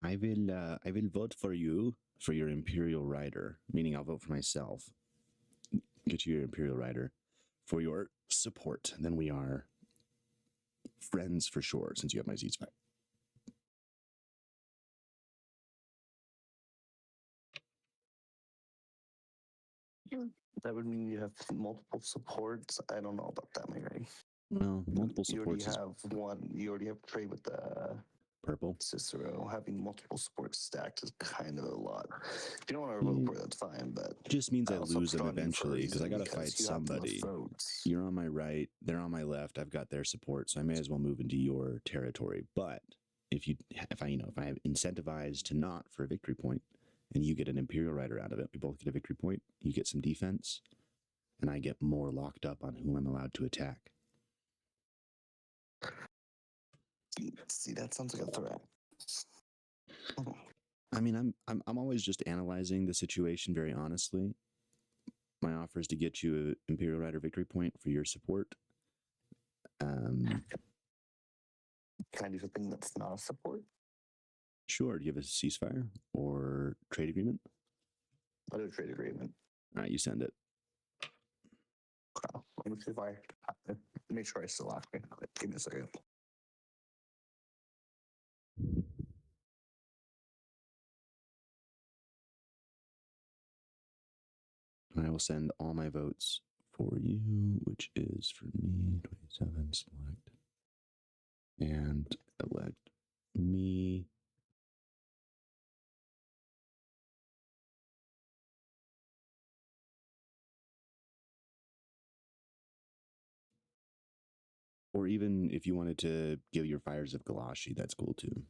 I will vote for you for your Imperial Rider, meaning I'll vote for myself. Get you your Imperial Rider for your support. Then we are friends for sure, since you have my ceasefire. That would mean you have multiple supports. I don't know about that, Mary. Well, multiple You already supports is have one. You already have trade with the purple. Cicero. Having multiple supports stacked is kind of a lot. If you don't want to vote for it, that's fine. But It just means I also lose them put on you for a eventually because I reason, gotta fight you have enough somebody. votes. You're on my right, they're on my left. I've got their support, so I may as well move into your territory. But if I am incentivized to not for a victory point, and you get an Imperial Rider out of it, we both get a victory point. You get some defense, and I get more locked up on who I'm allowed to attack. See, that sounds like a threat. I mean, I'm always just analyzing the situation very honestly. My offer is to get you an Imperial Rider victory point for your support. Can I do something that's not a support? Sure. Do you have a ceasefire or trade agreement? I'll do a trade agreement. All right, you send it. Let me see if I make sure I still have it. Give me a second. I will send all my votes for you, which is for me, 27, select, and elect me. Or even if you wanted to give your Fires of Galashi, that's cool too.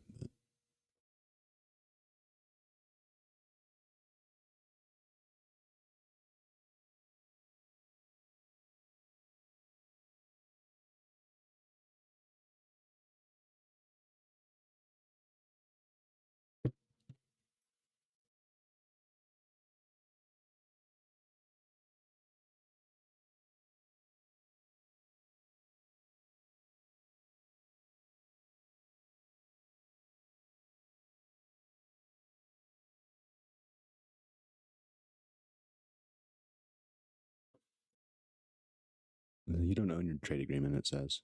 But you don't own your trade agreement, it says.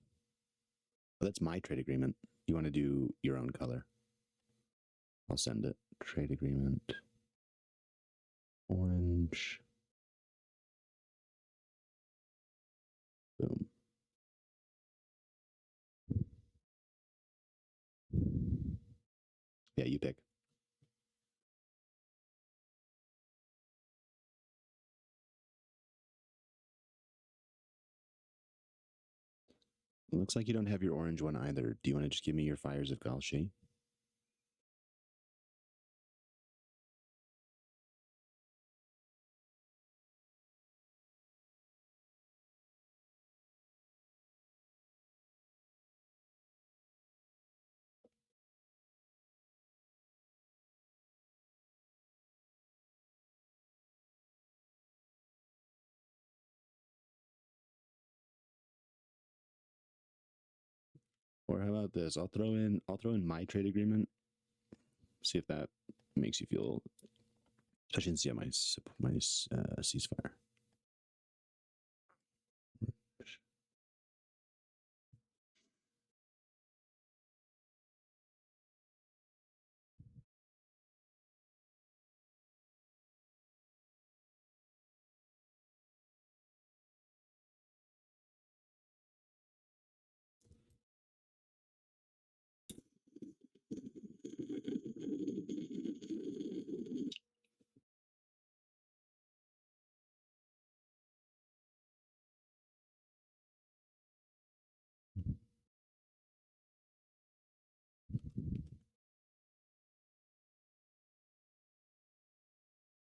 Well, that's my trade agreement. You want to do your own color? I'll send it. Trade agreement. Orange. Boom. Yeah, you pick. It looks like you don't have your orange one either. Do you want to just give me your Fires of Galashi? Or how about this? I'll throw in my trade agreement. See if that makes you feel. I shouldn't see my ceasefire.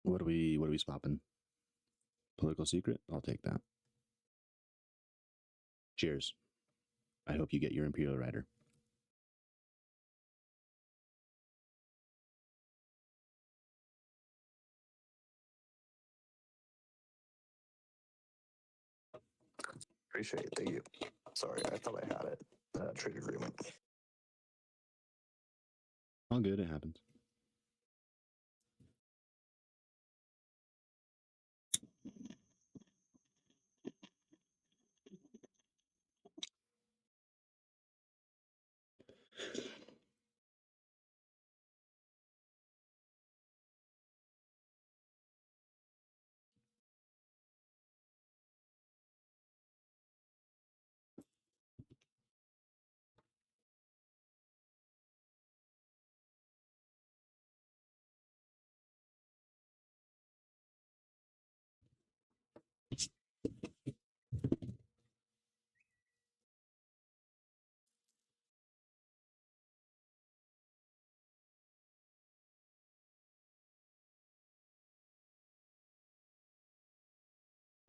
What are we swapping? Political secret? I'll take that. Cheers. I hope you get your Imperial Rider. Appreciate it. Thank you. Sorry, I thought I had it. Trade agreement. All good, it happens.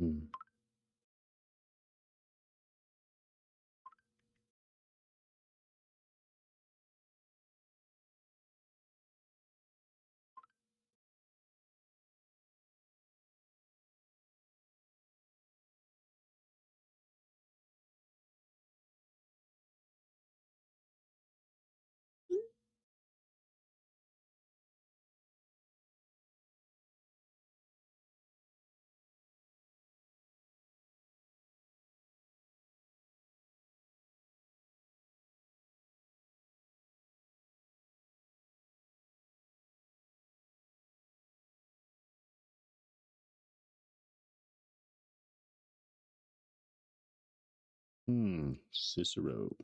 Hmm. Cicero.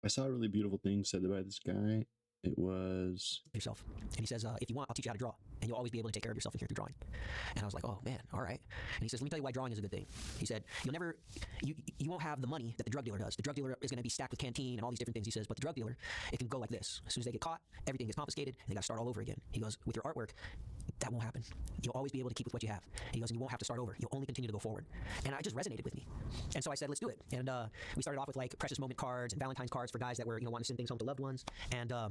I saw a really beautiful thing said by this guy. It was yourself. And he says, if you want, I'll teach you how to draw, and you'll always be able to take care of yourself in here through drawing. And I was like, oh man, all right. And he says, let me tell you why drawing is a good thing. He said, you won't have the money that the drug dealer does. The drug dealer is going to be stacked with canteen and all these different things. He says, but the drug dealer, it can go like this. As soon as they get caught, everything gets confiscated, and they got to start all over again. He goes, with your artwork, that won't happen. You'll always be able to keep with what you have. He goes, and you won't have to start over. You'll only continue to go forward. And it just resonated with me. And so I said, let's do it. And we started off with like precious moment cards and Valentine's cards for guys that were, wanting to send things home to loved ones. And I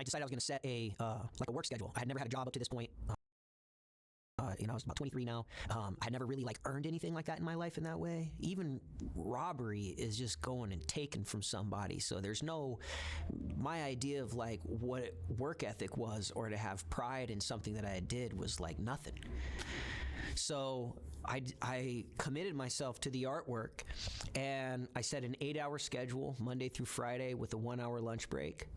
decided I was going to set a work schedule. I had never had a job up to this point. I was about 23 now. I never really earned anything like that in my life in that way. Even robbery is just going and taking from somebody. So there's my idea of what work ethic was, or to have pride in something that I did, was nothing. So I committed myself to the artwork, and I set an 8-hour schedule, Monday through Friday, with a 1-hour lunch break.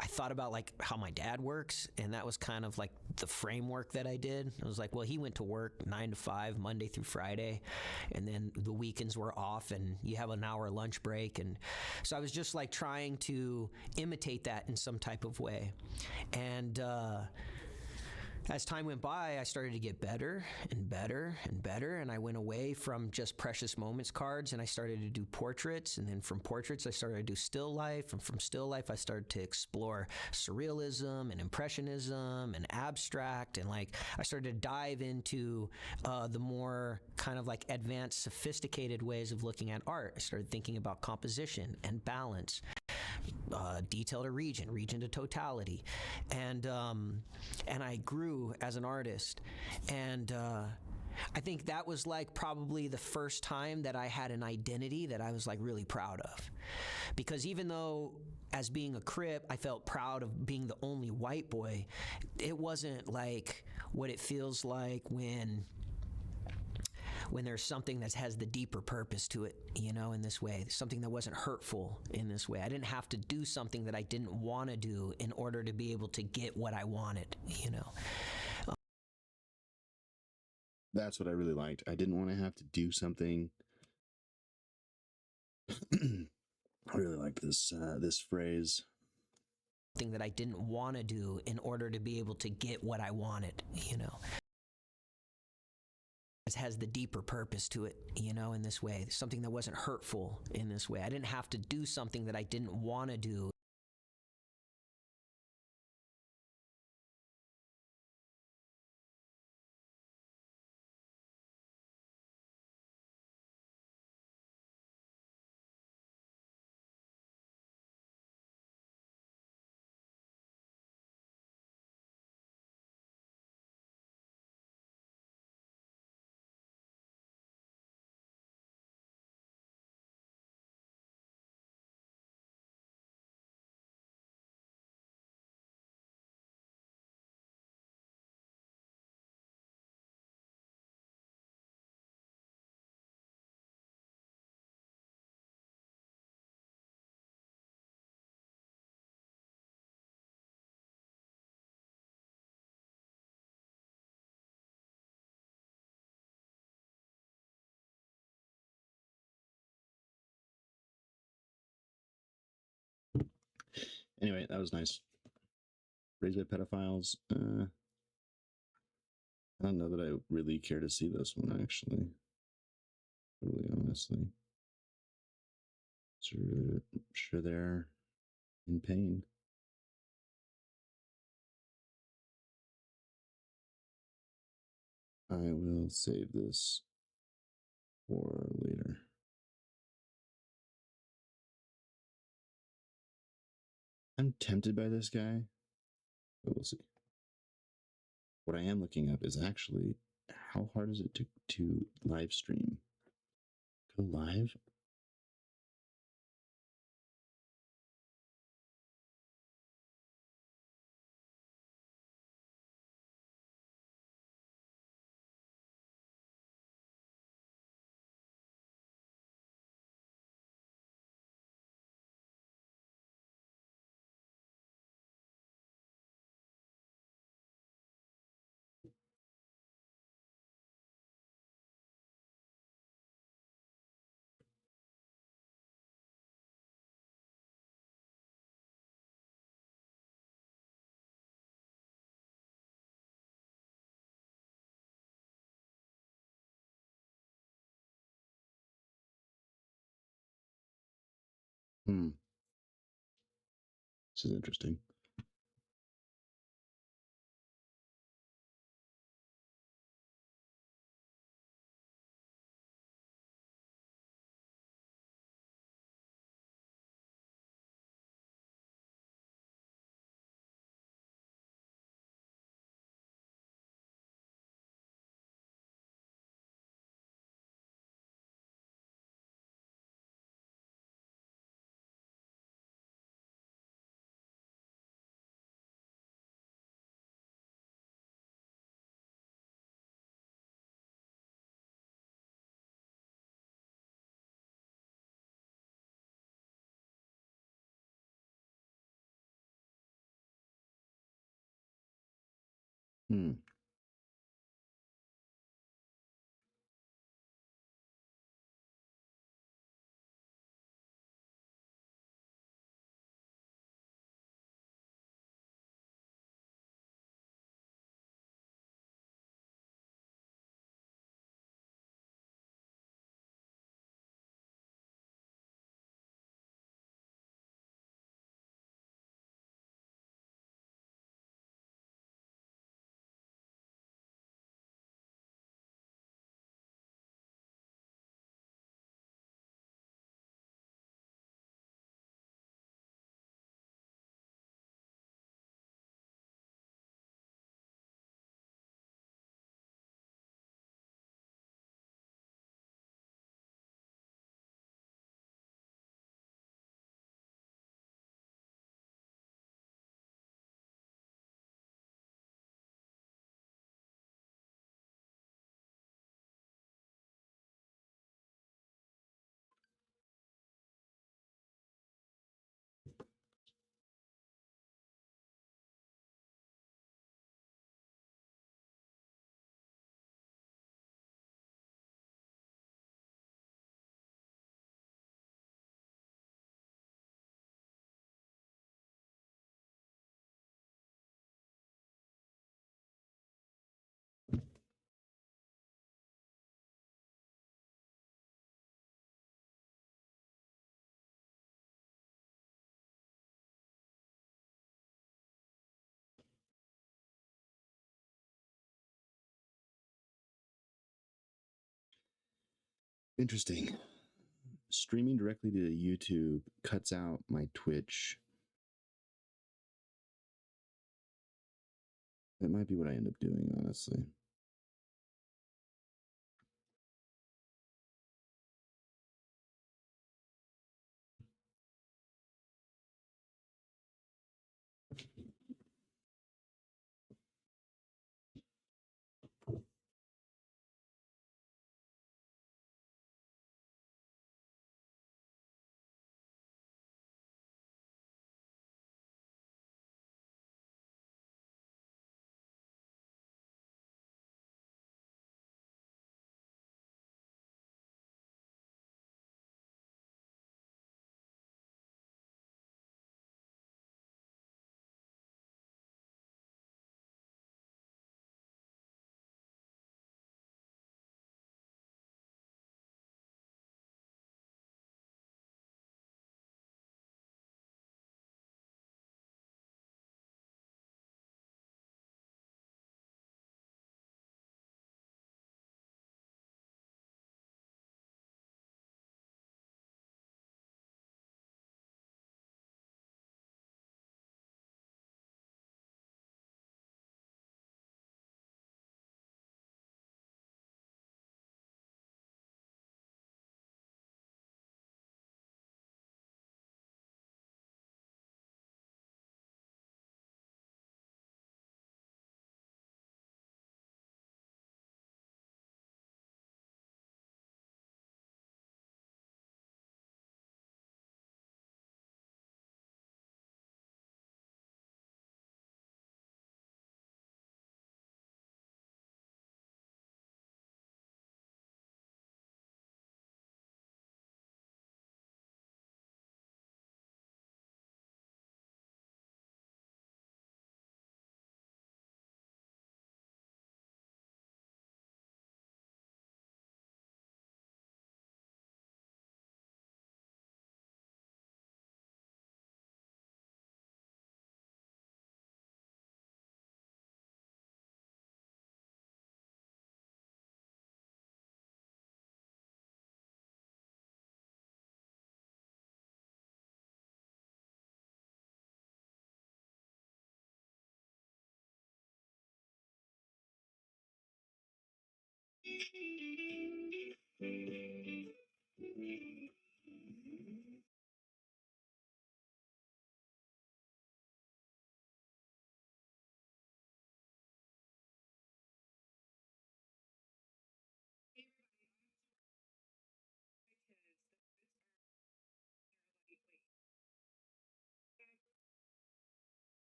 I thought about how my dad works, and that was kind of the framework that I did. I was like, well, he went to work 9 to 5, Monday through Friday, and then the weekends were off, and you have an hour lunch break. And so I was just trying to imitate that in some type of way. And as time went by, I started to get better and better and better, and I went away from just precious moments cards, and I started to do portraits, and then from portraits I started to do still life, and from still life I started to explore surrealism and impressionism and abstract, and I started to dive into the more kind of advanced, sophisticated ways of looking at art. I started thinking about composition and balance, detail to region to totality, and I grew as an artist. And I think that was probably the first time that I had an identity that I was really proud of. Because even though as being a Crip, I felt proud of being the only white boy, it wasn't what it feels like when there's something that has the deeper purpose to it, in this way, something that wasn't hurtful in this way. I didn't have to do something that I didn't want to do in order to be able to get what I wanted, That's what I really liked. I didn't want to have to do something. I really like this phrase. Thing that I didn't want to do in order to be able to get what I wanted, you know. It has the deeper purpose to it, you know, in this way. Something that wasn't hurtful in this way. I didn't have to do something that I didn't want to do. Anyway, that was nice. Raised by pedophiles. I don't know that I really care to see this one, actually. Totally honestly. Sure they're in pain. I will save this for later. I'm tempted by this guy, but we'll see. What I am looking up is actually how hard is it to live stream? Go live? This is interesting. Hmm. Interesting. Streaming directly to YouTube cuts out my Twitch. That might be what I end up doing, honestly.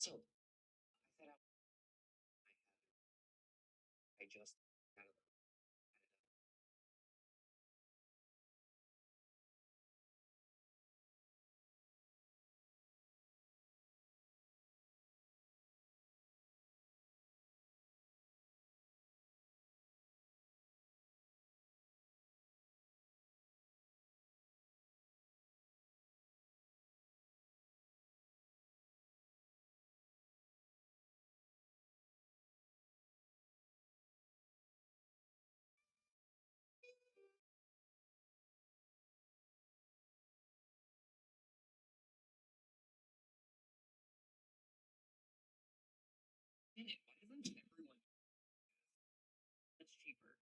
So I set out. I just kind of in it. Why doesn't everyone? That's cheaper.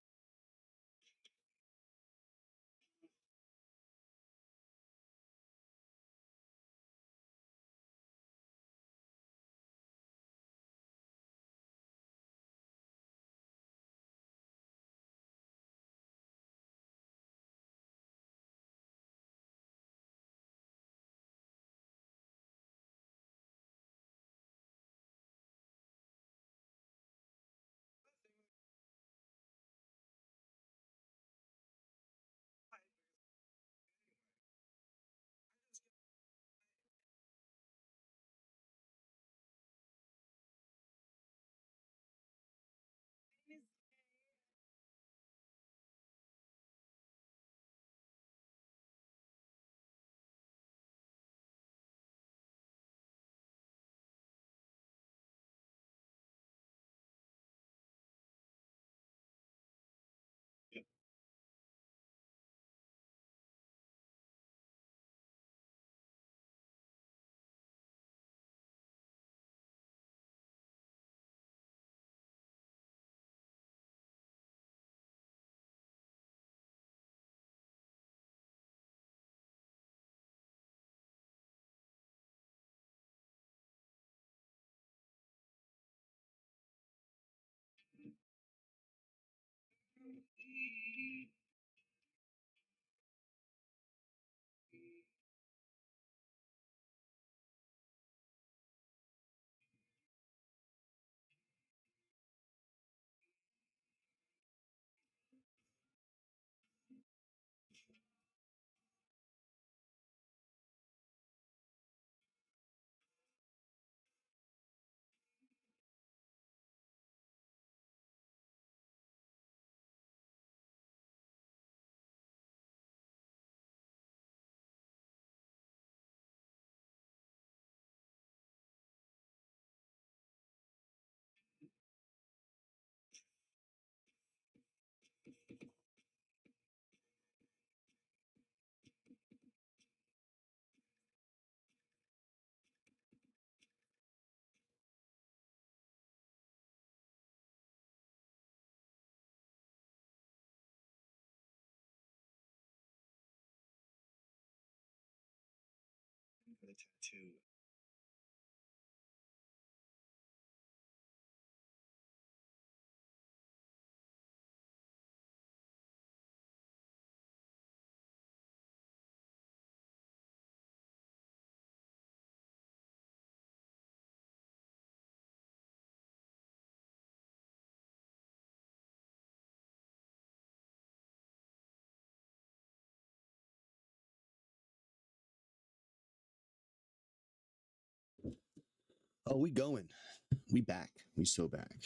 For the tattoo. Oh, we going. We back. We so back.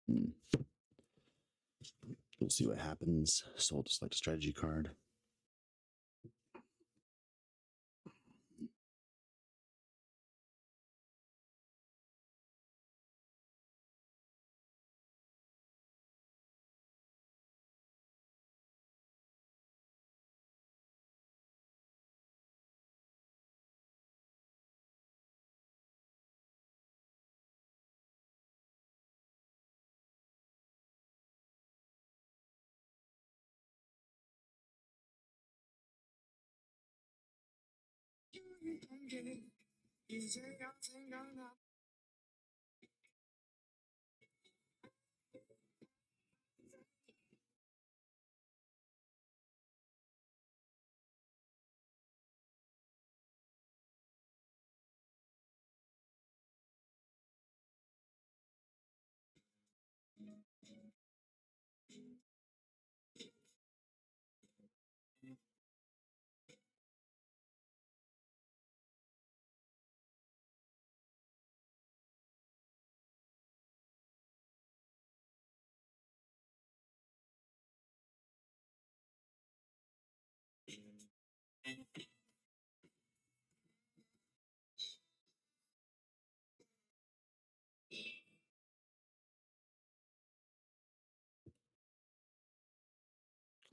Hmm. We'll see what happens. Soul to select a strategy card.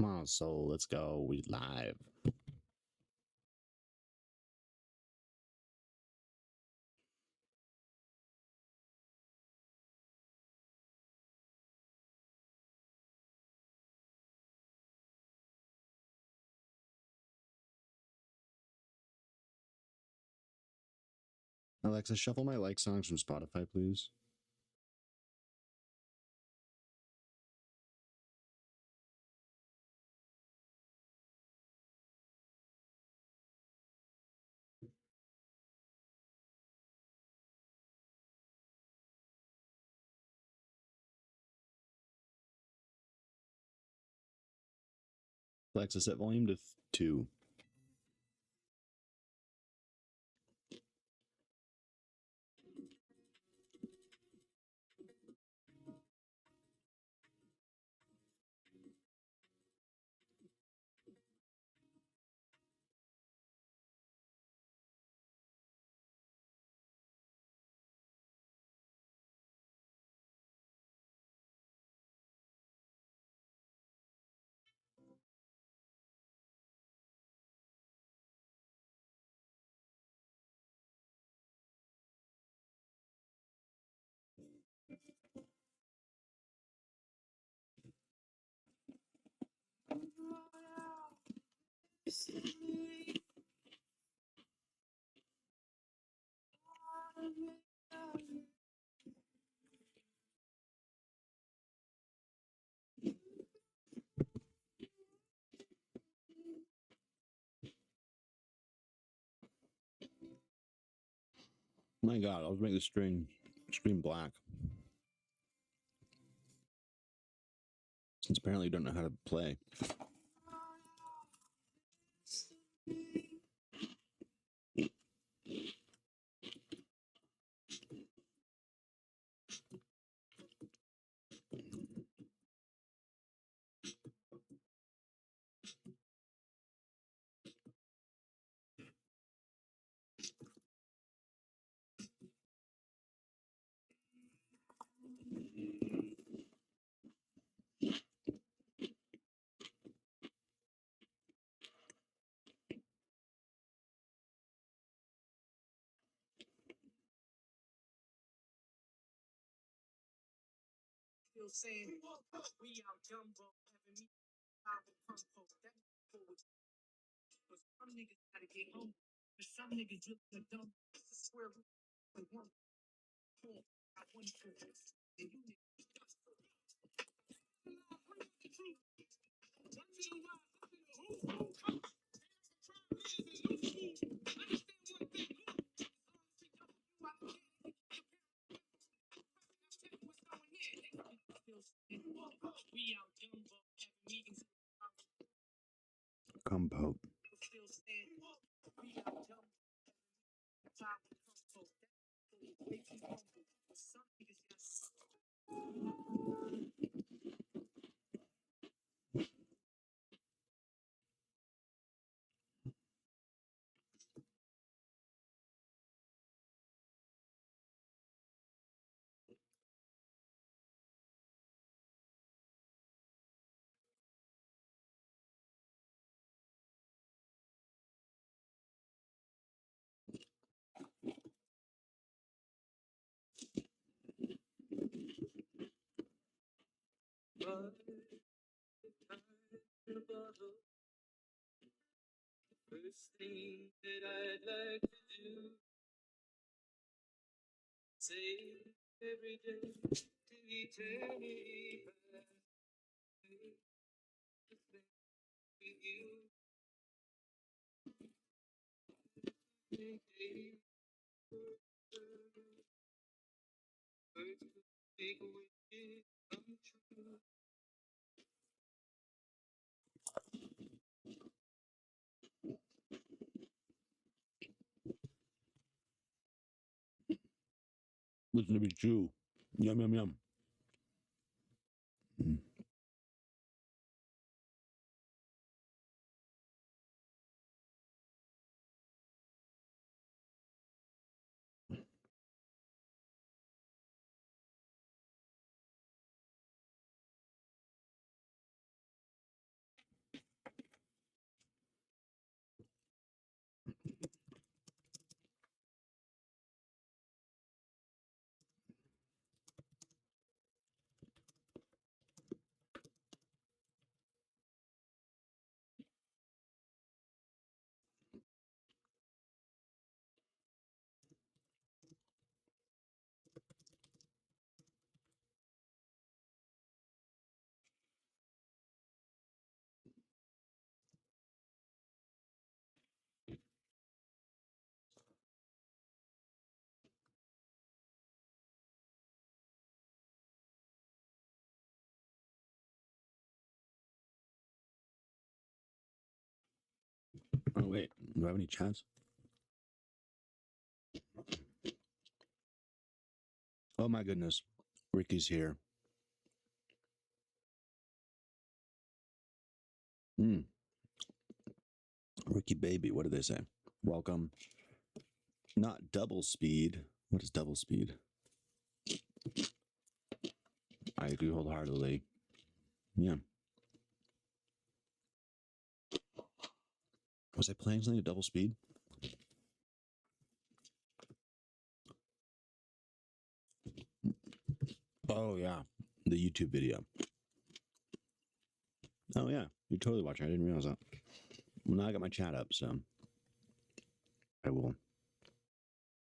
Come on, Soul, let's go. We live. Alexa, shuffle my like songs from Spotify, please. Alexa, set volume to 2. My God, I'll make the screen black. Since apparently you don't know how to play. still saying, we out jumbo, having me out with comfort. That forward. But some niggas gotta get home. But some niggas just a dumb. It's a square root with one. I want to. And you niggas just. We out jumbo, having meetings. Compote. Still saying, we out jumbo, top of comfort. That makes you humble. But some niggas just. First thing that I'd like to do, say every day to eternity past, to spend with you, make days, words to make wishes come true. Listen to me chew. Yum, yum, yum. Mm. Oh, wait. Do I have any chats? Oh, my goodness. Ricky's here. Ricky baby, what did they say? Welcome. Not double speed. What is double speed? I agree wholeheartedly. Yeah. Was I playing something at double speed? Oh, yeah. The YouTube video. Oh, yeah. You're totally watching. I didn't realize that. Well, now I got my chat up, so I will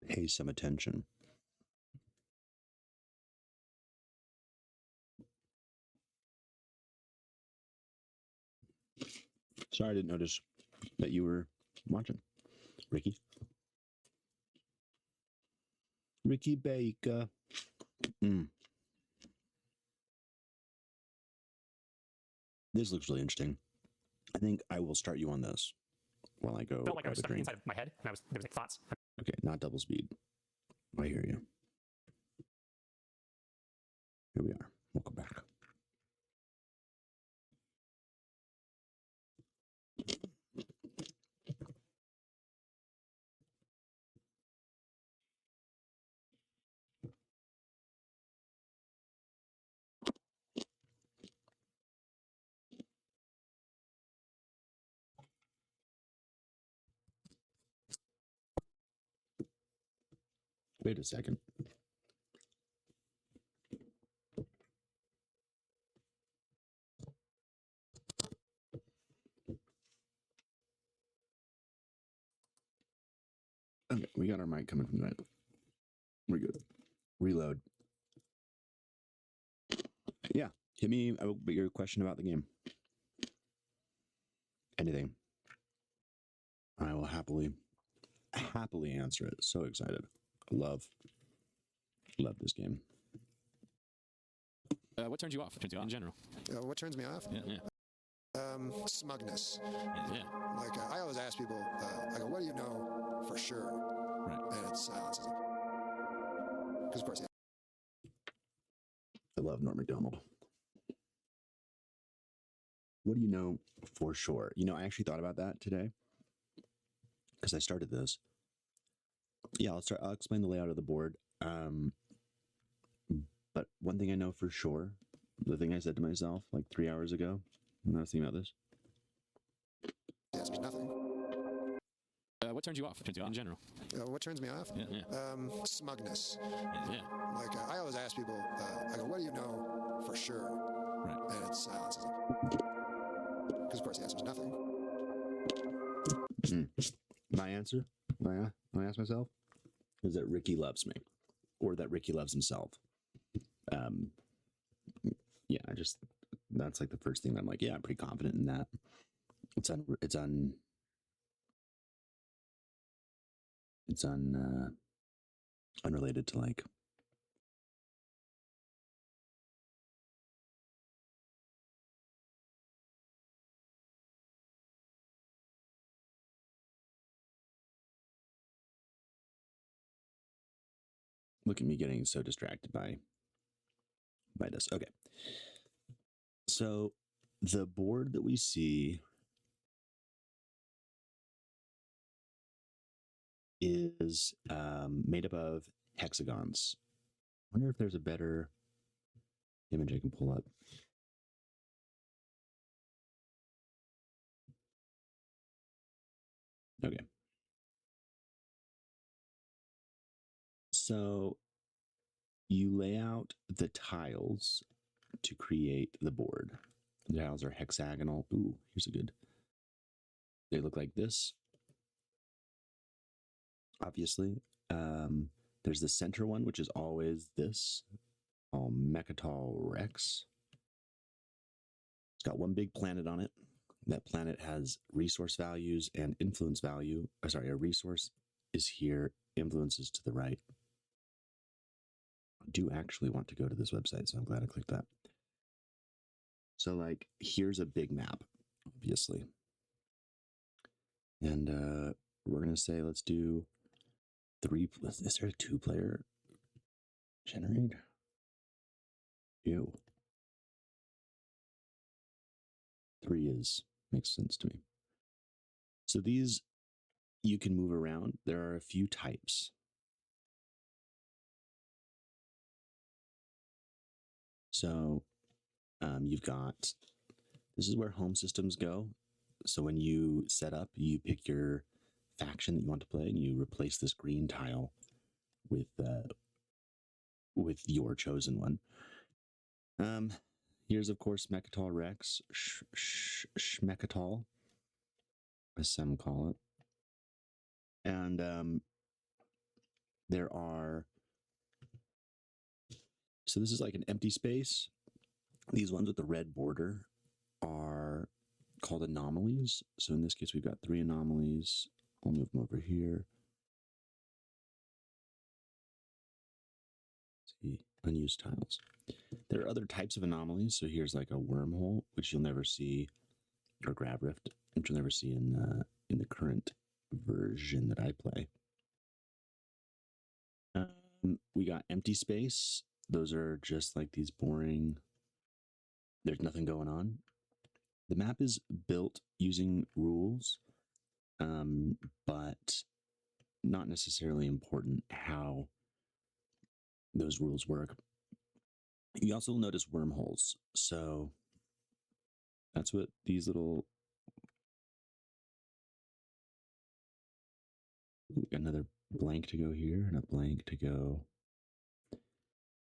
pay some attention. Sorry, I didn't notice that you were watching. Ricky. Ricky Baker. This looks really interesting. I think I will start you on this while I go. Felt like I was grab a stuck drink. inside of my head, and there was like thoughts. Okay, not double speed. I hear you. Here we are. We'll go back. Wait a second. Okay, we got our mic coming from that. We're good. Reload. Yeah, hit me with your question about the game. Anything. I will happily answer it. So excited. Love this game. What turns you off in general? What turns me off? Yeah. Smugness. Yeah. Like I always ask people, I go, "What do you know for sure?" Right. And it's silence. Because of course, I love Norm MacDonald. What do you know for sure? You know, I actually thought about that today because I started this. Yeah, I'll explain the layout of the board. But one thing I know for sure, the thing I said to myself like 3 hours ago when I was thinking about this. yes, there's nothing. What turns you off in general? What turns me off? Yeah. Smugness. Yeah. Like I always ask people, I go, "What do you know for sure?" Right. And it's silence. Because of course, the answer is nothing. My answer, when I ask myself, is that Ricky loves me, or that Ricky loves himself. Yeah, that's like the first thing that I'm like, yeah, I'm pretty confident in that. It's unrelated to like look at me getting so distracted by this. Okay. So the board that we see is made up of hexagons. I wonder if there's a better image I can pull up. Okay. So you lay out the tiles to create the board. The tiles are hexagonal. Ooh, here's a good. They look like this. Obviously. There's the center one, which is always this. Mechatol Rex. It's got one big planet on it. That planet has resource values and influence value. Sorry, a resource is here, influence is to the right. I do actually want to go to this website, so I'm glad I clicked that. So, like, here's a big map, obviously. And we're going to say, let's do 3. Is there a 2-player generate? Ew. 3 makes sense to me. So these you can move around. There are a few types. So you've got, this is where home systems go. So when you set up, you pick your faction that you want to play, and you replace this green tile with your chosen one. Here's of course Mechatol Rex, Schmechatol, as some call it, and there are. So this is like an empty space. These ones with the red border are called anomalies. So in this case, we've got 3 anomalies. I'll move them over here. See, unused tiles. There are other types of anomalies. So here's like a wormhole, which you'll never see, or grab rift, which you'll never see in the current version that I play. We got empty space. Those are just like these boring. There's nothing going on. The map is built using rules, but not necessarily important how those rules work. You also notice wormholes. So that's what these little. Ooh, another blank to go here and a blank to go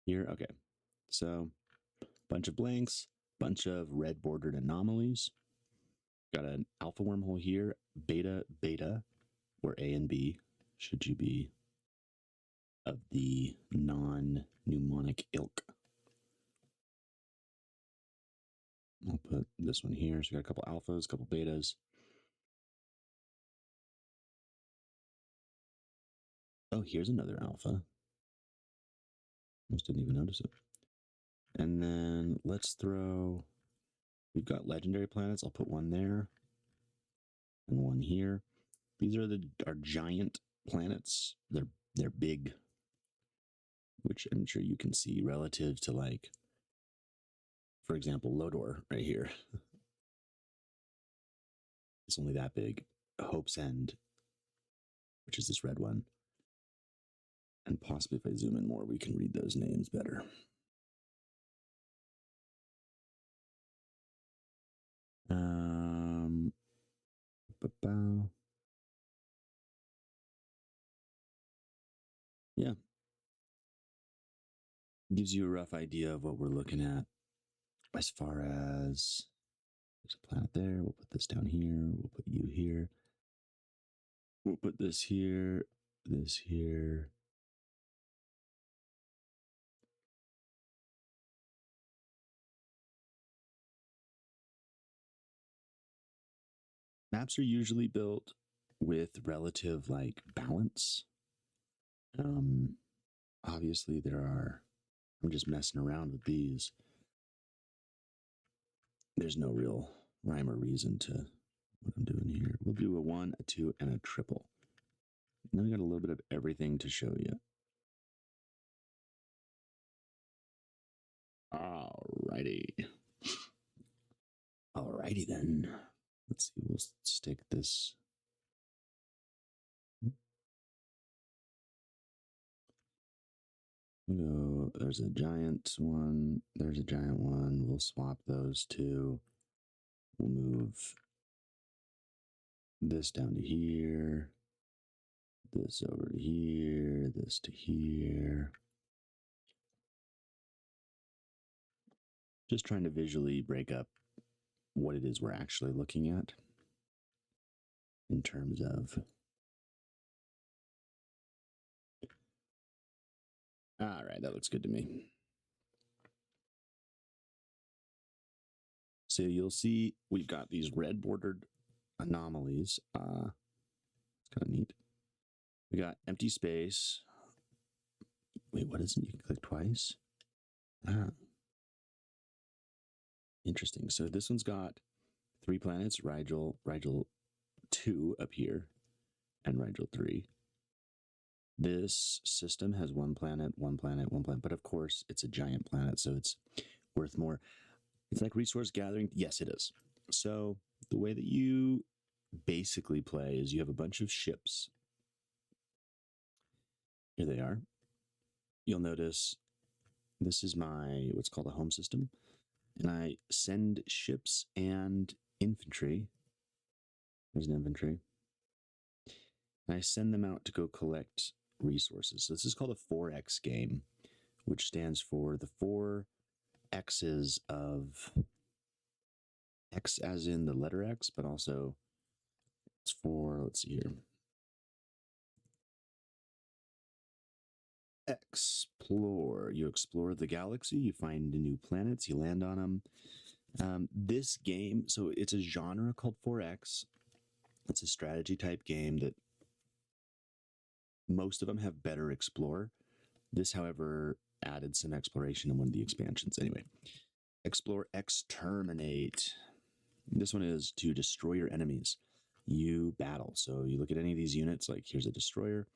here. Okay. So bunch of blanks, bunch of red bordered anomalies. Got an alpha wormhole here, beta, or A and B. should you be of the non-mnemonic ilk. I'll put this one here. So we got a couple alphas, a couple betas. Oh, here's another alpha. Almost didn't even notice it. And then let's throw, we've got legendary planets. I'll put one there and one here. These are our giant planets. They're big, which I'm sure you can see relative to, like, for example, Lodor right here. It's only that big. Hope's End, which is this red one. And possibly if I zoom in more, we can read those names better. Yeah. Gives you a rough idea of what we're looking at as far as there's a planet there. We'll put this down here. We'll put you here. We'll put this here, this here. Maps are usually built with relative, like, balance. Obviously I'm just messing around with these. There's no real rhyme or reason to what I'm doing here. We'll do a 1, a 2, and a triple. And then we got a little bit of everything to show you. Alrighty. Alrighty then. Let's see, we'll stick this. We'll go, there's a giant one, there's a giant one. We'll swap those two. We'll move this down to here, this over to here, this to here. Just trying to visually break up what it is we're actually looking at in terms of. All right, that looks good to me. So you'll see we've got these red bordered anomalies. It's kind of neat. We got empty space. Wait, what is it? You can click twice. Interesting. So this one's got 3 planets, Rigel 2 up here, and Rigel 3. This system has 1 planet, 1 planet, 1 planet, but of course it's a giant planet, so it's worth more. It's like resource gathering. Yes, it is. So the way that you basically play is you have a bunch of ships. Here they are. You'll notice this is my what's called a home system, and I send ships and infantry. There's an infantry. And I send them out to go collect resources. So this is called a 4X game, which stands for the 4 X's of X as in the letter X, but also it's for, let's see here. Explore. You explore the galaxy, you find new planets, you land on them. This game, so it's a genre called 4X. It's a strategy type game that most of them have better explore. This, however, added some exploration in one of the expansions. Anyway, explore, exterminate. This one is to destroy your enemies. You battle. So you look at any of these units, like here's a destroyer.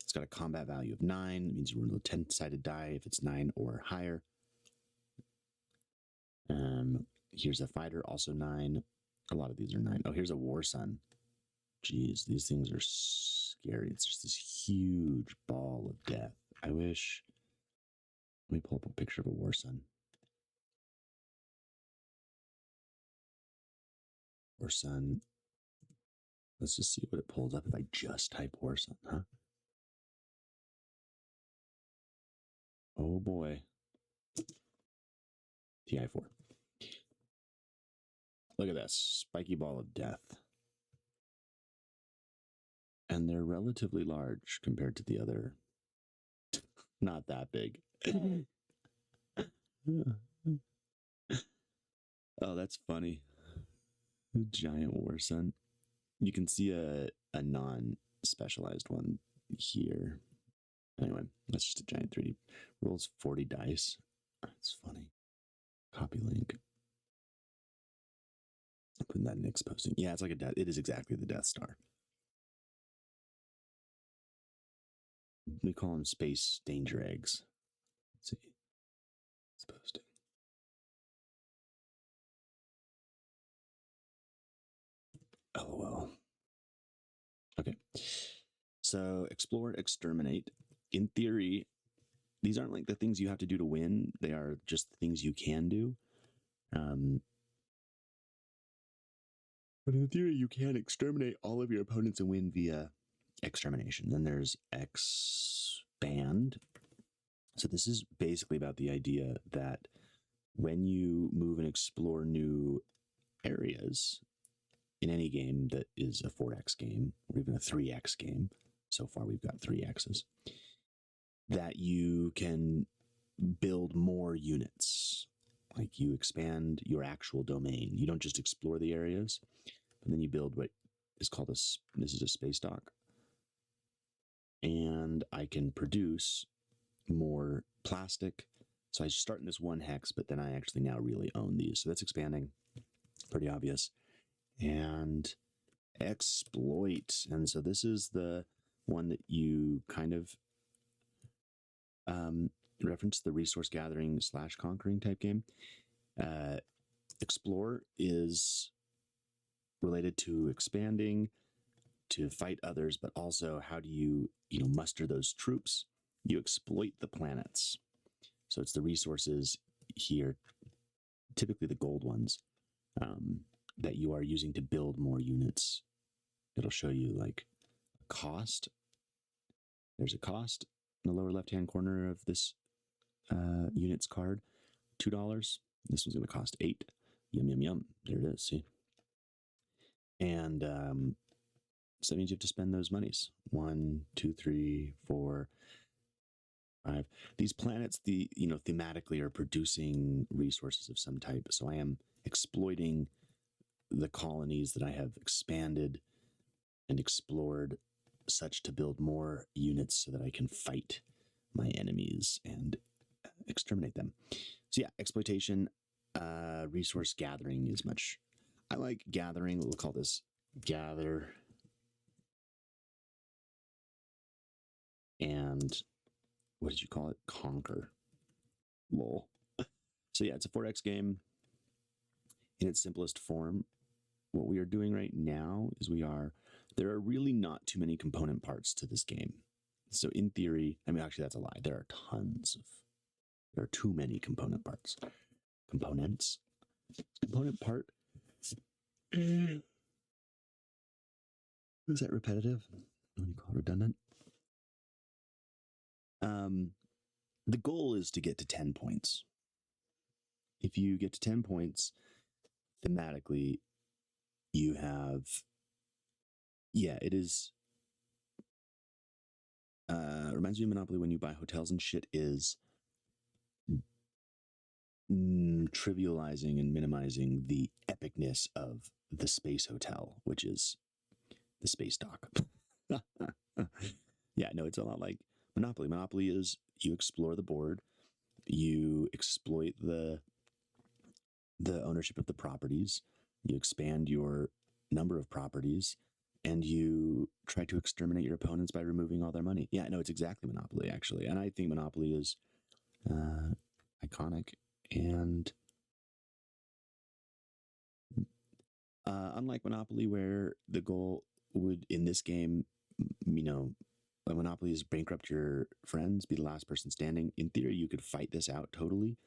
It's got a combat value of 9. It means you roll a 10-sided die if it's 9 or higher. Here's a fighter, also 9. A lot of these are 9. Oh, here's a war sun. Jeez, these things are scary. It's just this huge ball of death. I wish. Let me pull up a picture of a war sun. War sun. Let's just see what it pulls up if I just type war sun, huh? Oh boy. TI4. Look at this. Spiky ball of death. And they're relatively large compared to the other. Not that big. Oh, that's funny. Giant war sun. You can see a non-specialized one here. Anyway, that's just a giant 3D. Rolls 40 dice. That's funny. Copy link. I'm putting that in Nick's posting. Yeah, it's like a death. It is exactly the Death Star. We call them space danger eggs. Let's see. It's posting. LOL. Okay. So explore, exterminate. In theory, these aren't like the things you have to do to win. They are just the things you can do. But in theory, you can exterminate all of your opponents and win via extermination. Then there's expand. So this is basically about the idea that when you move and explore new areas in any game that is a 4X game or even a 3X game, so far we've got 3Xs, that you can build more units. Like you expand your actual domain. You don't just explore the areas, but then you build what is called this is a space dock. And I can produce more plastic. So I start in this one hex, but then I actually now really own these. So that's expanding. Pretty obvious. And exploit. And so this is the one that you kind of reference the resource gathering / conquering type game. Explore is related to expanding, to fight others, but also how do you muster those troops? You exploit the planets. So it's the resources here, typically the gold ones, that you are using to build more units. It'll show you like a cost. There's a cost in the lower left-hand corner of this units card, $2. This one's going to cost $8. Yum, yum, yum. There it is, see? And so that means you have to spend those monies. 1, 2, 3, 4, 5. These planets, thematically are producing resources of some type. So I am exploiting the colonies that I have expanded and explored such to build more units so that I can fight my enemies and exterminate them. So yeah, exploitation, resource gathering is much. I like gathering. We'll call this gather. And what did you call it? Conquer. Lol. So yeah, it's a 4X game in its simplest form. What we are doing right now is there are really not too many component parts to this game. So in theory, actually that's a lie. There are too many component parts. Components. Component part. Is that repetitive? What do you call it? Redundant? The goal is to get to 10 points. If you get to 10 points, thematically, you have, it is, reminds me of Monopoly when you buy hotels and shit is trivializing and minimizing the epicness of the space hotel, which is the space dock. Yeah, no, it's a lot like Monopoly. Monopoly is you explore the board, you exploit the ownership of the properties, you expand your number of properties, and you try to exterminate your opponents by removing all their money. Yeah, no, it's exactly Monopoly, actually. And I think Monopoly is iconic. And unlike Monopoly, where the goal would, in this game, Monopoly is bankrupt your friends, be the last person standing. In theory, you could fight this out totally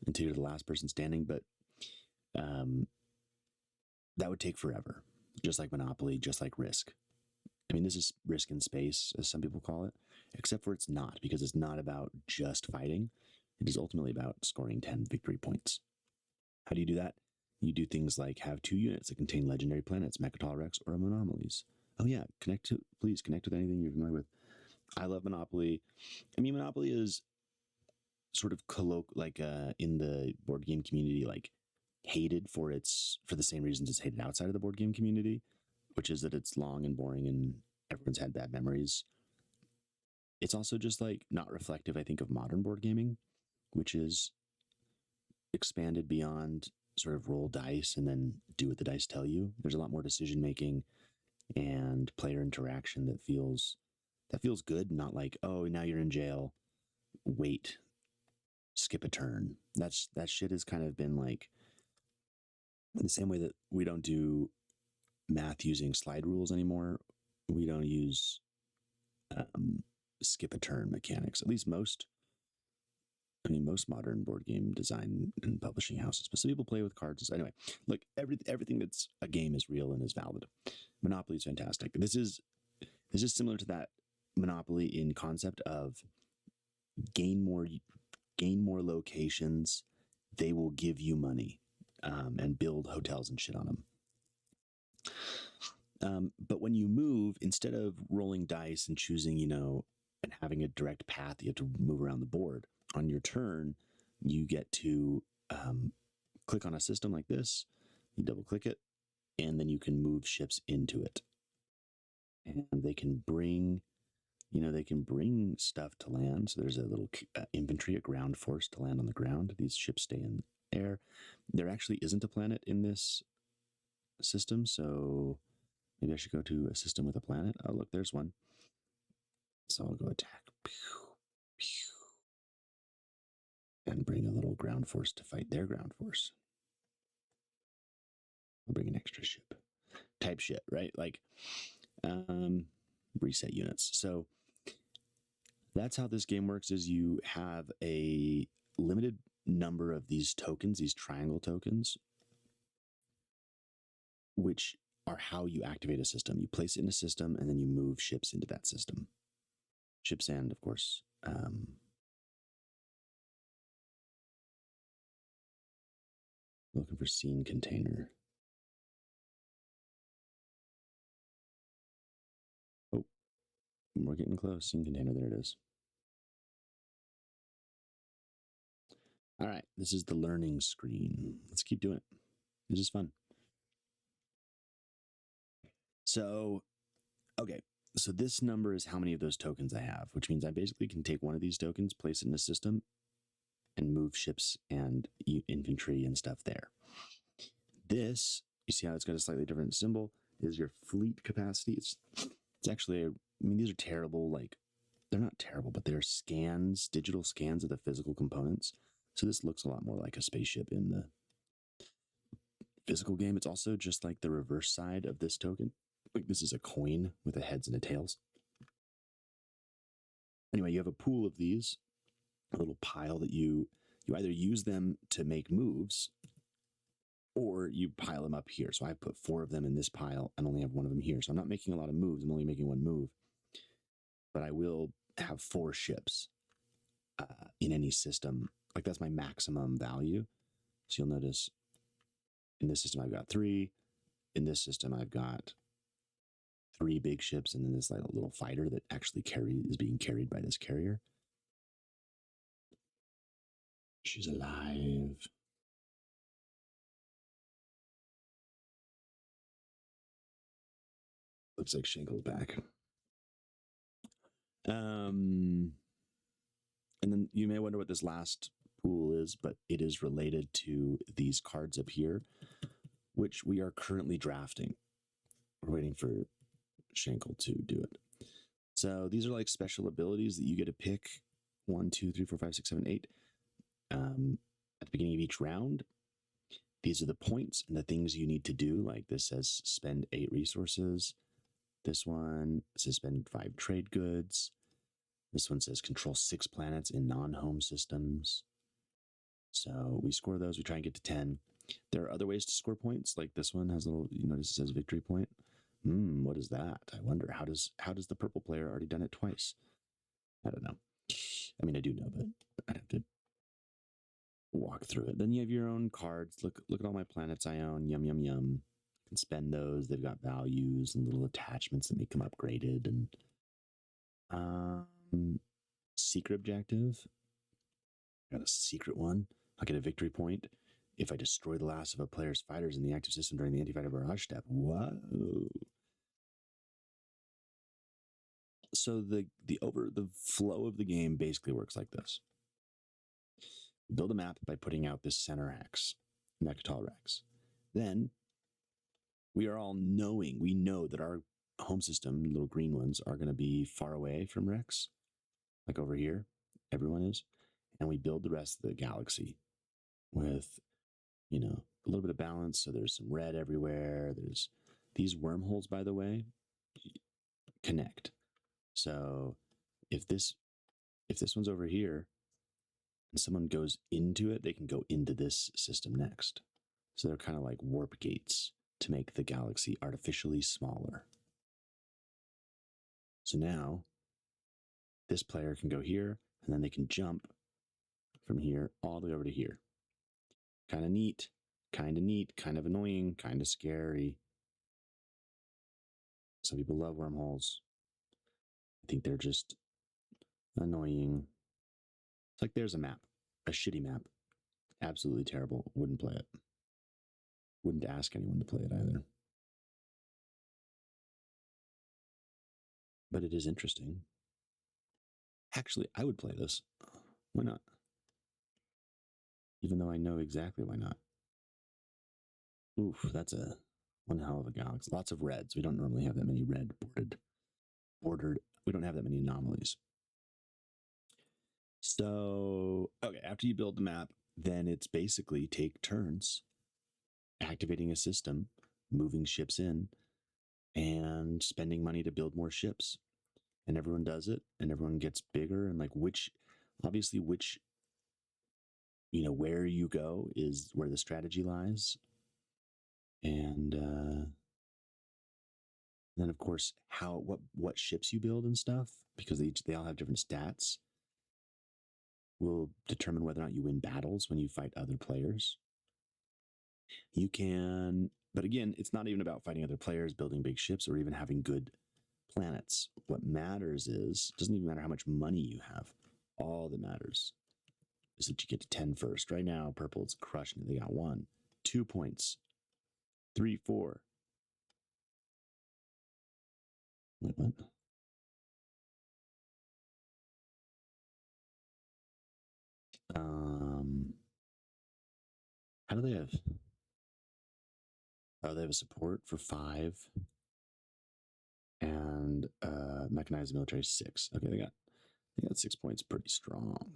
until you're the last person standing, but that would take forever. Just like Monopoly, just like Risk. This is Risk in space, as some people call it, except for it's not, because it's not about just fighting. It is ultimately about scoring 10 victory points. How do you do that? You do things like have 2 units that contain legendary planets, Mechatol Rex or anomalies. Oh yeah, please connect with anything you're familiar with. I love Monopoly. I mean, Monopoly is sort of in the board game community, like hated for the same reasons it's hated outside of the board game community, which is that it's long and boring and everyone's had bad memories. It's also just like not reflective, I think, of modern board gaming, which is expanded beyond sort of roll dice and then do what the dice tell you. There's a lot more decision making and player interaction that feels good, not like, oh, now you're in jail, wait, skip a turn. That shit has kind of been like, in the same way that we don't do math using slide rules anymore, we don't use skip a turn mechanics. At least most modern board game design and publishing houses, but some people play with cards. Anyway, look, everything that's a game is real and is valid. Monopoly is fantastic. This is similar to that Monopoly in concept of gain more locations. They will give you money and build hotels and shit on them. But when you move, instead of rolling dice and choosing, and having a direct path, you have to move around the board. On your turn, you get to click on a system like this. You double click it, and then you can move ships into it. And they can bring stuff to land. So there's a little infantry, a ground force to land on the ground. These ships stay in air. There actually isn't a planet in this system, so maybe I should go to a system with a planet. Oh, look, there's one. So I'll go attack. Pew, pew. And bring a little ground force to fight their ground force. I'll bring an extra ship. Type shit, right? Like, reset units. So that's how this game works, is you have a limited number of these tokens, these triangle tokens, which are how you activate a system. You place it in a system, and then you move ships into that system. Ships and, of course, looking for scene container. Oh, we're getting close. Scene container, there it is. All right, this is the learning screen. Let's keep doing it. This is fun. So, okay, so this number is how many of those tokens I have, which means I basically can take one of these tokens, place it in a system, and move ships and infantry and stuff there. This, you see how it's got a slightly different symbol, is your fleet capacity. It's actually, these are terrible, they're not terrible, but they're scans, digital scans of the physical components. So this looks a lot more like a spaceship in the physical game. It's also just like the reverse side of this token. Like this is a coin with a heads and a tails. Anyway, you have a pool of these, a little pile that you either use them to make moves or you pile them up here. So I put 4 of them in this pile and only have 1 of them here. So I'm not making a lot of moves. I'm only making 1 move. But I will have 4 ships in any system. Like that's my maximum value. So you'll notice in this system I've got 3. In this system I've got 3 big ships, and then this little fighter that actually is being carried by this carrier. She's alive. Looks like Shankle's back. And then you may wonder what this last pool is, but it is related to these cards up here, which we are currently drafting. We're waiting for Shankle to do it. So these are like special abilities that you get to pick 1, 2, 3, 4, 5, 6, 7, 8 at the beginning of each round. These are the points and the things you need to do. Like this says spend 8 resources. This one says spend 5 trade goods. This one says control 6 planets in non-home systems. So we score those. We try and get to 10. There are other ways to score points. Like this one has a little, you notice it says victory point. What is that? I wonder, how does the purple player already done it twice? I don't know. I mean, I do know, but I'd have to walk through it. Then you have your own cards. Look at all my planets I own. Yum, yum, yum. can spend those. They've got values and little attachments that make them upgraded. And secret objective. Got a secret one. I'll get a victory point if I destroy the last of a player's fighters in the active system during the anti-fighter barrage step. Whoa. So the flow of the game basically works like this. Build a map by putting out this center X, Mechatol Rex. Then we know that our home system, little green ones, are going to be far away from Rex, like over here, everyone is. And we build the rest of the galaxy with, a little bit of balance. So there's some red everywhere. There's these wormholes, by the way, connect. So if this one's over here and someone goes into it, they can go into this system next. So they're kind of like warp gates to make the galaxy artificially smaller. So now this player can go here, and then they can jump from here all the way over to here. Kind of neat, kind of annoying, kind of scary. Some people love wormholes. I think they're just annoying. It's like there's a map, a shitty map. Absolutely terrible. Wouldn't play it. Wouldn't ask anyone to play it either. But it is interesting. Actually, I would play this. Why not? Even though I know exactly why not. Oof, that's one hell of a galaxy. Lots of reds. We don't normally have that many red bordered. We don't have that many anomalies. So, okay, after you build the map, then it's basically take turns activating a system, moving ships in, and spending money to build more ships. And everyone does it, and everyone gets bigger, and like which, where you go is where the strategy lies. And then of course what ships you build and stuff, because they all have different stats, will determine whether or not you win battles when you fight other players. But again, it's not even about fighting other players, building big ships, or even having good planets. What matters it doesn't even matter how much money you have. All that matters is that you get to 10 first. Right now, purple is crushing it. They got 1, 2 points, 3, 4. Wait, what? How do they have? Oh, they have a support for 5 and mechanized military 6. Okay, they got 6 points, pretty strong.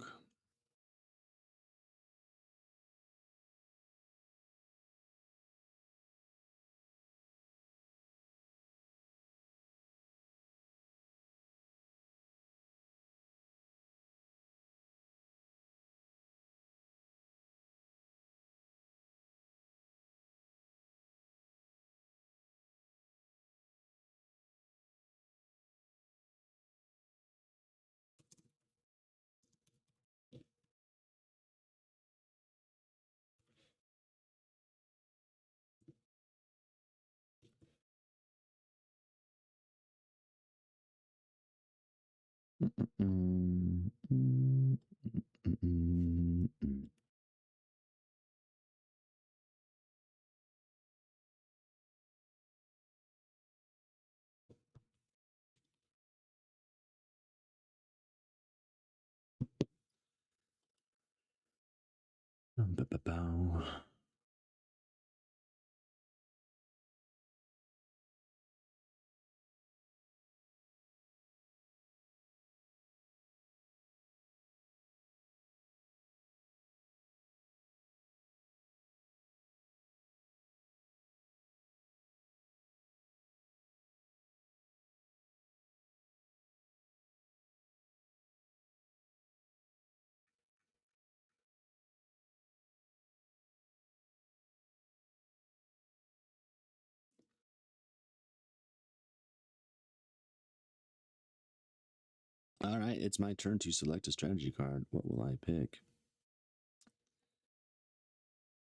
All right, it's my turn to select a strategy card. What will I pick?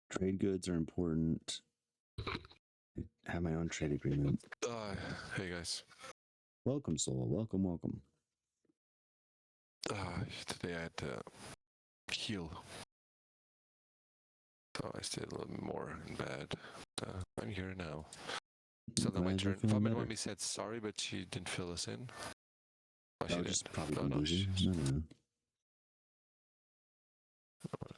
Trade goods are important. I have my own trade agreement. Hey guys. Welcome, Soul. Welcome, welcome. Today I had to heal. So I stayed a little bit more in bed. I'm here now. So then my Glad you're turn. feeling better. Mummy said sorry, but she didn't fill us in. Oh, That she was did. just probably No, been no, busy. she- I don't know.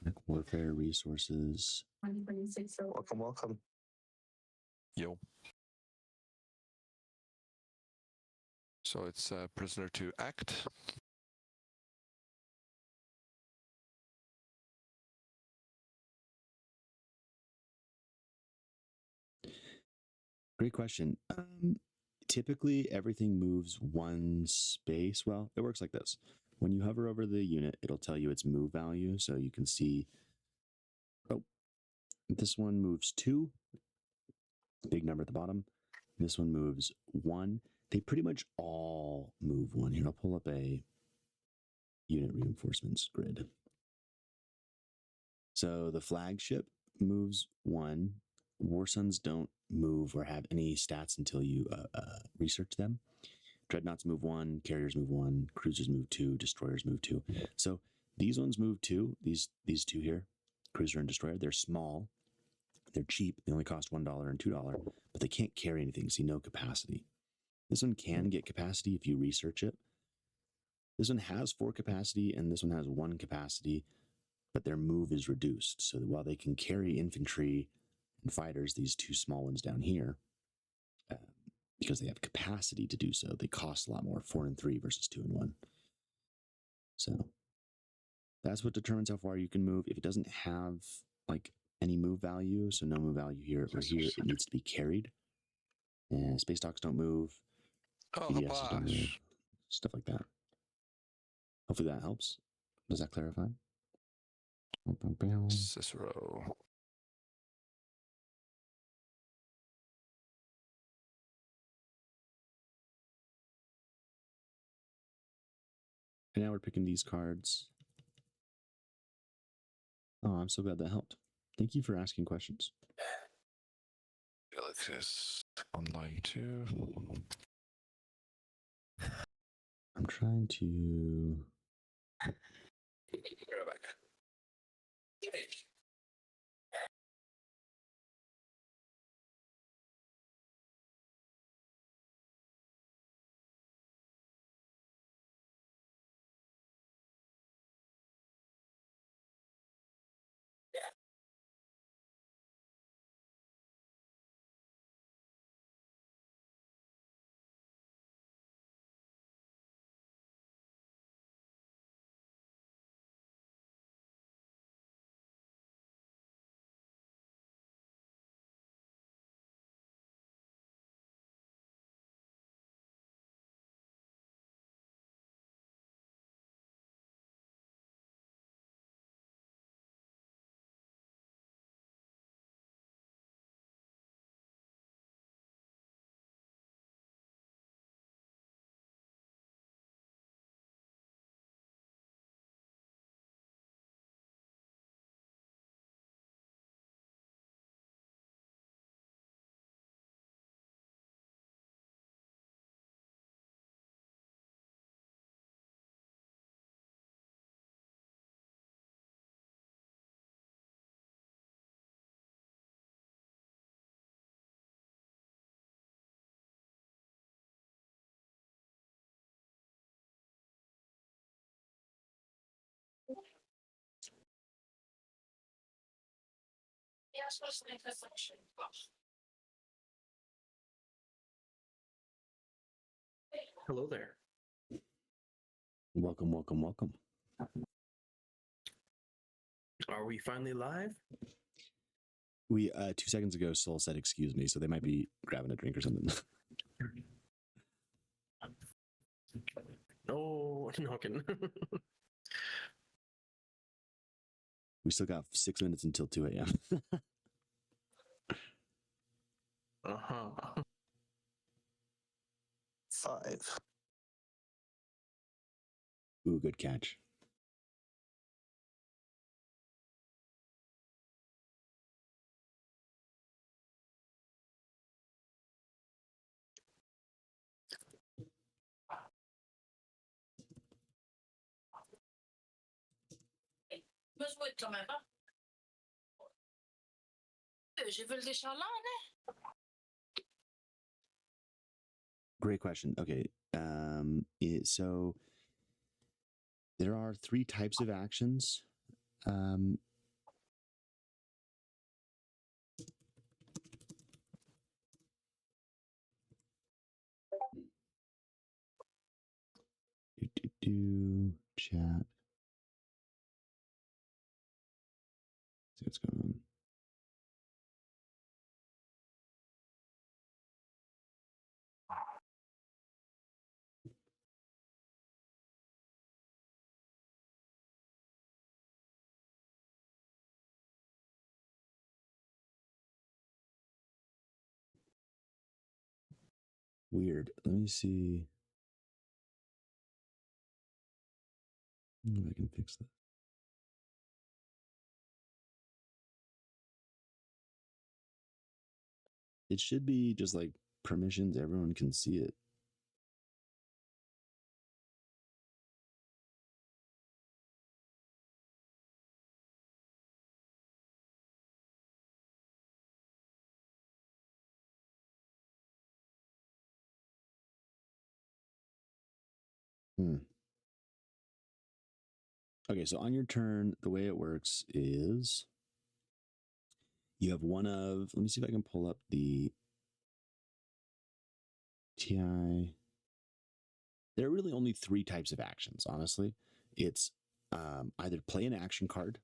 Like warfare, resources. 2026. So Welcome, welcome. Yo. So it's prisoner to act. Great question. Typically, everything moves one space. Well, it works like this. When you hover over the unit, it'll tell you its move value. So you can see, oh, this one moves 2, big number at the bottom. This one moves 1. They pretty much all move 1. Here, I'll pull up a unit reinforcements grid. So the flagship moves 1. War Suns don't move or have any stats until you research them. Dreadnoughts move 1, carriers move 1, cruisers move 2, destroyers move 2. So these ones move 2. These 2 here, cruiser and destroyer, they're small. They're cheap. They only cost $1 and $2, but they can't carry anything. See, no capacity. This one can get capacity if you research it. This one has 4 capacity, and this one has 1 capacity, but their move is reduced. So while they can carry infantry and fighters, these 2 small ones down here, because they have capacity to do so, they cost a lot more, 4 and 3 versus 2 and 1. So that's what determines how far you can move. If it doesn't have like any move value, so no move value here or here, it needs to be carried. And space docks don't move. Oh, BDSs don't move. Habash. Stuff like that. Hopefully that helps. Does that clarify? Cicero. And now we're picking these cards. Oh, I'm so glad that helped. Thank you for asking questions. Felix online too. I'm trying to. Go back. Hello there. Welcome, welcome, welcome. Are we finally live? We 2 seconds ago, Soul said, "Excuse me," so they might be grabbing a drink or something. No, knocking. We still got 6 minutes until 2 a.m. Uh-huh. 5. Ooh, good catch. quand même. Hein. J'ai vu le décharlant, Great question. Okay. So there are 3 types of actions. Chat. See what's going on. Weird. Let me see if I can fix that. It should be just like permissions. Everyone can see it. Okay, so on your turn, the way it works is you have one of, let me see if I can pull up the TI. There are really only 3 types of actions, honestly. It's either play an action card,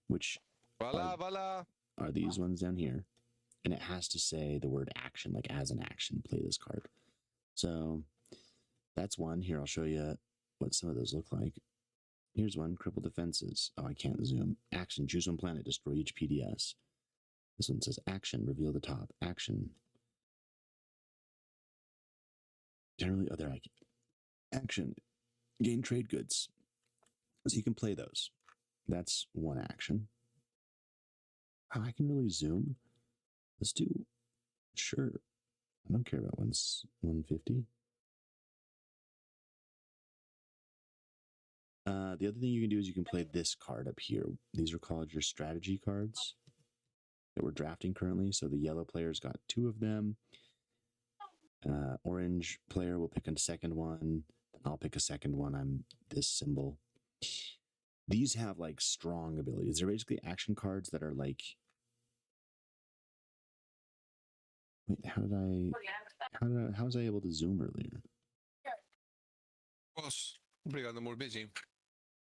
which Voila. are these ones down here, and it has to say the word action, like as an action, play this card. So that's one. Here, I'll show you what some of those look like. Here's one, cripple defenses. Oh, I can't zoom. Action, choose one planet, destroy each PDS. This one says action, reveal the top. Action. Generally, other action, gain trade goods. So you can play those. That's one action. Oh, I can really zoom. Let's do, sure. I don't care about 150. The other thing you can do is you can play this card up here. These are called your strategy cards that we're drafting currently. So the yellow player's got 2 of them. Orange player will pick a second one. I'll pick a second one. I'm this symbol. These have like strong abilities. They're basically action cards that are like. Wait, how was I able to zoom earlier? Posso. Obrigado, amor. Beijinho.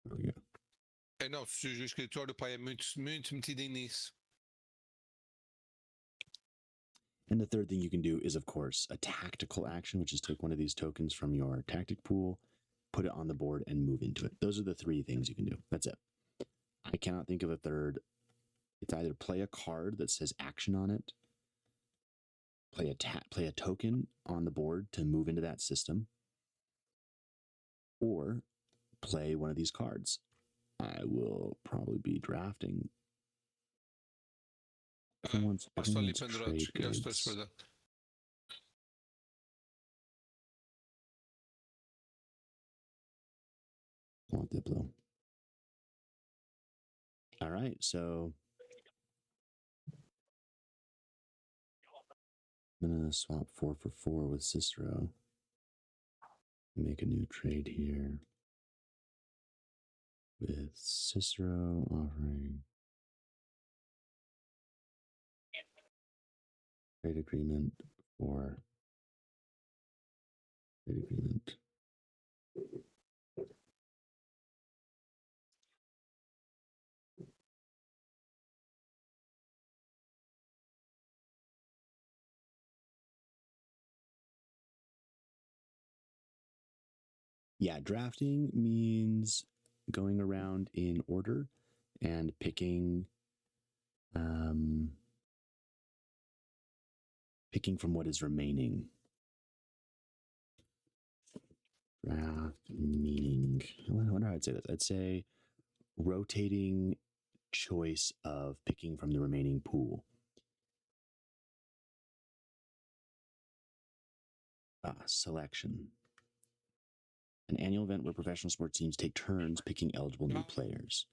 There we go. Não, se o escritório do pai é muito metido nisso. And the third thing you can do is, of course, a tactical action, which is take one of these tokens from your tactic pool, put it on the board, and move into it. Those are the 3 things you can do. That's it. I cannot think of a third. It's either play a card that says action on it, play a token on the board to move into that system, or play one of these cards. I will probably be drafting. Everyone's Estou ali trade pendurados. Eu estou a goods. esperar. Want Diplo. All right, so I'm gonna swap 4 for 4 with Cicero. Make a new trade here with Cicero offering trade agreement for trade agreement. Yeah, drafting means going around in order and picking from what is remaining. Draft meaning. I wonder how I'd say this. I'd say rotating choice of picking from the remaining pool. Selection. An annual event where professional sports teams take turns picking eligible new players.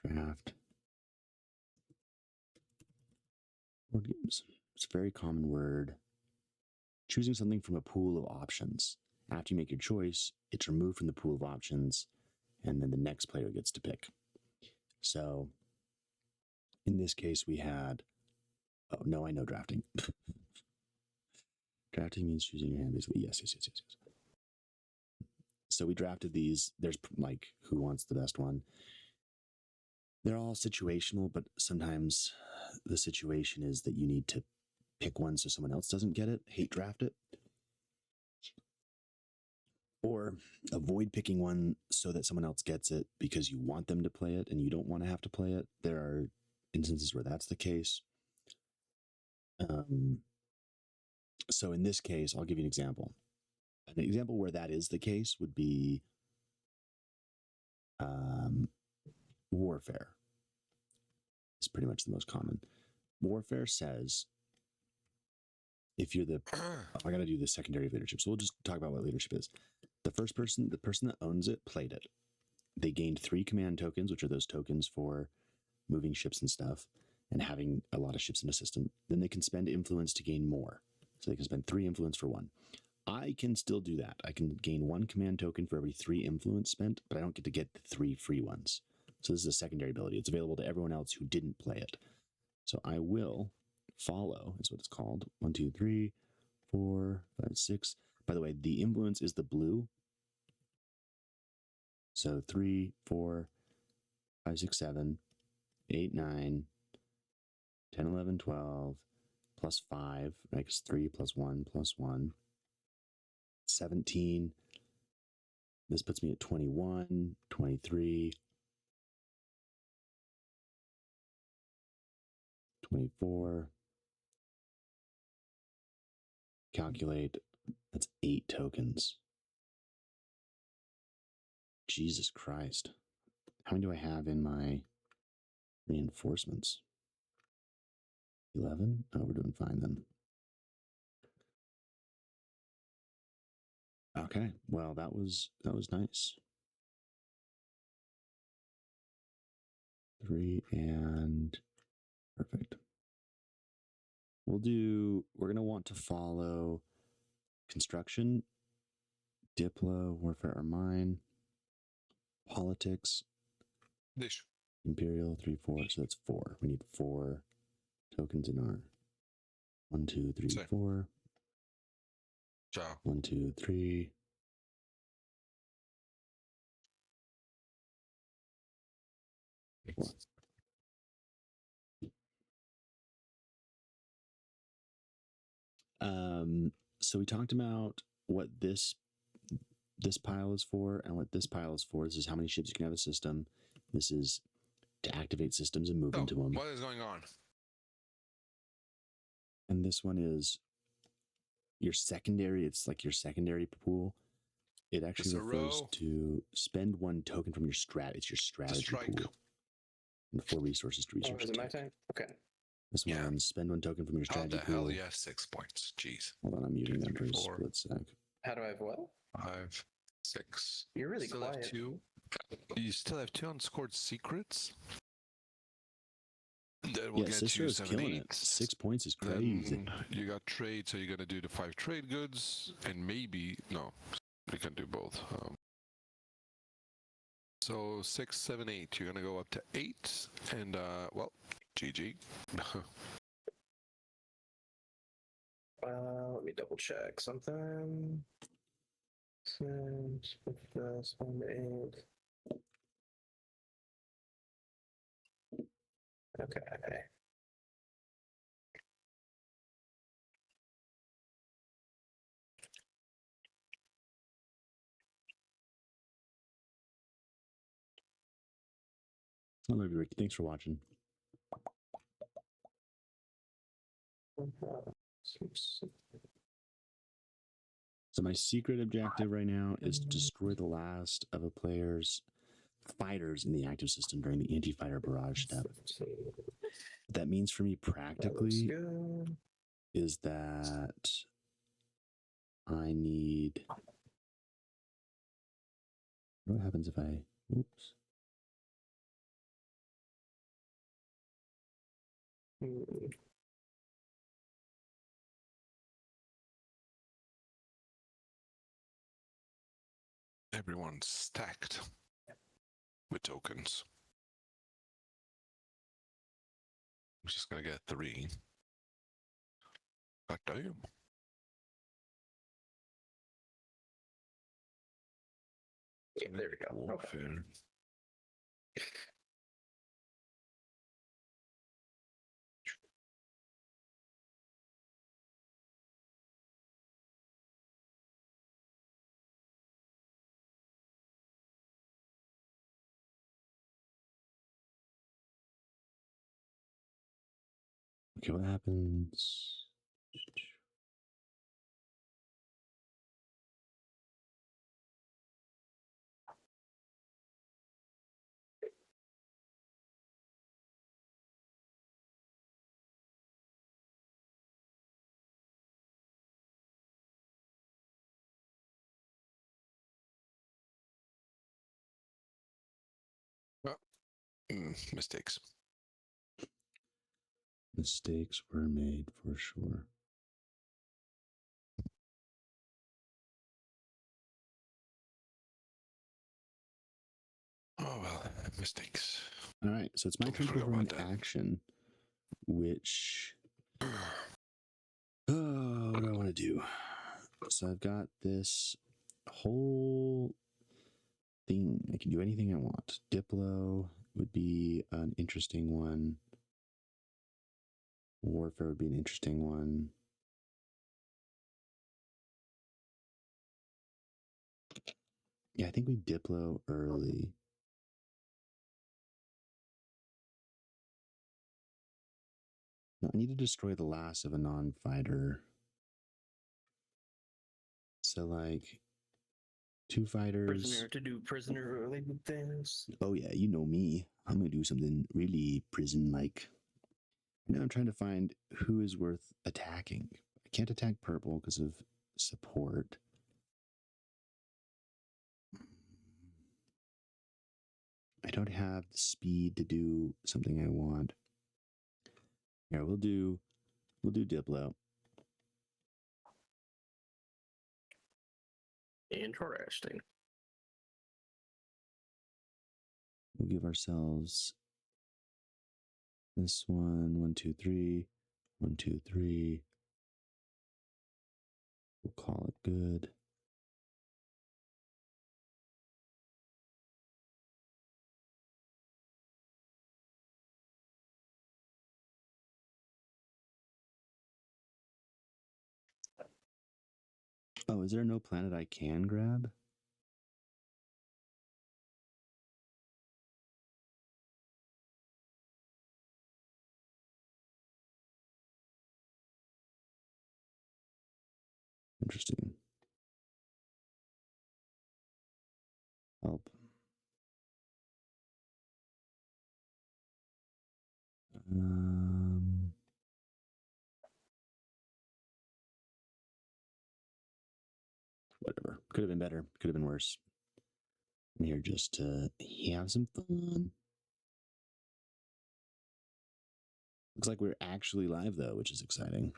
Draft. Board games. It's a very common word. Choosing something from a pool of options. After you make your choice, it's removed from the pool of options, and then the next player gets to pick. So, in this case, we had. Oh, no, I know drafting. Drafting means choosing your hand, basically. Yes. So, we drafted these. There's like, who wants the best one? They're all situational, but sometimes the situation is that you need to pick one so someone else doesn't get it, hate draft it, or avoid picking one so that someone else gets it because you want them to play it and you don't want to have to play it. There are instances where that's the case. So in this case, I'll give you an example. An example where that is the case would be warfare. It's pretty much the most common. Warfare says, if you're the, I got to do the secondary of leadership. So we'll just talk about what leadership is. The person that owns it played it. They gained 3 command tokens, which are those tokens for moving ships and stuff and having a lot of ships in a system. Then they can spend influence to gain more. So they can spend 3 influence for 1. I can still do that. I can gain 1 command token for every 3 influence spent, but I don't get to get the 3 free ones. So this is a secondary ability. It's available to everyone else who didn't play it. So I will follow, is what it's called. 1, 2, 3, 4, 5, 6. By the way, the influence is the blue. So 3, 4, 5, 6, 7, 8, 9, 10, 11, 12, plus 5, makes 3, plus 1, plus 1. 17. This puts me at 21, 23, 24. Calculate. That's 8 tokens. Jesus Christ. How many do I have in my reinforcements? 11? Oh, we're doing fine then. Okay, well, that was nice. 3 and perfect. We're going to want to follow construction, Diplo, warfare or mine, politics, Dish. imperial, 3, 4. So that's 4. We need 4 tokens in our 1, 2, 3, Same. 4. Ciao. 1, 2, 3. So we talked about what this pile is for and what this pile is for. This is how many ships you can have a system. This is to activate systems and move So, into them. what is going on? And this one is your secondary. It's like your secondary pool. It actually It's a refers row. to spend 1 token from your strat. It's your strategy strike. pool. And 4 resources to Oh, resource is it my take. turn? Okay. This Yeah. one, spend 1 token from your How strategy the hell pool. do you have 6 points? Jeez. Hold on, I'm muting them for a 4. split sec. How do I have what? 5, 6. You're really Still have quiet. 2. You still have 2 unscored secrets? That will Yeah, get Sister you is 7, killing 8. it. 6 points is crazy. Then you got trade, so you're gonna do the 5 trade goods, and maybe no, you can do both. So 6, 7, 8. You're gonna go up to 8, and well, GG. Let me double check something. 6, 7, 8. Okay. I love you, Ricky. Thanks for watching. So my secret objective right now is to destroy the last of a player's fighters in the active system during the anti-fighter barrage step. What that means for me That looks practically good. is that I need. What happens if I. Oops. Hmm. Everyone's stacked with tokens. I'm just gonna get 3. God damn. Yeah, there we go. Okay. Warfare. Okay, what happens? Mistakes. Mistakes were made for sure. Oh well, mistakes. All right, so it's my turn to Forgot run about that. action, which. Oh, what do I want to do? So I've got this whole thing. I can do anything I want. Diplo would be an interesting one. Warfare would be an interesting one. Yeah, I think we Diplo early. No, I need to destroy the last of a non-fighter. So, like, 2 fighters. Prisoner to do prisoner related things. Oh, yeah, you know me. I'm going to do something really prison-like. Now I'm trying to find who is worth attacking. I can't attack purple because of support. I don't have the speed to do something I want. Yeah, we'll do Diplo. Interesting. We'll give ourselves this one, 1, 2, 3, 1, 2, 3. We'll call it good. Oh, is there no planet I can grab? Interesting. Help. Whatever. Could have been better. Could have been worse. I'm here just to have some fun. Looks like we're actually live, though, which is exciting.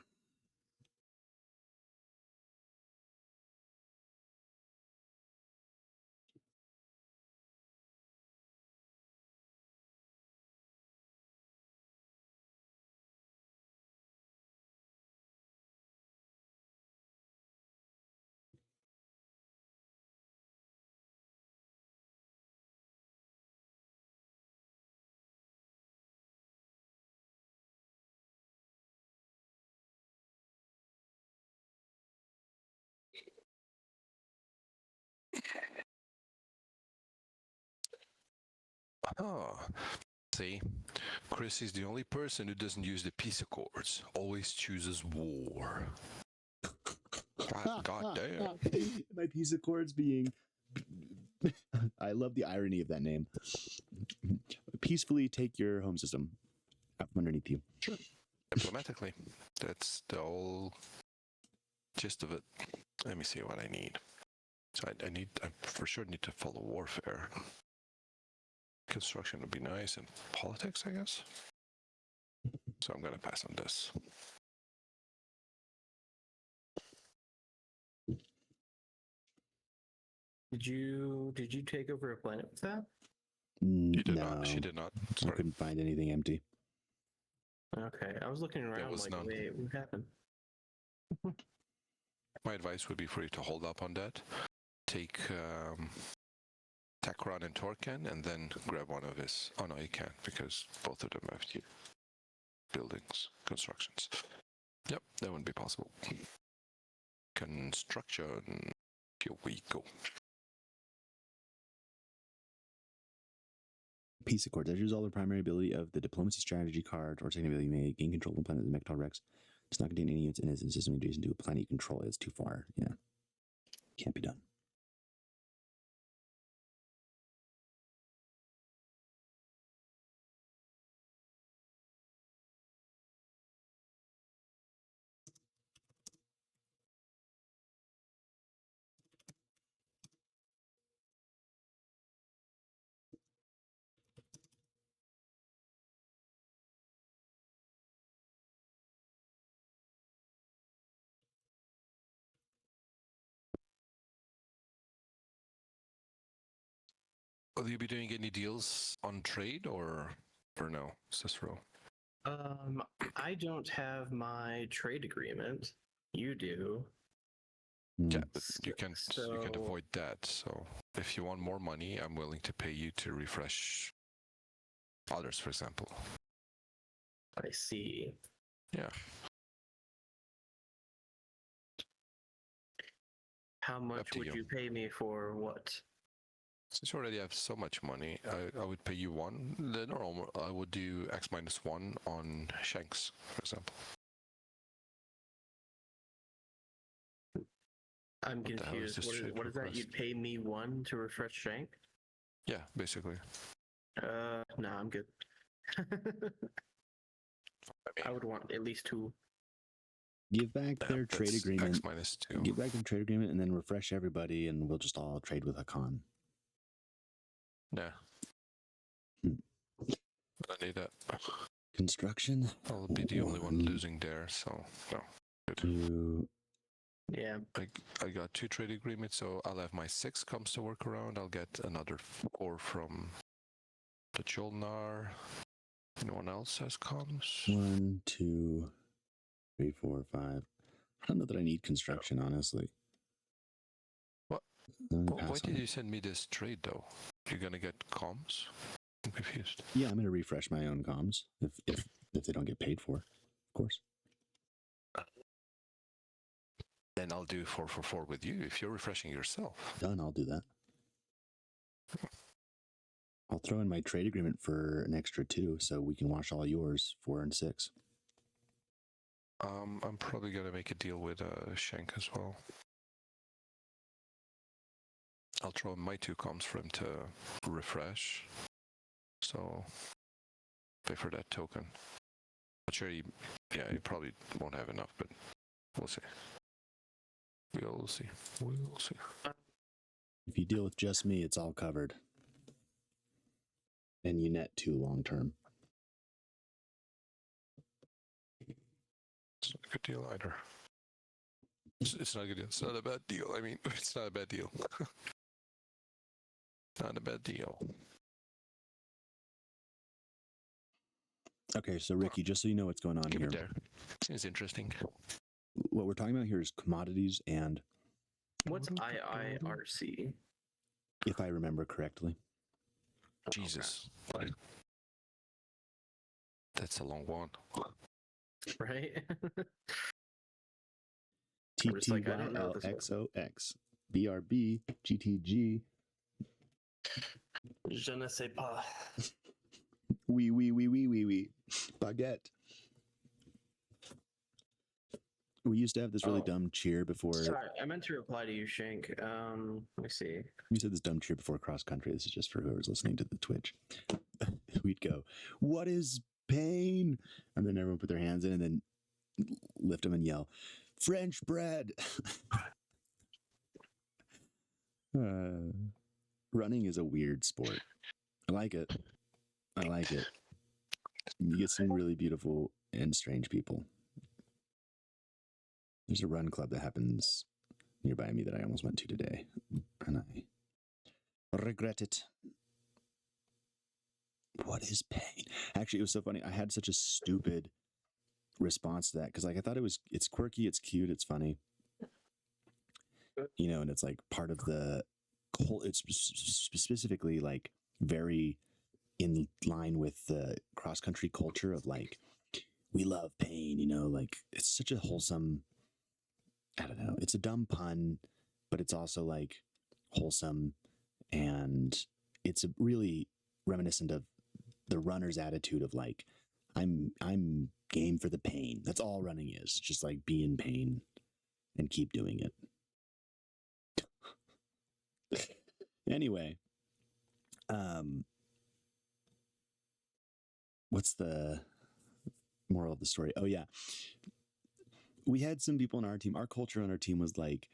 Oh, see, Chris is the only person who doesn't use the peace accords. Always chooses war. God damn. My peace accords being. I love the irony of that name. Peacefully take your home system out from underneath you. Sure. Diplomatically. That's the whole gist of it. Let me see what I need. So I for sure need to follow warfare. Construction would be nice, and politics, I guess. So I'm gonna pass on this. Did you take over a planet with that? You did no, not. She did not. I Sorry. couldn't find anything empty. Okay, I was looking around was like, none. wait, what happened? My advice would be for you to hold up on that. Take Takran and Torkan, and then grab one of his. Oh no, you can't because both of them have here buildings, constructions. Yep, that wouldn't be possible. Construction. Here we go. Peace Accords. As a result, the primary ability of the diplomacy strategy card or second ability may gain control of the planet of the Mectal Rex. Does not contain any units in its system adjacent to a planet you control. It's too far. Yeah. Can't be done. Will you be doing any deals on trade or no, Cicero? I don't have my trade agreement. You do. Yeah, but you can't So- avoid that. So if you want more money, I'm willing to pay you to refresh others, for example. I see. Yeah. How much to would you. you pay me for what? Since you already have so much money, I would pay you one. The normal, I would do X-1 on Shanks, for example. I'm What the hell is confused. this trade What is that? request? You'd pay me one to refresh Shank? Yeah, basically. No, I'm good. I would want at least two. Give back Yeah, their trade that's agreement. X-2. Give back their trade agreement and then refresh everybody, and we'll just all trade with Hakan. Yeah. Hmm. I need that. Construction. I'll be the only one losing there, so no. Good. To Yeah, I got 2 trade agreements, so I'll have my 6 comes to work around. I'll get another 4 from the Jolnar. Anyone else has comms? 1, 2, 3, 4, 5. I don't know that I need construction, honestly. What? I'm gonna Why pass on did it. you send me this trade though? You're gonna get comms? I'm confused. Yeah, I'm going to refresh my own comms if they don't get paid for, of course. Then I'll do 4 for 4 with you if you're refreshing yourself. Done. I'll do that. I'll throw in my trade agreement for an extra 2, so we can wash all yours 4 and 6. I'm probably gonna make a deal with Shank as well. I'll throw in my 2 comms for him to refresh. So pay for that token. I'm sure he probably won't have enough, but we'll see. We'll see. We'll see. If you deal with just me, it's all covered. And you net 2 long term. It's not a good deal either. It's not a good deal. It's not a bad deal. I mean, it's not a bad deal. Not a bad deal. Okay, so Ricky, just so you know what's going on Keep here. it there. Seems interesting. What we're talking about here is commodities and, what's IIRC? if I remember correctly, Jesus. That's a long one. Right? I'm just like, I don't know what this was. TTYLXOX BRB GTG Je ne sais pas. wee baguette. We used to have this really Oh. dumb cheer before. Sorry, I meant to reply to you, Shank. Let me see. We said this dumb cheer before cross country. This is just for whoever's listening to the Twitch. We'd go, "What is pain?" And then everyone put their hands in and then lift them and yell, French bread. Running is a weird sport. I like it. I like it. You get some really beautiful and strange people. There's a run club that happens nearby me that I almost went to today, and I regret it. What is pain? Actually, it was so funny. I had such a stupid response to that because, like, I thought it's quirky, it's cute, it's funny, you know, and it's like part of the whole. It's specifically like very in line with the cross country culture of like we love pain, you know, like it's such a wholesome. I don't know. It's a dumb pun, but it's also like wholesome, and it's a really reminiscent of the runner's attitude of like, I'm game for the pain. That's all running is. It's just like be in pain and keep doing it. Anyway, what's the moral of the story? Oh yeah. We had some people on our team. Our culture on our team was like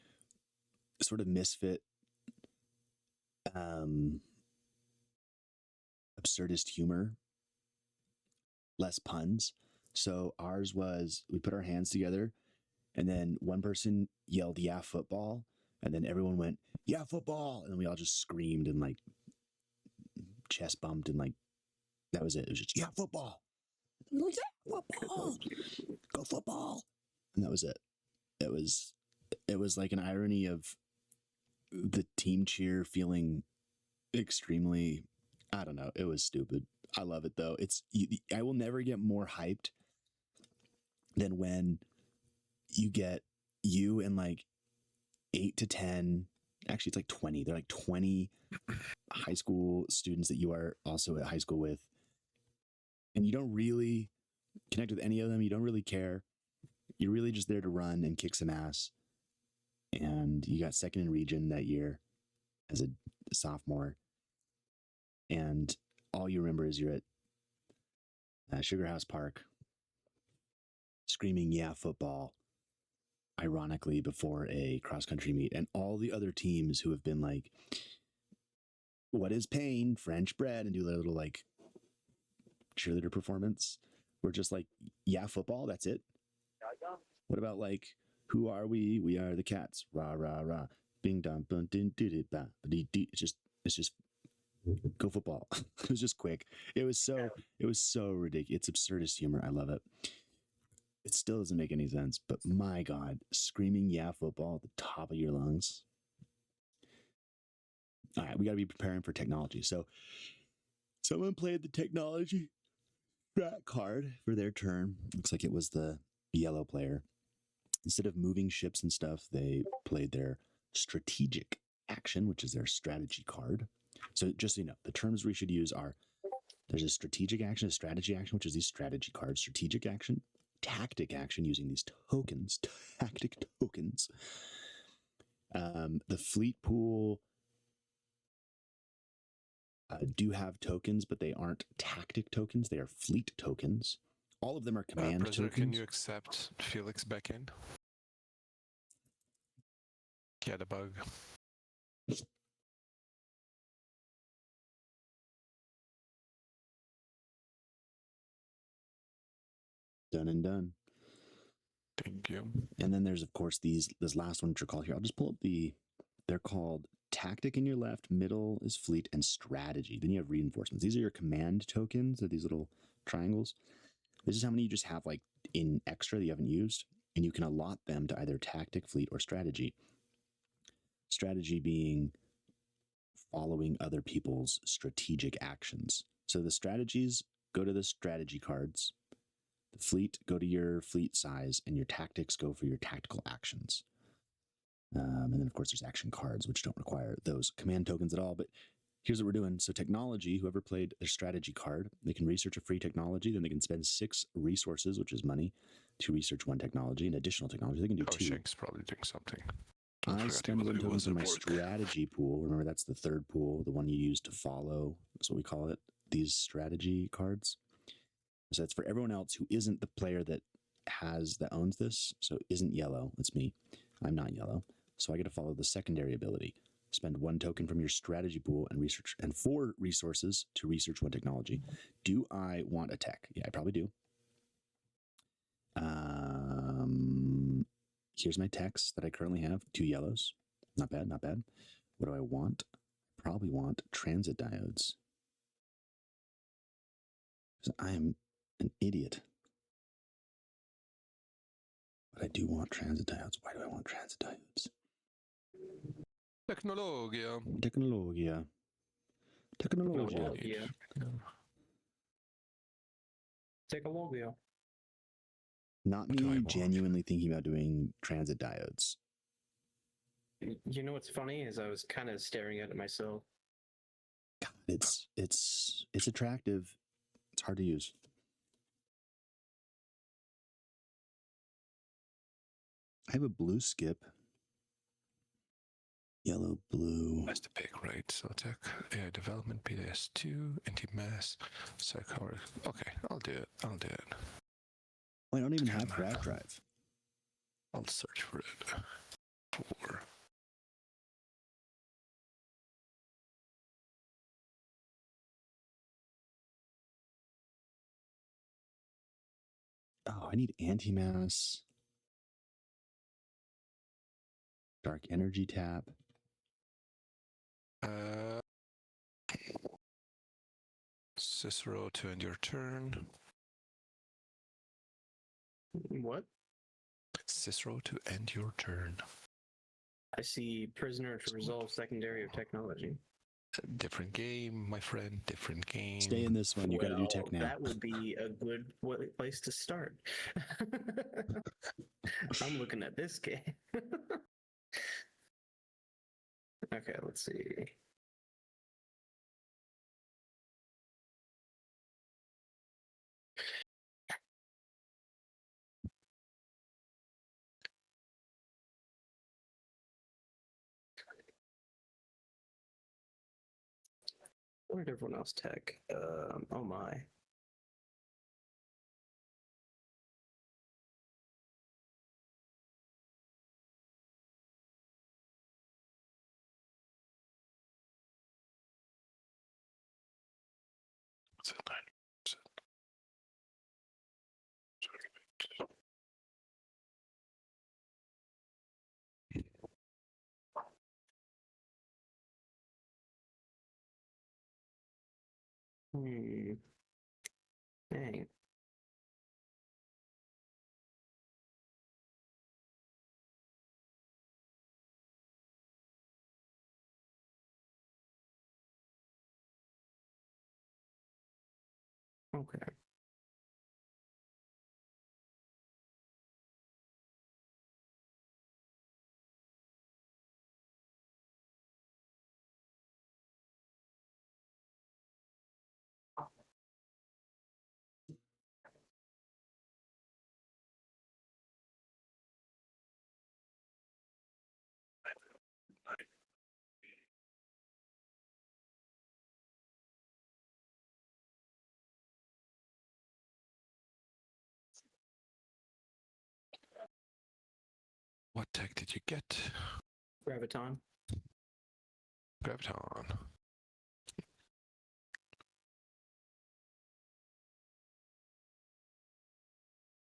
sort of misfit, absurdist humor, less puns. So ours was we put our hands together, and then one person yelled, "Yeah, football," and then everyone went, "Yeah, football," and then we all just screamed and like chest bumped and like that was it. It was just, "Yeah, football." Yeah, football. Go football. And that was it. It was like an irony of the team cheer feeling extremely, I don't know. It was stupid. I love it though. I will never get more hyped than when you get you and like 8 to 10, actually it's like 20. They're like 20 high school students that you are also at high school with. And you don't really connect with any of them. You don't really care. You're really just there to run and kick some ass. And you got second in region that year as a sophomore. And all you remember is you're at Sugar House Park screaming, "Yeah, football," ironically before a cross-country meet. And all the other teams who have been like, "What is pain? French bread," and do their little like cheerleader performance. We're just like, "Yeah, football, that's it." What about like, "Who are we? We are the Cats. Rah, rah, rah. Bing, dong, bun, din, doo, doo, ba, ba, dee, dee." It's just go football. It was just quick. It was so ridiculous. It's absurdist humor. I love it. It still doesn't make any sense, but my God, screaming "Yeah, football" at the top of your lungs. All right, we got to be preparing for technology. So someone played the technology strat card for their turn. Looks like it was the yellow player. Instead of moving ships and stuff, they played their strategic action, which is their strategy card. So just so you know, the terms we should use are there's a strategic action, a strategy action, which is these strategy cards, strategic action, tactic action using these tokens, tactic tokens. The fleet pool do have tokens, but they aren't tactic tokens. They are fleet tokens. All of them are command Brother, tokens. can you accept Felix back in? He had a bug. Done and done. Thank you. And then there's, of course, this last one, which are called here. I'll just pull up they're called tactic in your left, middle is fleet, and strategy. Then you have reinforcements. These are your command tokens. They're these little triangles. This is how many you just have like in extra that you haven't used. And you can allot them to either tactic, fleet, or strategy. Strategy being following other people's strategic actions. So the strategies go to the strategy cards. The fleet go to your fleet size, and your tactics go for your tactical actions. And then, of course, there's action cards, which don't require those command tokens at all. But here's what we're doing. So technology, whoever played their strategy card, they can research a free technology. Then they can spend 6 resources, which is money, to research one technology. And additional technology, they can do 2. Shank's probably doing something. I spend 1 tokens in my strategy pool. Remember, that's the third pool, the one you use to follow. That's what we call it. These strategy cards. So that's for everyone else who isn't the player that owns this, so isn't yellow. It's me. I'm not yellow, so I get to follow the secondary ability. Spend 1 token from your strategy pool and research, and 4 resources to research 1 technology. Do I want a tech? Yeah, I probably do. Here's my techs that I currently have. 2 yellows. Not bad, not bad. What do I want? Probably want transit diodes. Because I am an idiot. But I do want transit diodes. Why do I want transit diodes? Technologia. Technologia. Technologia. Take a Logio. Not What do I me want? genuinely thinking about doing transit diodes. You know what's funny is I was kind of staring at it myself. God, it's attractive. It's hard to use. I have a blue skip. Yellow, blue. That's the pick, right? So tech, AI development, PDS2, anti-mass, psychotic. Okay, I'll do it. Oh, I don't even have Camera. grab drive. I'll search for it. For Oh, I need anti-mass. Dark energy tap. Cicero to end your turn. What? Cicero to end your turn. I see prisoner to resolve secondary of technology. Different game, my friend. Different game. Stay in this one. You got to do tech now. That would be a good place to start. I'm looking at this game. Okay, let's see. Where did everyone else tech? Oh my. What's it, 9%? Dang. Okay. What tech did you get? Graviton. Graviton.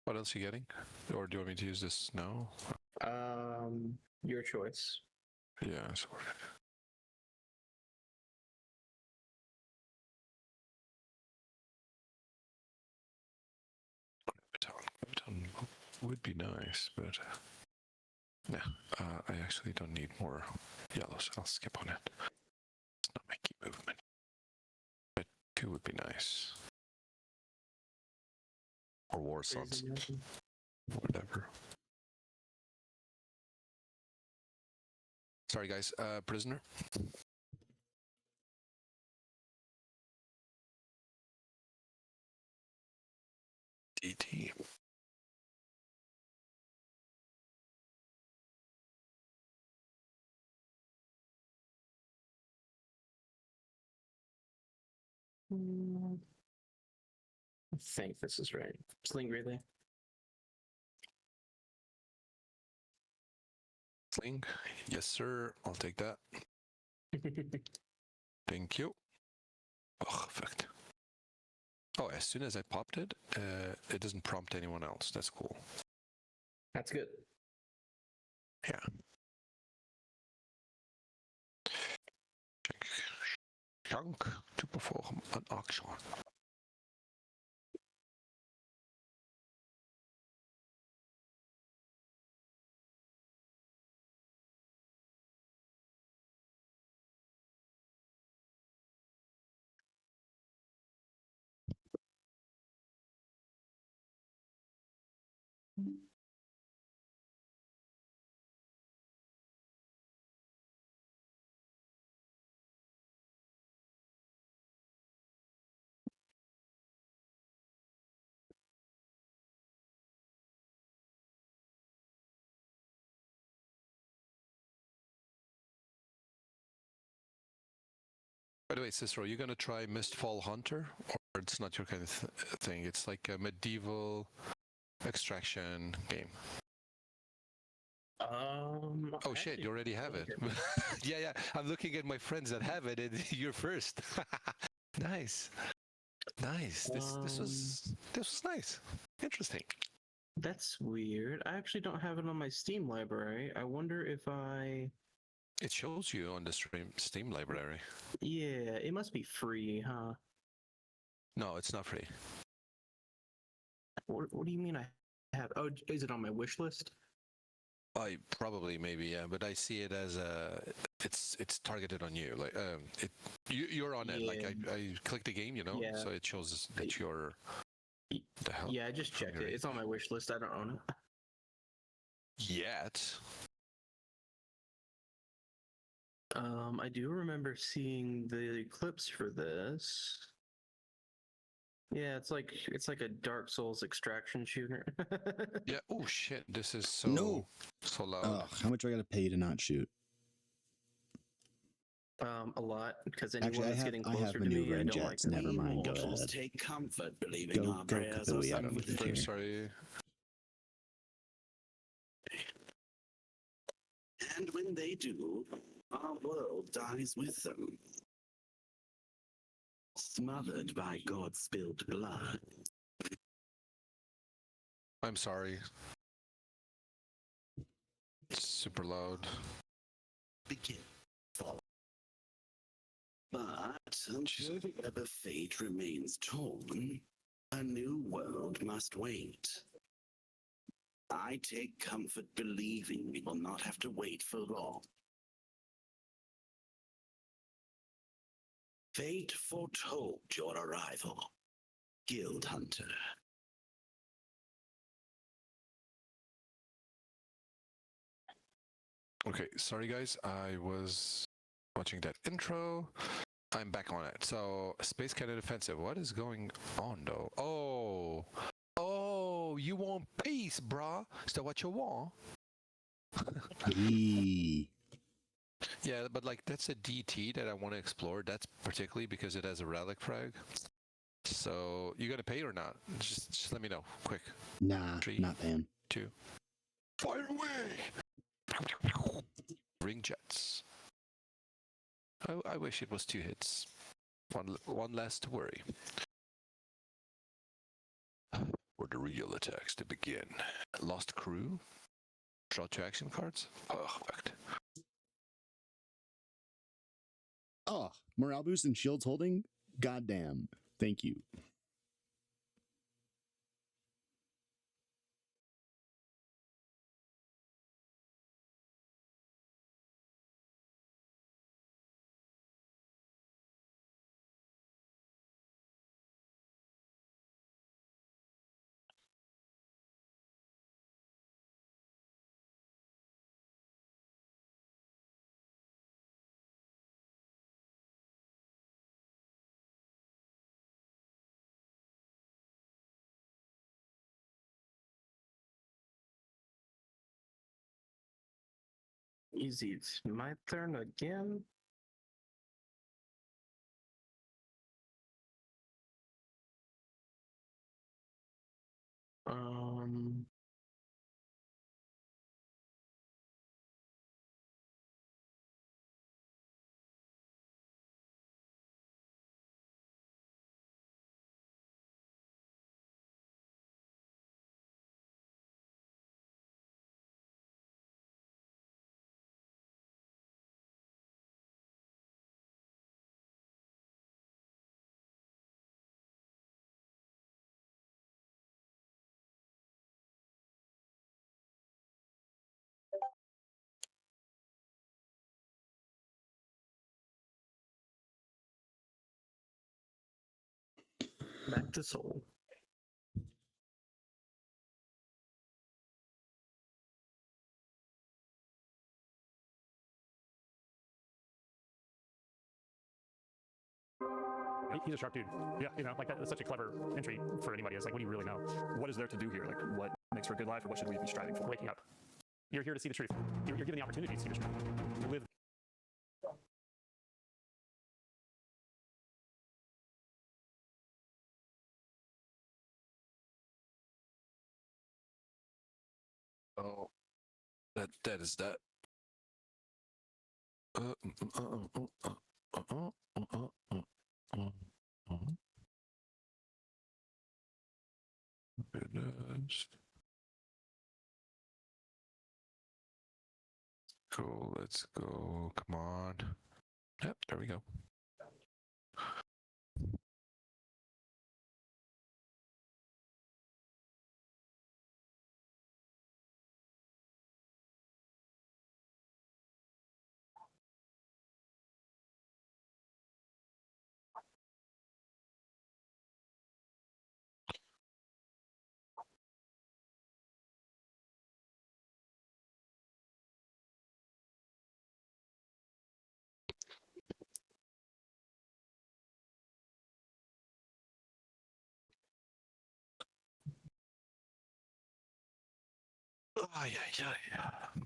What else are you getting? Or do you want me to use this now? Your choice. Yeah, sorry. Graviton would be nice, but yeah, I actually don't need more yellows. I'll skip on it. It's not my key movement. But 2 would be nice. Or War Sons. Whatever. Sorry, guys. Prisoner. DT. I think this is right. Sling Relay. Gatling. Yes, sir. I'll take that. Thank you. Oh, fucked. Oh, as soon as I popped it, it doesn't prompt anyone else. That's cool. That's good. Yeah. Dank to perform an action. By the way, Cicero, you gonna try Mistfall Hunter, or it's not your kind of thing? It's like a medieval extraction game. Oh shit, you already have it. Yeah, yeah. I'm looking at my friends that have it, and you're first. Nice, nice. This was nice. Interesting. That's weird. I actually don't have it on my Steam library. I wonder if I. It shows you on the Steam library. Yeah, it must be free, huh? No, it's not free. What do you mean I have? Oh, is it on my wish list? I probably maybe, yeah, but I see it as it's targeted on you. Like you're on it. Like I click the game, you know, Yeah. so it shows that you're the hell. Yeah, I just checked it. It's on my wish list. I don't own it. Yet. I do remember seeing the clips for this. Yeah, it's like a Dark Souls extraction shooter. Yeah. Oh shit! This is so so loud. How much do I got to pay to not shoot? A lot, because anyone Actually, that's getting I have closer to me, maneuver I and don't like jets. them. Never mind. Go Mortals ahead. take comfort believing Go, our go, prayers are Kapooey. I don't sung even with care. Sorry. And when they do, our world dies with them. Smothered by God's spilled blood. I'm sorry. It's super loud. Begin. But until the web of fate remains torn, a new world must wait. I take comfort believing we will not have to wait for long. Fate foretold your arrival, Guild Hunter. Okay, sorry guys. I was watching that intro. I'm back on it. So, Space Cannon Offensive. What is going on though? Oh, you want peace, brah? Is that what you want? Eee. Yeah, but like that's a DT that I want to explore. That's particularly because it has a relic frag. So you gonna pay or not? Just let me know, quick. Nah, 3, not paying. 2, fire away! Ring jets. I wish it was 2 hits. One less to worry. For the real attacks to begin. Lost crew. Draw 2 action cards. Perfect. Oh, morale boost and shields holding? Goddamn. Thank you. Easy. It's my turn again. Um. Mark the soul. He's a sharp dude. Yeah, like that's such a clever entry for anybody. It's like, what do you really know? What is there to do here? Like, what makes for a good life, or what should we be striving for? Waking up. You're here to see the truth. You're given the opportunity to see the truth. To live. Oh, that is that. Goodness. Go, let's go. Come on. Yep, there we go. Ay, ay, ay.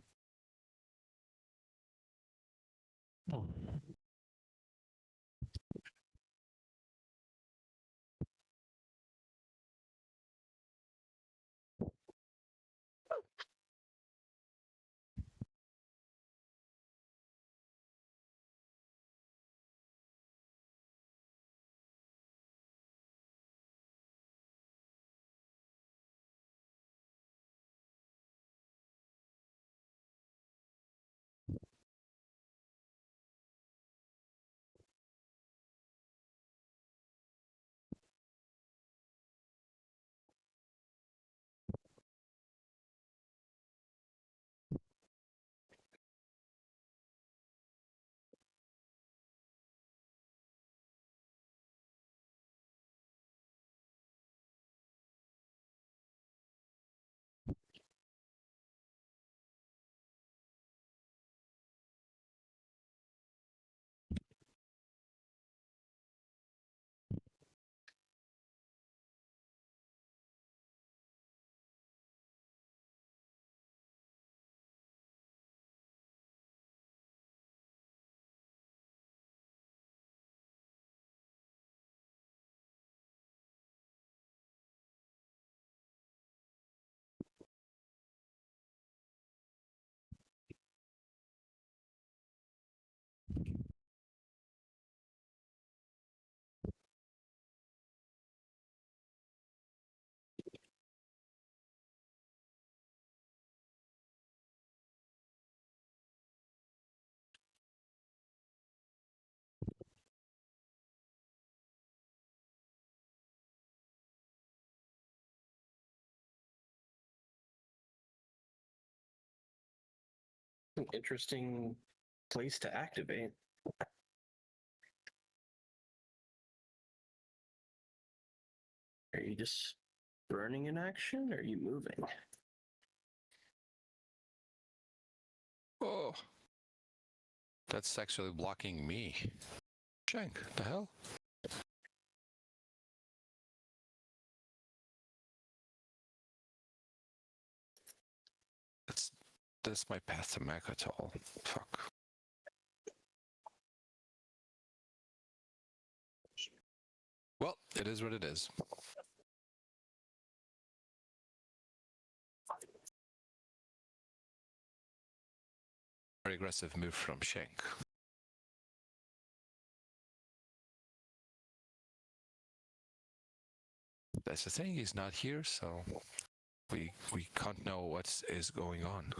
An interesting place to activate. Are you just burning in action, or are you moving? Oh, that's actually blocking me. Shank, the hell? That's my path to Makatol. Fuck. Well, it is what it is. Very aggressive move from Shank. That's the thing, he's not here, so we can't know what is going on.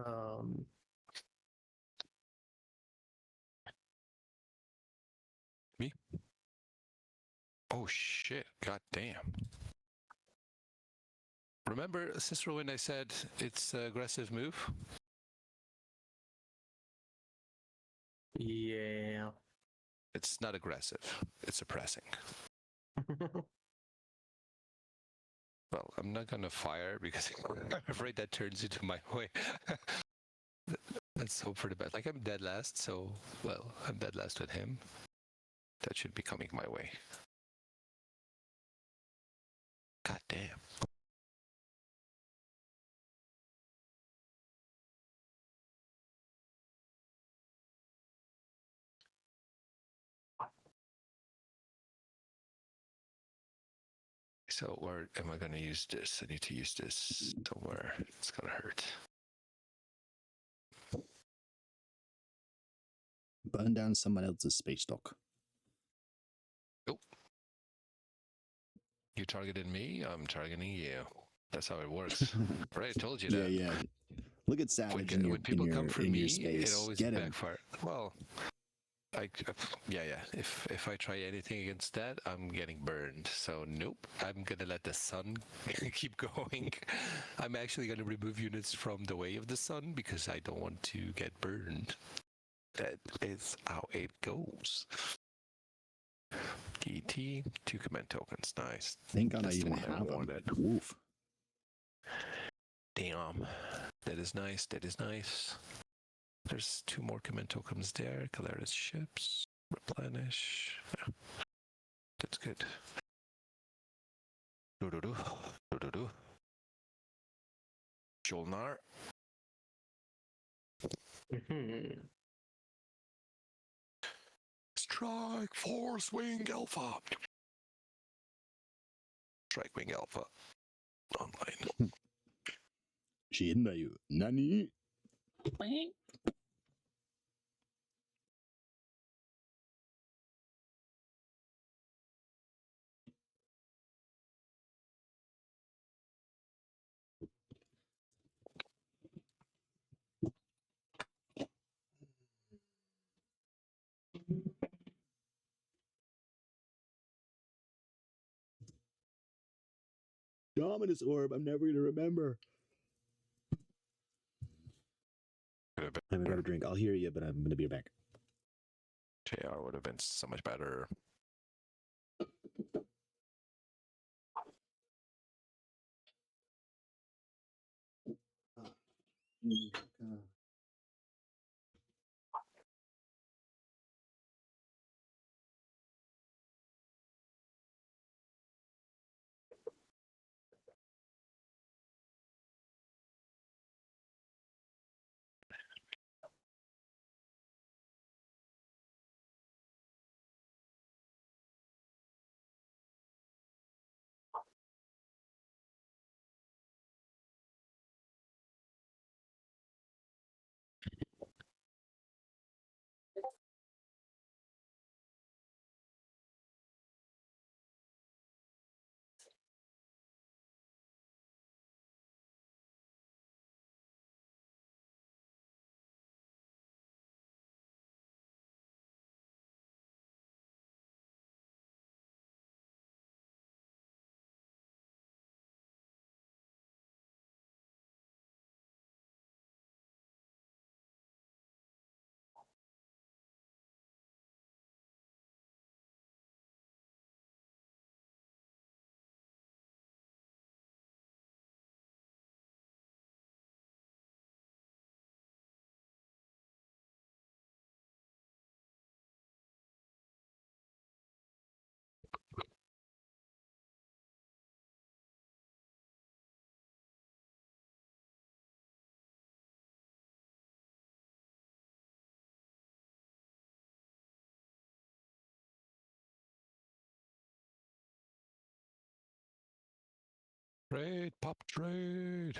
Um, Me? Oh shit! God damn. Remember, Cicero, when I said it's an aggressive move? yeah. It's not aggressive. It's suppressing. Well, I'm not gonna fire because I'm afraid that turns into my way. That's so pretty bad. Like I'm dead last, so well, I'm dead last with him. That should be coming my way. God damn. So where am I gonna use this? I need to use this somewhere. It's gonna hurt. Burn down someone else's space dock. Nope. You targeted me, I'm targeting you. That's how it works. Right, I told you that. Yeah. Look at Savage When people come for in me, your space. it always Get him. backfires. Well, yeah. If I try anything against that, I'm getting burned. So nope. I'm gonna let the sun keep going. I'm actually gonna remove units from the way of the sun because I don't want to get burned. That is how it goes. DT, 2 command tokens. Nice. Thank God I That's the even one I have them. wanted. Woof. Damn. That is nice. That is nice. There's 2 more command tokens there. Calaris ships. Replenish. Yeah. That's good. Do. Jolnar. Strike Force Wing Alpha. Strike Wing Alpha. Online. 死んだよ。何 Dominus Orb. I'm never going to remember. I'm going to grab a drink. I'll hear you, but I'm going to be back. JR would have been so much better. Trade, pop trade.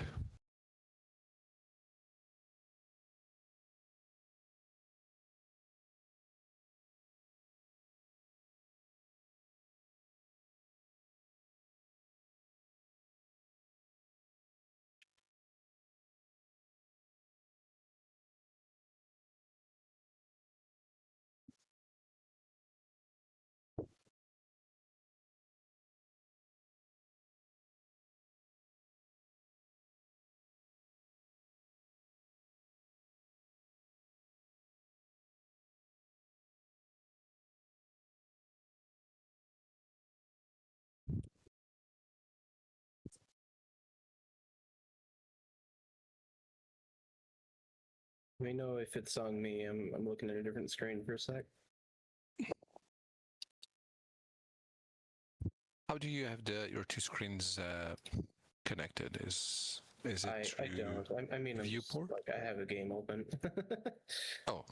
Let me know if it's on me. I'm looking at a different screen for a sec. How do you have your two screens connected? Is it I through don't. I mean, I'm just, viewport? like I have a game open. Oh,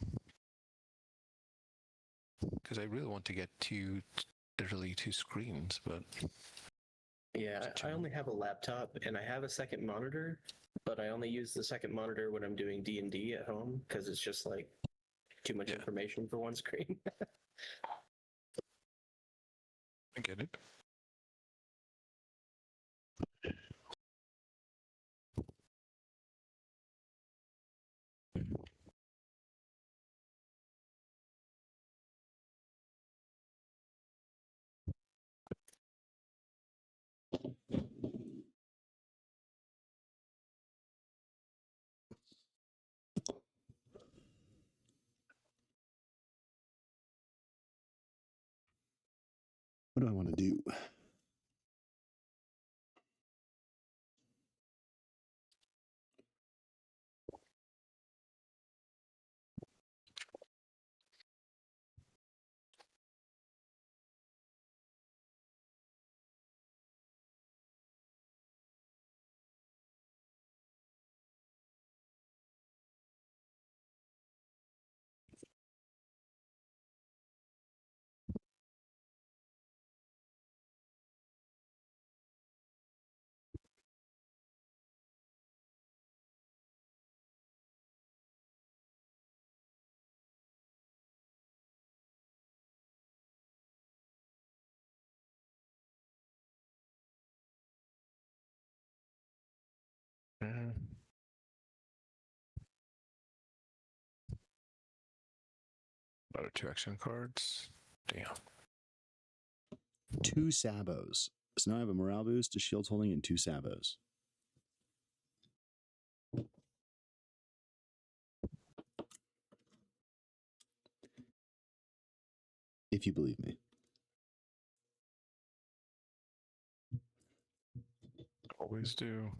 because I really want to get literally two screens, but Yeah, I only have a laptop and I have a second monitor, but I only use the second monitor when I'm doing D&D at home because it's just like too much information for one screen. I get it. What do I want to do? Another 2 action cards. Damn. 2 sabos. So now I have a morale boost, a shield holding, and 2 sabos. If you believe me. Always do.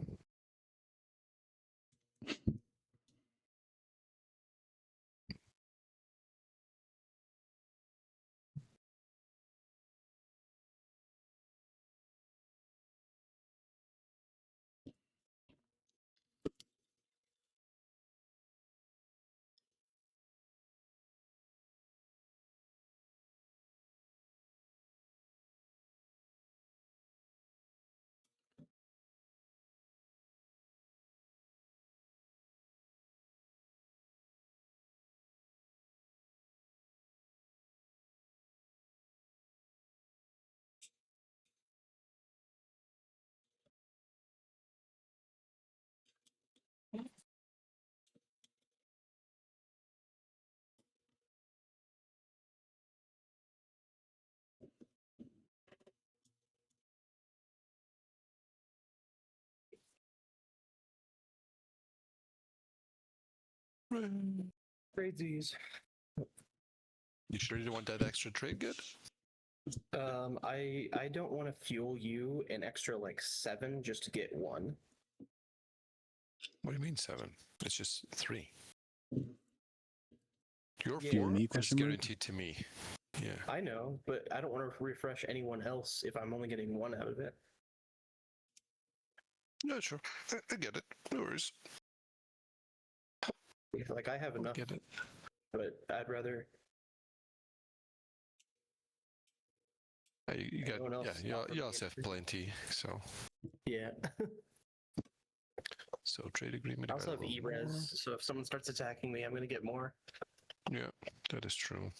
Crazies. You sure you don't want that extra trade good? I don't want to fuel you an extra like 7 just to get 1. What do you mean 7? It's just 3. Your Yeah. 4 Me, is question mark? guaranteed to me. Yeah. I know, but I don't want to refresh anyone else if I'm only getting 1 out of it. Yeah, sure. I get it. No worries. Like I have enough, Get it. but I'd rather. You got, Everyone else yeah, offered you me also have extra. plenty, so Yeah. trade agreement. I also have available. E-res, so if someone starts attacking me, I'm gonna get more. Yeah, that is true.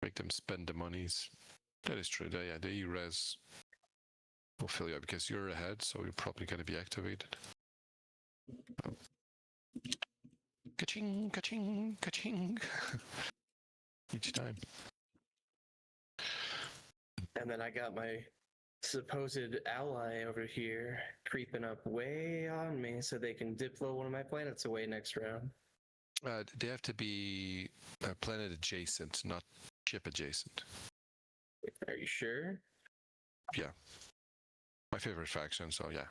Make them spend the monies. That is true. Yeah, the E-res will fill you up because you're ahead, so you're probably going to be activated. Ka-ching, ka-ching, ka-ching. Each time. And then I got my supposed ally over here creeping up way on me so they can diplo one of my planets away next round. They have to be planet adjacent, not ship adjacent. Are you sure? Yeah. My favorite faction, so yeah.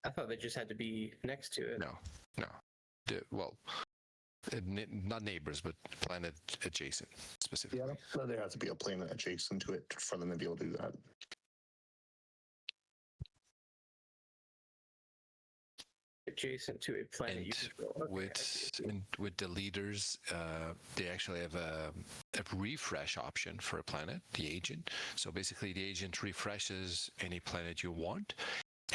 I thought they just had to be next to it. No. Well, Not neighbors, but planet adjacent specifically. Yeah, so there has to be a planet adjacent to it for them to be able to do that. Adjacent to a planet. And with the leaders, they actually have a refresh option for a planet, the agent. So basically, the agent refreshes any planet you want.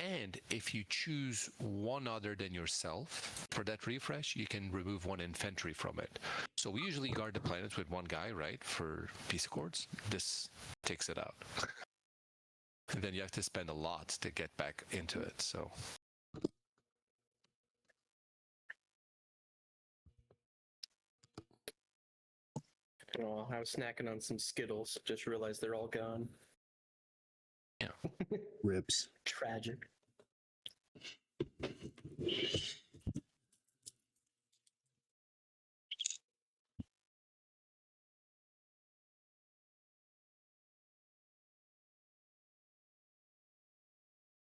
And if you choose one other than yourself for that refresh, you can remove one infantry from it. So we usually guard the planets with one guy, right, for peace accords. This takes it out. And then you have to spend a lot to get back into it. So. Oh, I was snacking on some Skittles. Just realized they're all gone. Yeah. Rips. Tragic.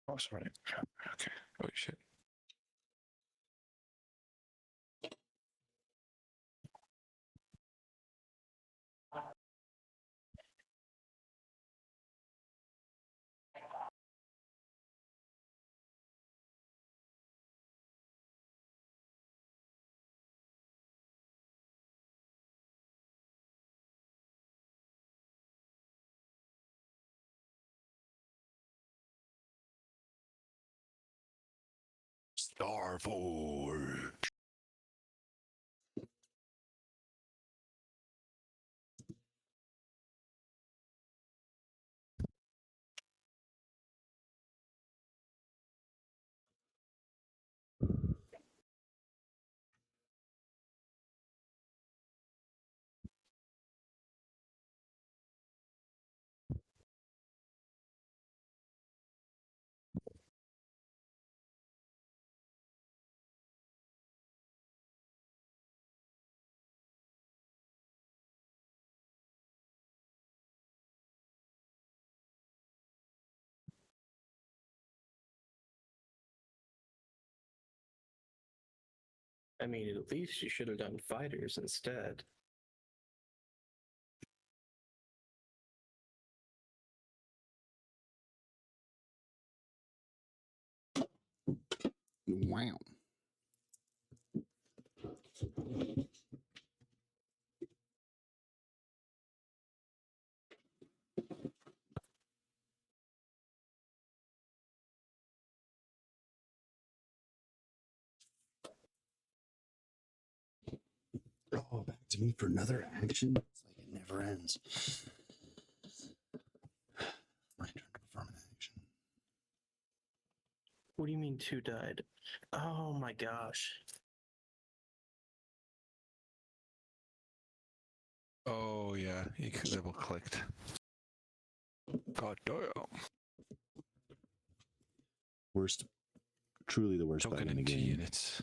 Oh, sorry. Okay. Oh, shit. Starforge. I mean, at least you should have done fighters instead. Wow. Oh, back to me for another action? It's like it never ends. My turn to perform an action. What do you mean 2 died? Oh my gosh. Oh, yeah. You double clicked. God damn. Worst, truly the worst button in the Token game. units.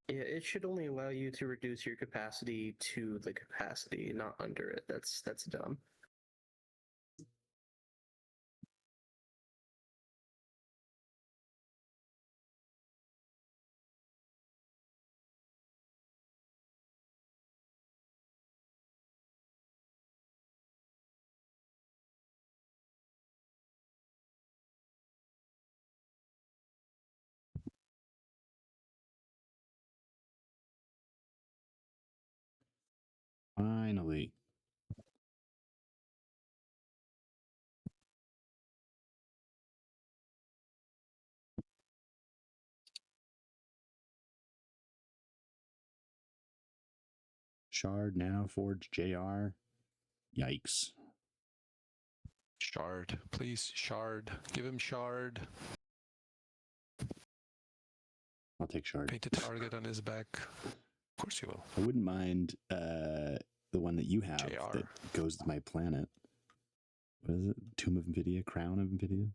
Yeah, it should only allow you to reduce your capacity to the capacity, not under it. That's dumb. Finally. Shard, Nanoforge, JR. Yikes. Shard, please. Shard. Give him Shard. I'll take Shard. Paint a target on his back. Of course you will. I wouldn't mind the one that you have JR. that goes to my planet. What is it? Tomb of Nvidia? Crown of Nvidia?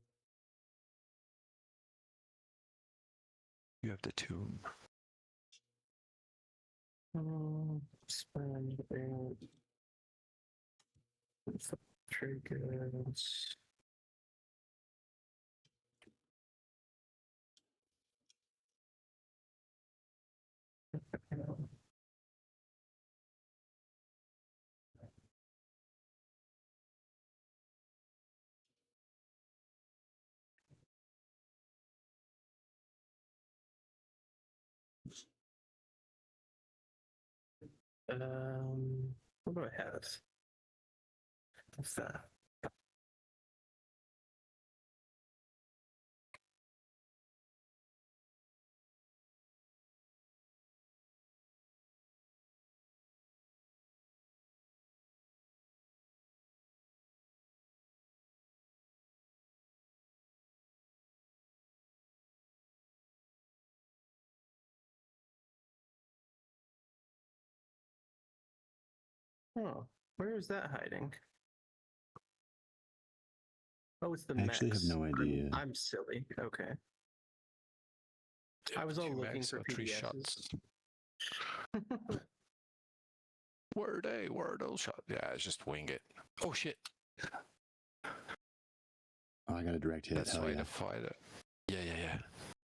You have the tomb. Spend and trade goods. What do I have? What's that? Oh, where is that hiding? Oh, it's the I actually have max. no idea. I'm silly. Okay. I was all looking for three PDSs. shots. Word A, word O shot. Yeah, it's just wing it. Oh shit. Oh, I got a direct hit. That's Hell why yeah. to fight it. Yeah.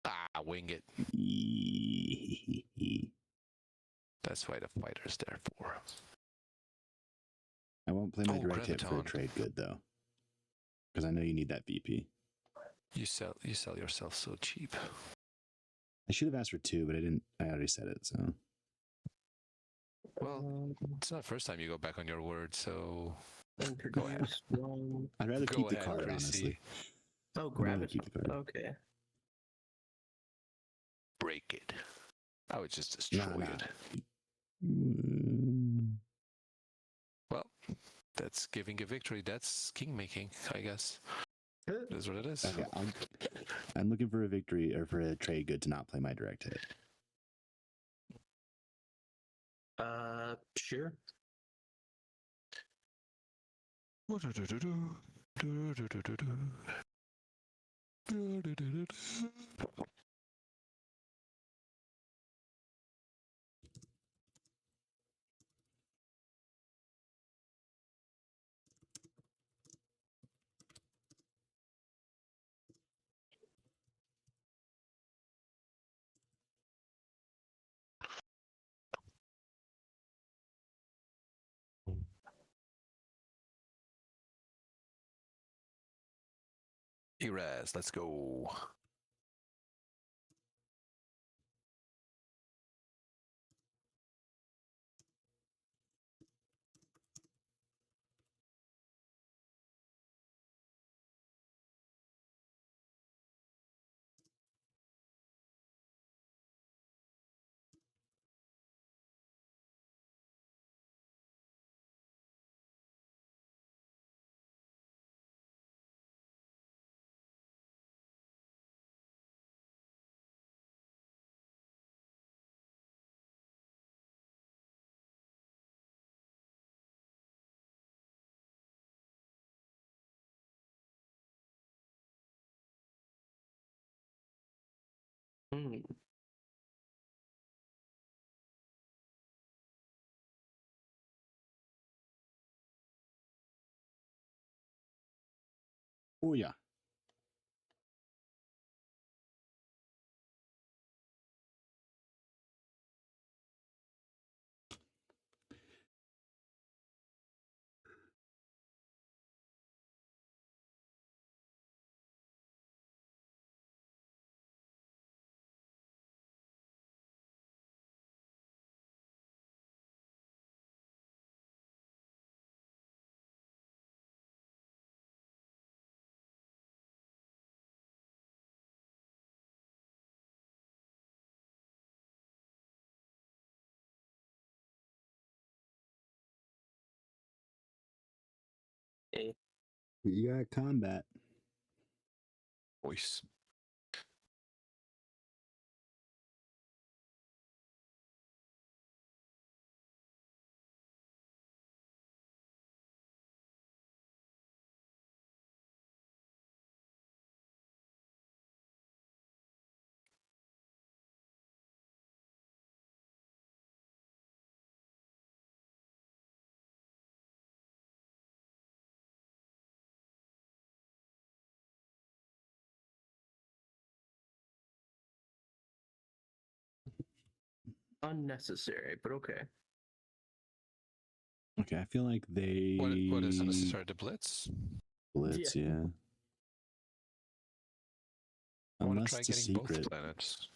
Ah, wing it. That's why the fighter's there for. I won't play my Oh, direct hit for a Graviton. trade good though, because I know you need that VP. You sell yourself so cheap. I should have asked for 2, but I didn't. I already said it. So Well, it's not the first time you go back on your word, so go ahead. Introduce one. I'd rather Go keep the ahead, card, Chrissy. honestly. Oh, I'd grab rather it. keep the card. Okay. Break it. I would just destroy Nah. it. Mm, Well, that's giving a victory. That's king making, I guess. It is what it is. Okay, I'm looking for a victory or for a trade good to not play my direct hit. Sure. Eraz, let's go. Hmm. Oh yeah. We got combat. Voice. Unnecessary, but okay. Okay, I feel like they What is unnecessary? The blitz? blitz, yeah. I want to Unless try it's a getting both secret. planets.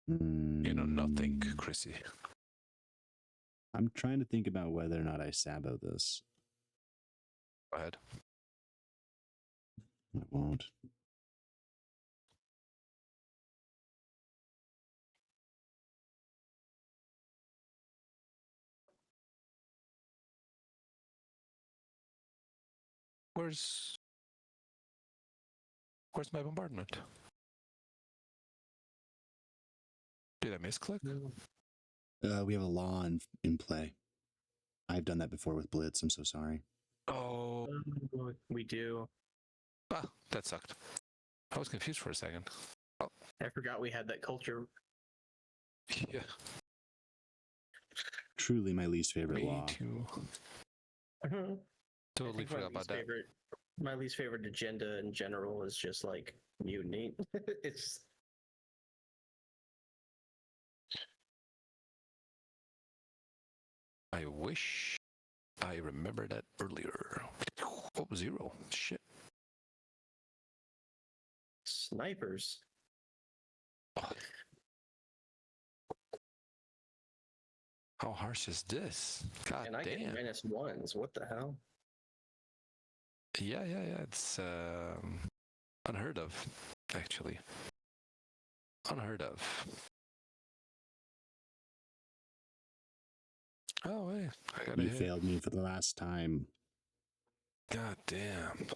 You know nothing, Chrissy. I'm trying to think about whether or not I sabo this. Go ahead. I won't. Where's my bombardment? Did I misclick? We have a law in play. I've done that before with Blitz. I'm so sorry. Oh, We do. ah, that sucked. I was confused for a second. Oh, I forgot we had that culture. yeah. Truly my least favorite Me law. too. I Totally think forgot about that. My least favorite agenda in general is just like mutiny. It's I wish I remembered that earlier. Oh, 0. Shit. snipers. Oh. How harsh is this? God And I damn. get -1s. What the hell? Yeah. It's unheard of, actually. Unheard of. Oh, wait. I got You hit. failed me for the last time. God damn.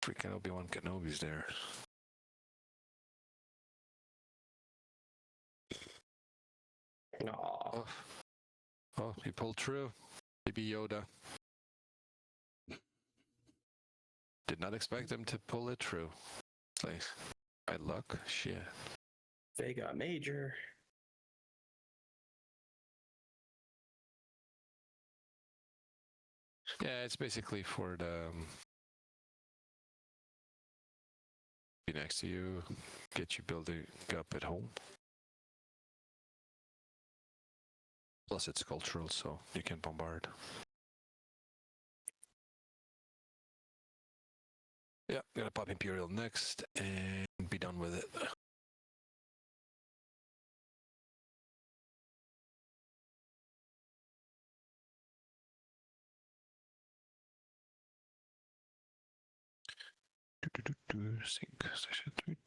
Freaking Obi-Wan Kenobi's there. Aw. Oh, he pulled through. Baby Yoda. Did not expect him to pull it through. It's like, bad luck. Shit. Vega Major. Yeah, it's basically for the be next to you, get you building up at home. Plus, it's cultural, so you can bombard. Yeah, gonna pop Imperial next and be done with it. Sync session tweet.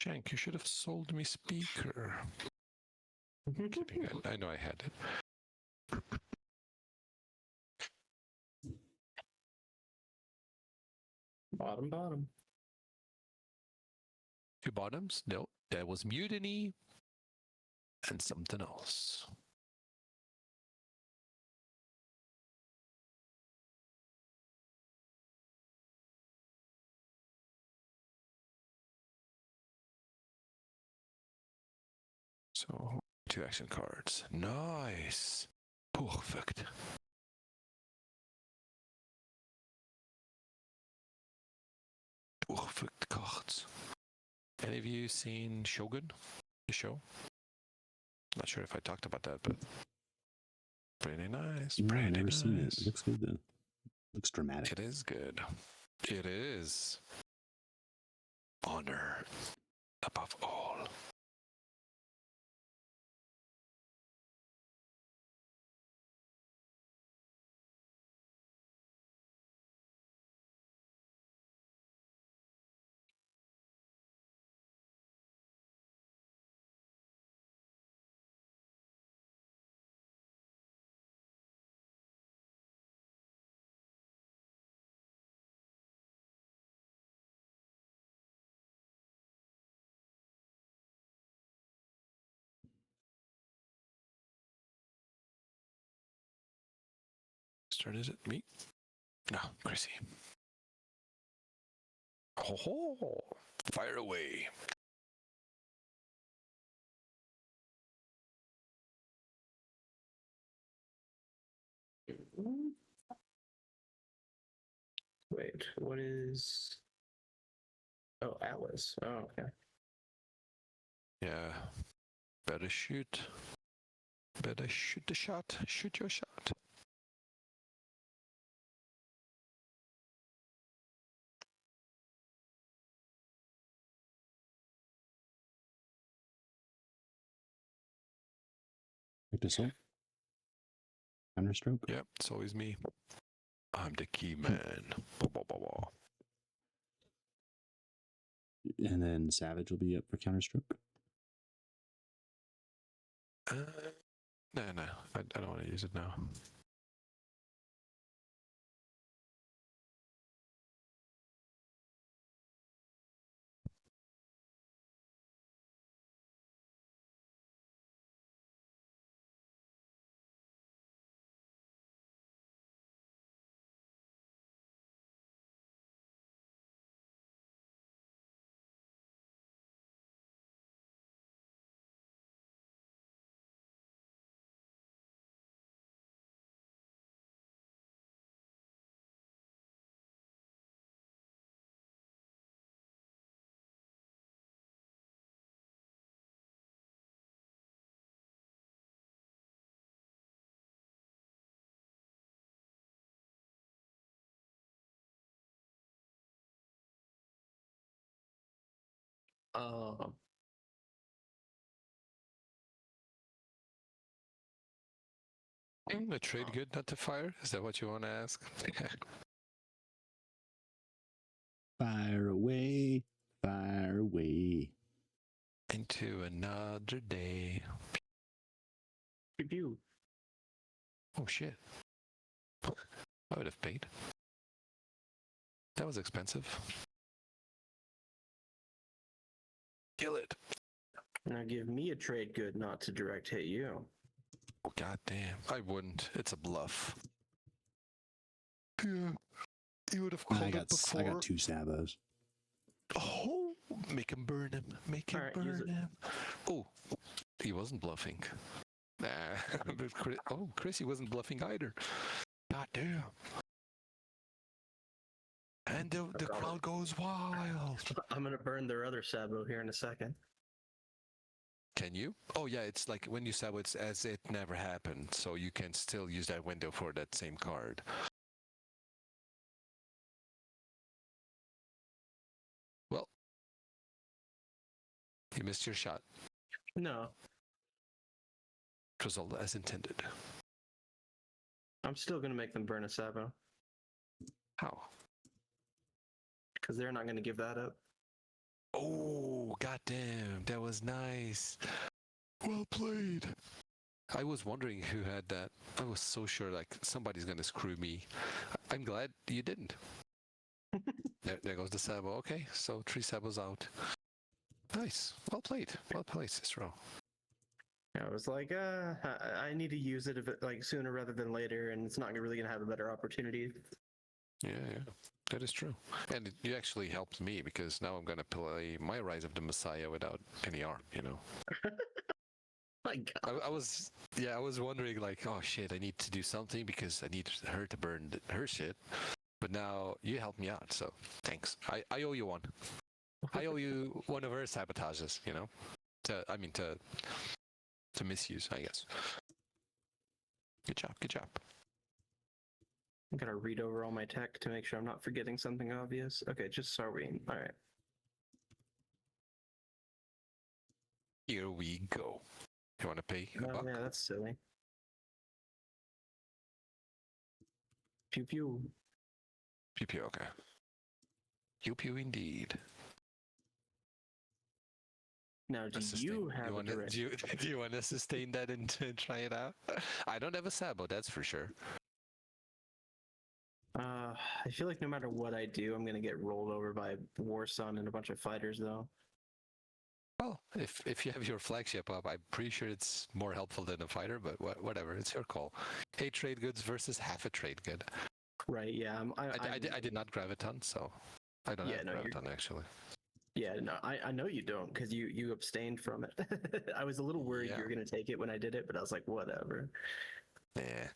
Shank, you should have sold me speaker. Kidding, I know I had it. Bottom. 2 bottoms? No, that was mutiny and something else. So, 2 action cards. Nice. Perfect. Perfect cards. Any of you seen Shogun, the show? Not sure if I talked about that, but pretty nice. No, Pretty I've never nice. seen it. It looks good though. Looks dramatic. It is good. It is. Honor above all. turn is it? Me? No, Chrissy. Oh, fire away. Wait, what is? Oh, Atlas. Oh, okay. Yeah. Better shoot. Better shoot the shot. Shoot your shot. Quick assault. Counterstroke. Yep, it's always me. I'm the key man. Bah, bah, bah, bah. And then Savage will be up for counterstroke. No, I don't want to use it now. The trade good not to fire? Is that what you want to ask? Fire away. Fire away. Into another day. Pew. Oh shit. I would have paid. That was expensive. Kill it. Now give me a trade good not to direct hit you. Oh, god damn. I wouldn't. It's a bluff. Yeah. You would have called I it got before. I got 2 Sabos. Oh, make him burn him. Make him All right, use burn it. him. Oh, he wasn't bluffing. Nah. But Chrissy wasn't bluffing either. God damn. And the crowd goes wild. I'm gonna burn their other Sabo here in a second. Can you? Oh yeah, it's like when you sabo, it's as it never happened, so you can still use that window for that same card. Well, you missed your shot. No, It was all as intended. I'm still gonna make them burn a Sabo How? because they're not gonna give that up. Oh, goddamn, that was nice. Well played. I was wondering who had that. I was so sure like somebody's gonna screw me. I'm glad you didn't. There goes the Sabo. Okay, so 3 Sabos out. Nice. Well played. Well played, Cicero. I was like, I need to use it like sooner rather than later, and it's not really gonna have a better opportunity. Yeah, that is true. And you actually helped me because now I'm gonna play my Rise of the Messiah without any arm, you know. My God. I was wondering like, oh shit, I need to do something because I need her to burn her shit. But now you helped me out, so thanks. I owe you one. I owe you one of her sabotages, you know. To misuse, I guess. Good job. I'm gonna read over all my tech to make sure I'm not forgetting something obvious. Okay, just Sarween. All right. Here we go. You want to pay a Oh buck? yeah, that's silly. Pew pew. Pew pew, okay. Pew pew indeed. Now, do you have a direct? Do you want to sustain that and try it out? I don't have a Sabo, that's for sure. I feel like no matter what I do, I'm gonna get rolled over by War Sun and a bunch of fighters, though. Well, if you have your flagship up, I'm pretty sure it's more helpful than a fighter. But whatever, it's your call. 8 trade goods versus half a trade good. Right. Yeah. I did not graviton, so I don't have graviton actually. Yeah, no, I know you don't because you abstained from it. I was a little worried you were going to take it when I did it, but I was like, whatever. Yeah.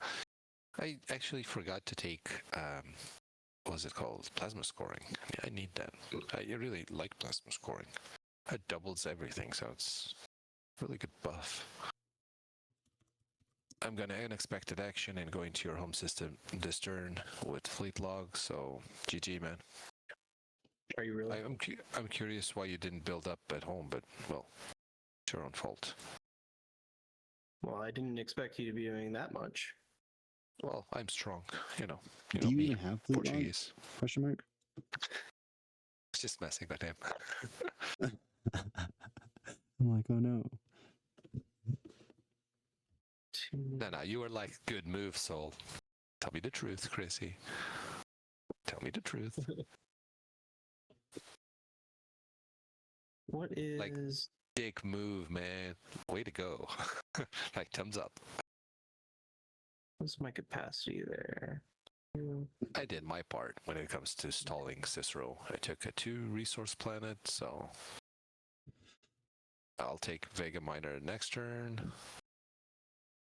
I actually forgot to take, what was it called? Plasma scoring. Yeah, I need that. I really like plasma scoring. It doubles everything, so it's really good buff. I'm going to unexpected action and go into your home system this turn with fleet log, so GG, man. Are you really? I'm curious why you didn't build up at home, but, well, it's your own fault. Well, I didn't expect you to be doing that much. Well, I'm strong, you know. Do you me, even have fleet log? Portuguese. Question mark. Just messing with him. I'm like, oh no. No, you were like, good move, Soul. Tell me the truth, Chrissy. Tell me the truth. What is... Like, big move, man. Way to go. Like, thumbs up. What's my capacity there? I did my part when it comes to stalling Cicero. I took a 2 resource planet, so I'll take Vega Minor next turn.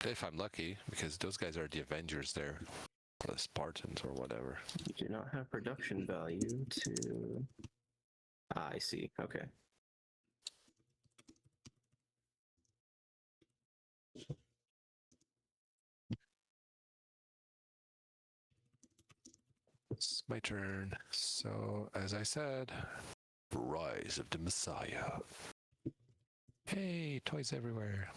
If I'm lucky, because those guys are the Avengers there. The Spartans or whatever. You do not have production value to... Ah, I see. Okay. It's my turn. So, as I said, Rise of the Messiah. Hey, toys everywhere.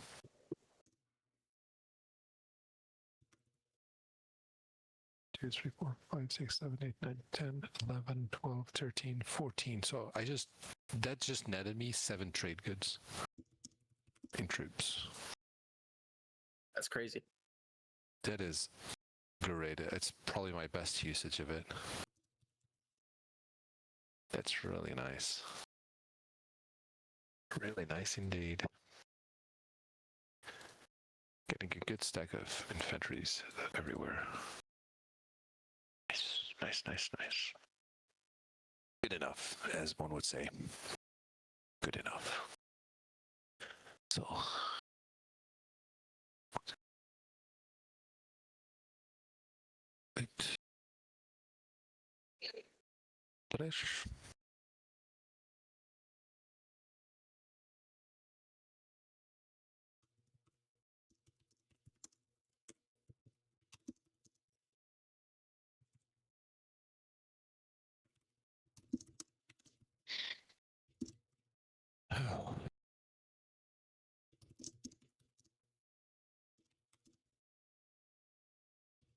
Two, 3, 4, 5, 6, 7, 8, 9, 10, 11, 12, 13, 14. So that just netted me 7 trade goods in troops. That's crazy. That is great. It's probably my best usage of it. That's really nice. Really nice indeed. Getting a good stack of infantries everywhere. Nice. Good enough, as one would say. Good enough. So... Trash.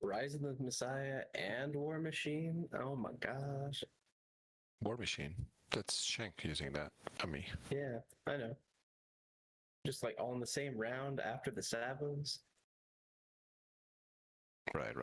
Rise of the Messiah and War Machine? Oh my gosh. War Machine. That's Shank using that. Not me. Yeah, I know. Just like all in the same round after the Sabos. Right.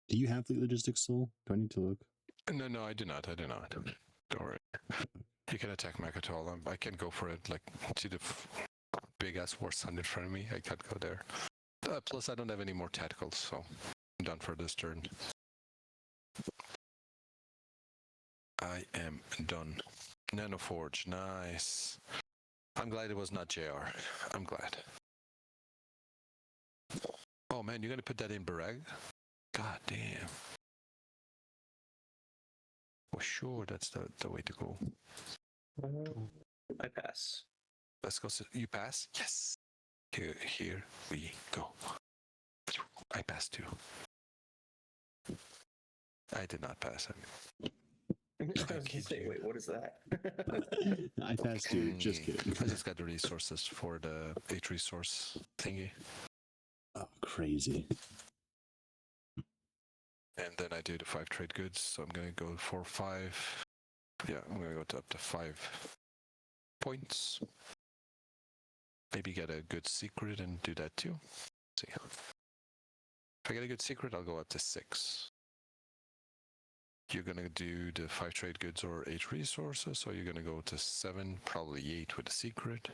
Do you have fleet logistics, Soul? Do I need to look? No, I do not. Don't worry. You can attack Makatol. I can go for it. Like, see the big ass war sun in front of me. I can't go there. Plus, I don't have any more tacticals, so I'm done for this turn. I am done. Nanoforge, nice. I'm glad it was not JR. I'm glad. Oh man, you're gonna put that in Barag? God damn. For sure, that's the way to go. I pass. Let's go. You pass? Yes. Here we go. I passed too. I did not pass. I was gonna say, wait, what is that? I passed too. Just kidding. I just got the resources for the 8 resource thingy. Oh, crazy. And then I do the 5 trade goods, so I'm gonna go for 5. Yeah, I'm gonna go to up to 5 points. Maybe get a good secret and do that too. See. If I get a good secret, I'll go up to 6. You're gonna do the 5 trade goods or 8 resources, so you're gonna go to 7, probably 8 with a secret.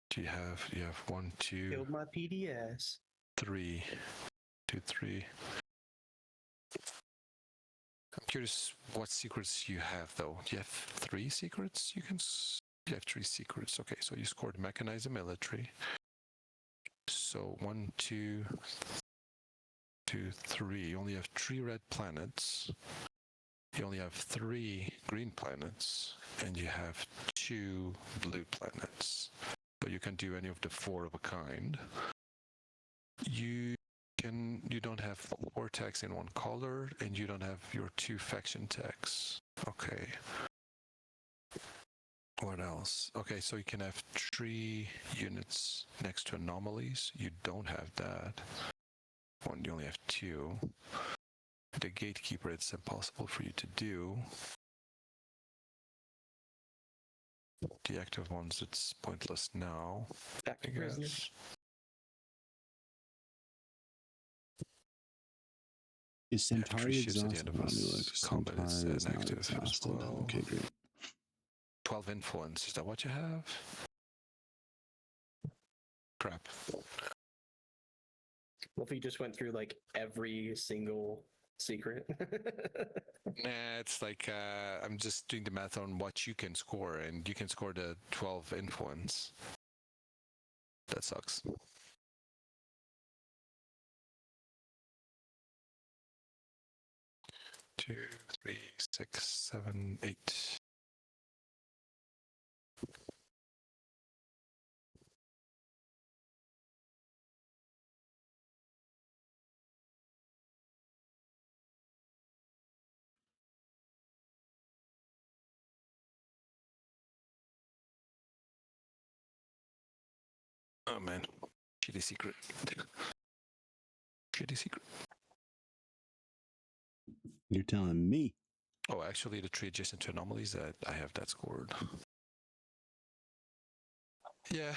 Do you have 1, 2, Killed my PDS. 3, 2, 3. I'm curious what secrets you have though. Do you have 3 secrets? You have 3 secrets. Okay, so you scored mechanized military. So 1, 2, 3. You only have 3 red planets. You only have 3 green planets, and you have 2 blue planets. So you can do any of the 4 of a kind. You don't have 4 tags in one color, and you don't have your 2 faction tags. Okay. What else? Okay, so you can have 3 units next to anomalies. You don't have that. You only have 2. The gatekeeper, it's impossible for you to do. The active ones, it's pointless now. Active prisoners. Is Centauri ships at the exhausted? end of Let me us. look. Combat is Centauri is not inactive as exhausted. well. Okay, great. 12 influence, is that what you have? Crap. Well, if you just went through like every single secret. Nah, it's like I'm just doing the math on what you can score, and you can score the 12 influence. That sucks. Two, 3, 6, 7, 8. Oh man, shitty secret. Shitty secret. You're telling me. Oh, actually, the 3 adjacent to anomalies, that I have that scored. Yeah,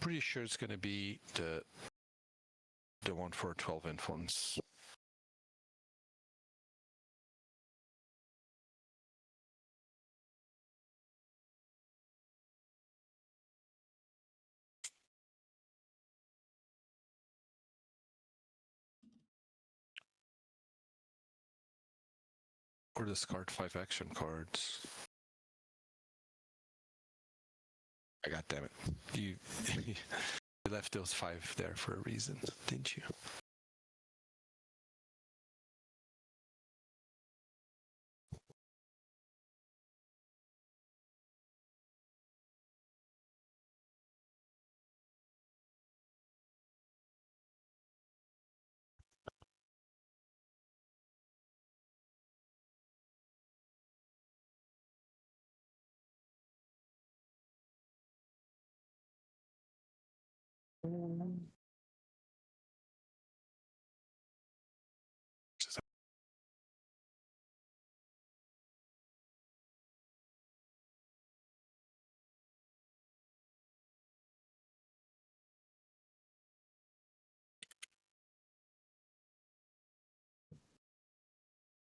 pretty sure it's gonna be the one for 12 influence. Or discard 5 action cards. God damn it. You left those 5 there for a reason, didn't you?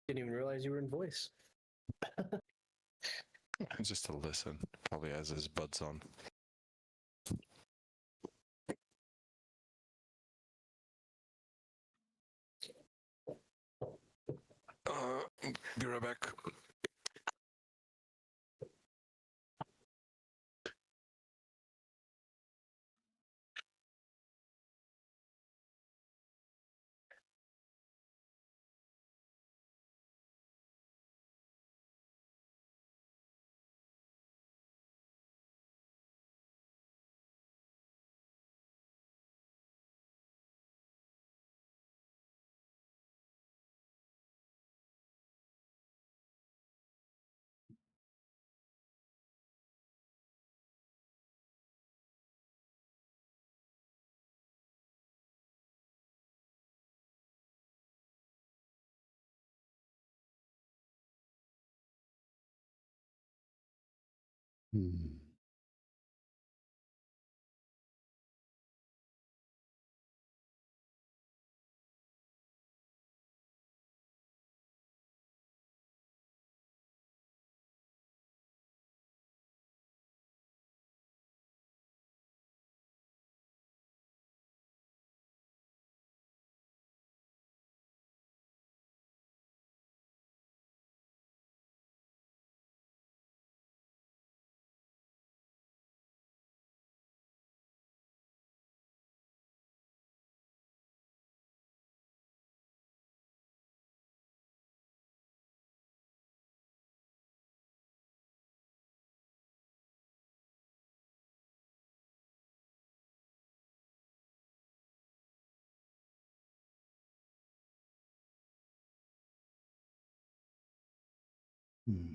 Didn't even realize you were in voice. Just to listen. Probably has his buds on. Be right back. Hmm. Hmm.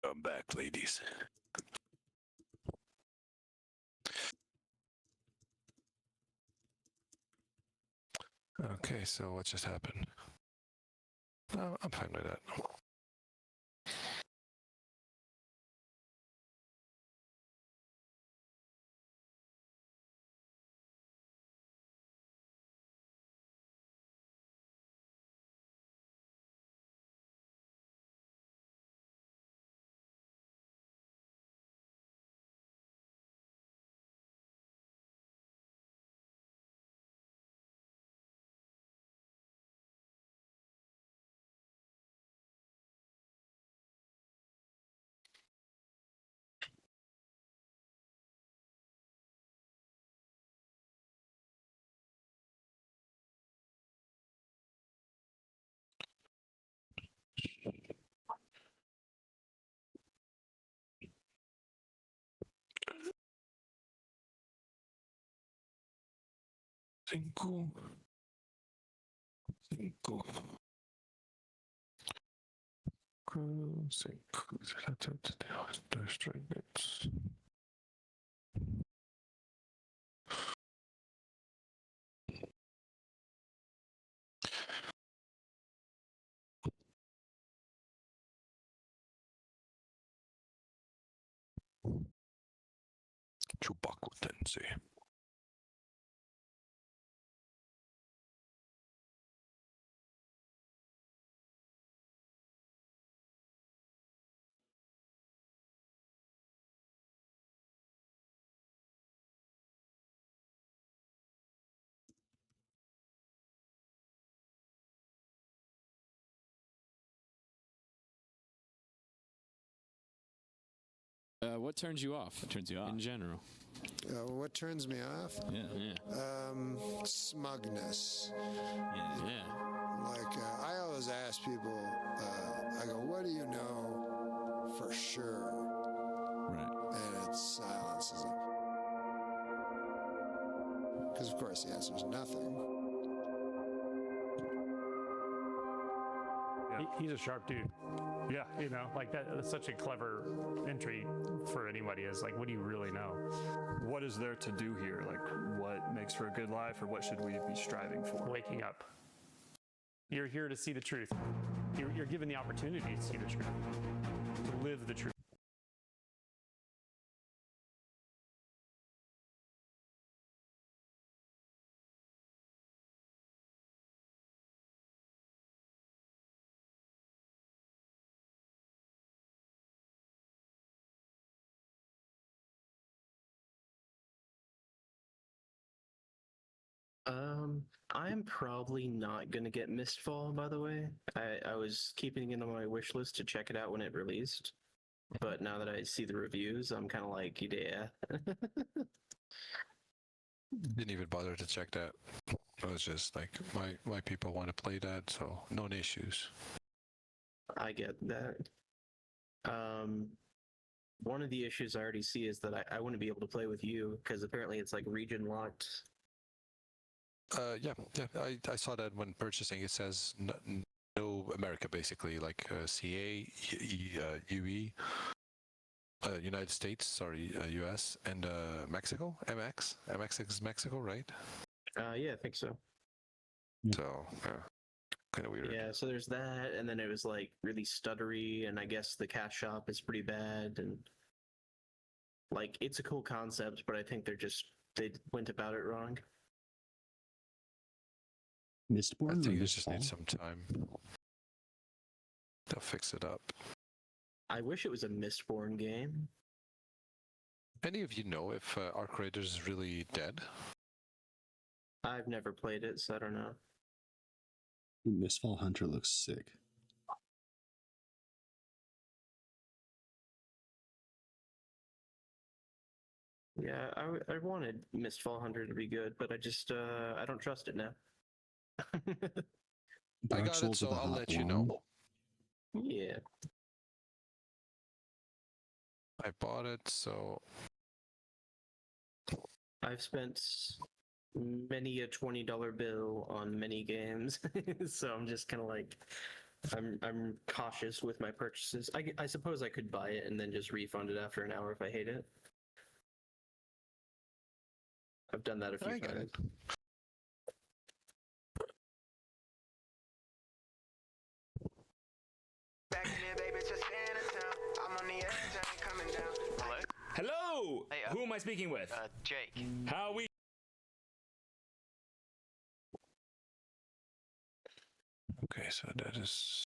I'm back, ladies. Okay, so what just happened? I'm fine with that. Cinco. Cinco. Dos strike bits. Chubaku Tensei. What turns you off? What turns you off in general? What turns me off? Yeah. Smugness. Yeah. Like, I always ask people, I go, what do you know for sure? Right. And it's silence. Because, of course, the answer is nothing. Yeah. He's a sharp dude. Yeah, you know, like that's such a clever entry for anybody is like, what do you really know? What is there to do here? Like, what makes for a good life, or what should we be striving for? Waking up. You're here to see the truth. You're given the opportunity to see the truth, to live the truth. I'm probably not gonna get Mistfall, by the way. I was keeping it on my wish list to check it out when it released, but now that I see the reviews, I'm kind of like, yeah. Didn't even bother to check that. I was just like, my people want to play that, so no issues. I get that. One of the issues I already see is that I wouldn't be able to play with you because apparently it's like region locked. Yeah. I saw that when purchasing. It says no America, basically, like CA, UE, United States, sorry, US, and Mexico, MX. MX is Mexico, right? Yeah, I think so. So, kind of weird. Yeah, so there's that, and then it was like really stuttery, and I guess the cash shop is pretty bad, and like it's a cool concept, but I think they went about it wrong. Mistborn. I think or it just needs Mistfall? some time. They'll fix it up. I wish it was a Mistborn game. Any of you know if Arc Raiders is really dead? I've never played it, so I don't know. Mistfall Hunter looks sick. Yeah, I wanted Mistfall Hunter to be good, but I just I don't trust it now. I got it, so I'll let you know. Yeah. I bought it, so I've spent many a $20 bill on many games, so I'm just kind of like, I'm cautious with my purchases. I suppose I could buy it and then just refund it after an hour if I hate it. I've done that a few times. Hello. Who am I speaking with? Jake. How we? okay, so that is.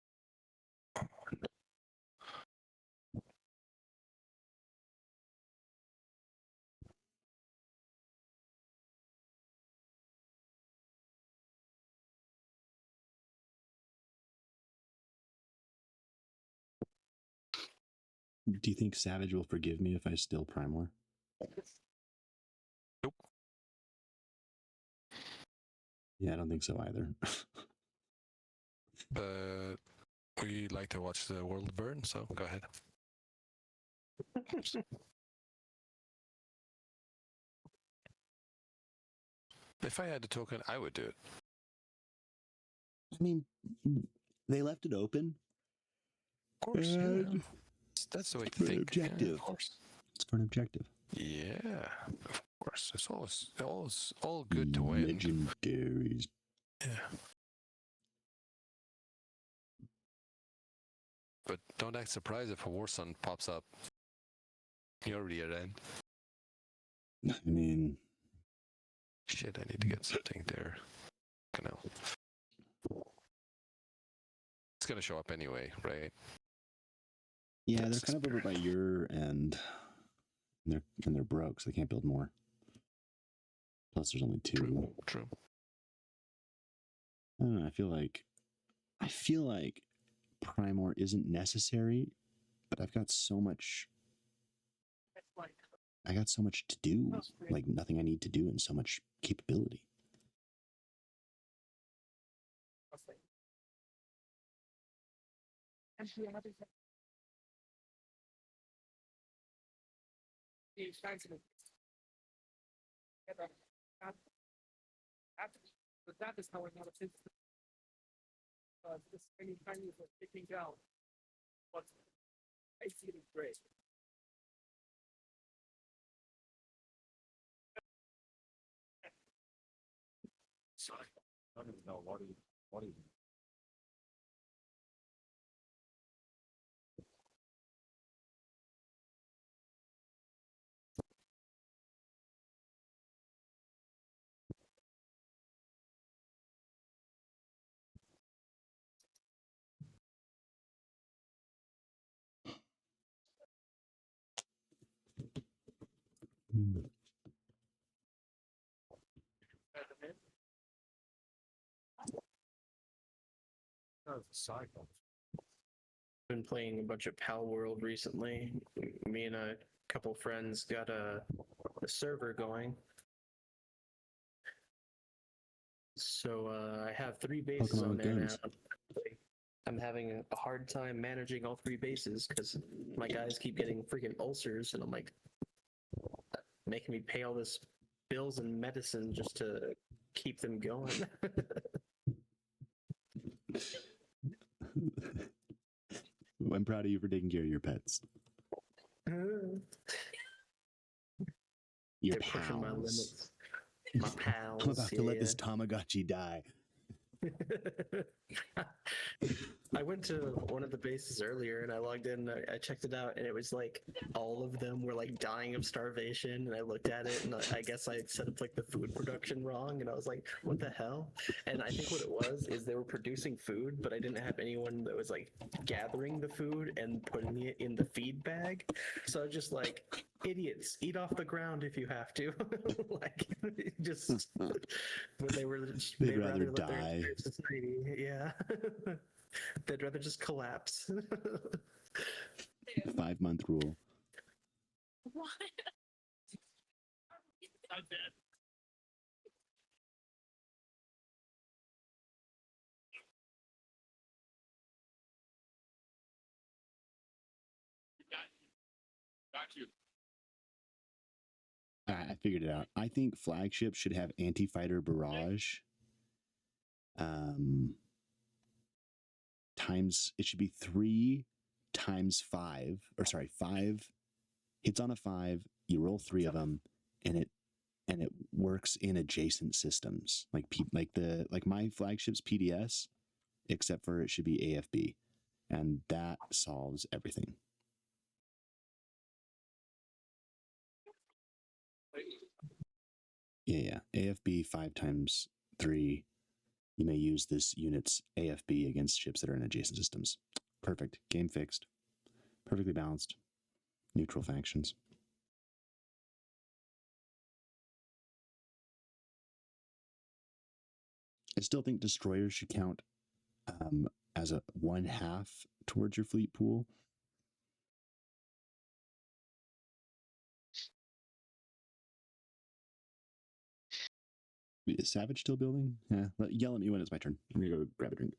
Do you think Savage will forgive me if I steal Primor? Nope. Yeah, I don't think so either. But we like to watch the world burn, so go ahead. If I had the token, I would do it. I mean, they left it open. Of course, yeah. That's the way to think. Objective. Yeah, of course. It's for an objective. Yeah, of course. It's always all good to win. Legendaries. Yeah. But don't act surprised if a Warsun pops up. You're already at end. I mean, shit, I need to get something there. It's gonna show up anyway, right? yeah, they're kind of over by your end. And they're broke, so they can't build more. Plus, there's only 2. True. I don't know. I feel like Primor isn't necessary, but I've got so much. I got so much to do, like nothing I need to do, and so much capability. But that is how I know it's this any time you are picking down. But I see it great. Sorry. I don't even know what do you Been playing a bunch of Pal World recently. Me and a couple friends got a server going. So I have 3 bases Pokemon on there games. now. I'm having a hard time managing all 3 bases because my guys keep getting freaking ulcers, and I'm like making me pay all this bills and medicine just to keep them going. I'm proud of you for taking care of your pets. Your They're pushing my pals. limits. My pals. I'm about to let this yeah. Tamagotchi die. I went to one of the bases earlier and I logged in. I checked it out and it was like all of them were like dying of starvation. And I looked at it and I guess I set up like the food production wrong. And I was like, what the hell? And I think what it was is they were producing food, but I didn't have anyone that was like gathering the food and putting it in the feed bag. So I was just like, idiots, eat off the ground if you have to. Like, just, but they were, They'd rather let their die. entire society, yeah. They'd rather just collapse. 5-month rule. What? Got you. I figured it out. I think flagship should have anti-fighter barrage. Times it should be 3 times 5, or sorry, 5 hits on a 5. You roll 3 of them, and it works in adjacent systems like my flagship's PDS, except for it should be AFB, and that solves everything. Yeah. AFB 5 times 3. You may use this unit's AFB against ships that are in adjacent systems. Perfect. Game fixed. Perfectly balanced. Neutral factions. I still think destroyers should count as a 1/2 towards your fleet pool. Is Savage still building? Yeah. Yell at me when it's my turn. I'm gonna go grab a drink.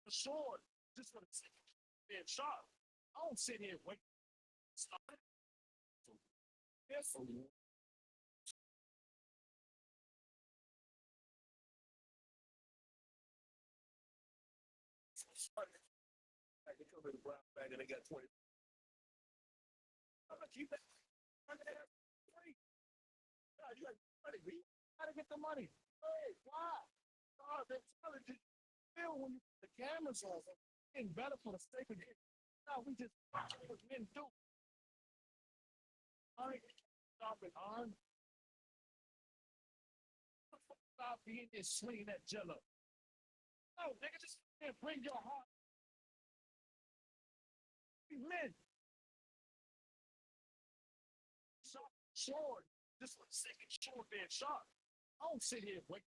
Sword, just for the sake of being sharp. I don't sit here and wait. Stop it. Yes. They come in the brown bag and they got 20. I'm gonna keep that. God, you got money, B. Gotta get the money. Hey, why? God, they're telling you. Feel when you put the cameras on, it's getting better for the sake of it. Now we just watch what men do. All right, stop it, on. Stop being there swinging that jello. No, nigga, just bring your heart. We men. Sword. Just for the sake of sword being sharp. I don't sit here wait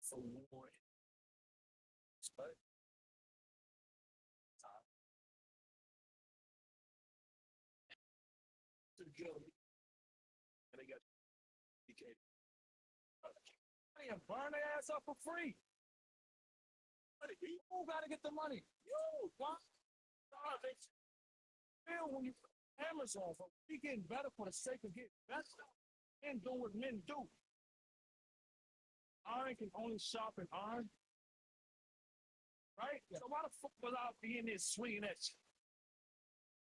for war. But to the jail. And they got DK. They burn their ass up for free. You gotta get the money. You, what? They feel when you put Amazon for we getting better for the sake of getting better and doing what men do. Iron can only sharpen iron. Right? So why the fuck was I being there swinging at you?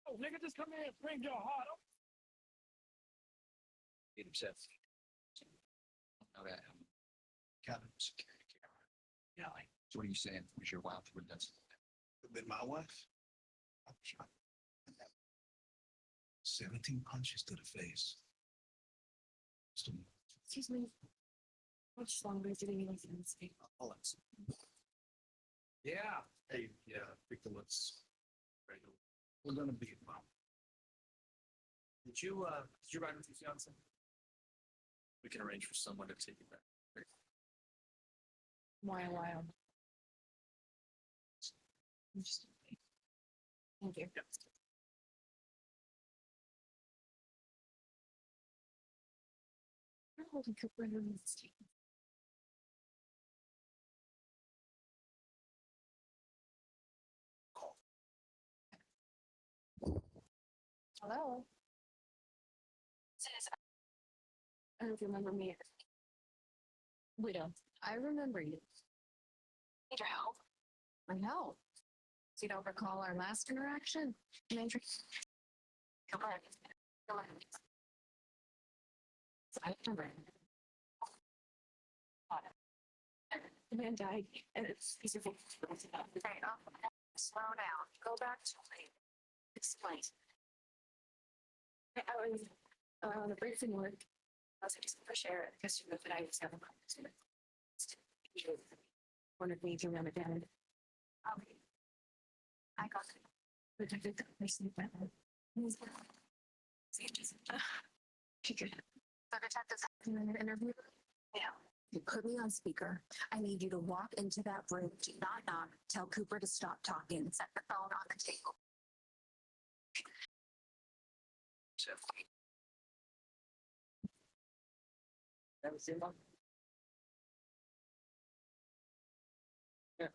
Oh, nigga, just come here and bring your heart up. Get himself. Okay. Cabin security camera. Yeah, like, so what are you saying? Was your wife with that? Been my wife? I'm shot. 17 punches to the face. Excuse me. How much longer do they need us in this game? Yeah. Hey, yeah, victim was regular. We're gonna be a problem. Did you ride with your fiance? We can arrange for someone to take you back. Why? Interesting. Thank you. Yep. You're holding Cooper in the state. Hello. I don't know if you remember me. Widow. I remember you. Need your help? I know. So you don't recall our last interaction? Come on. I remember. The man died, and it's easy for right, slow down. Go back to me. Explain. I was on the briefing work. I was just for share because you know that I was having problems with it. Wanted me to run it down. I got it. But I did the person that figure it. So detectives in an interview? Yeah. You put me on speaker. I need you to walk into that room. Do not knock. Tell Cooper to stop talking. Set the phone on the table. Never seen one? Yeah.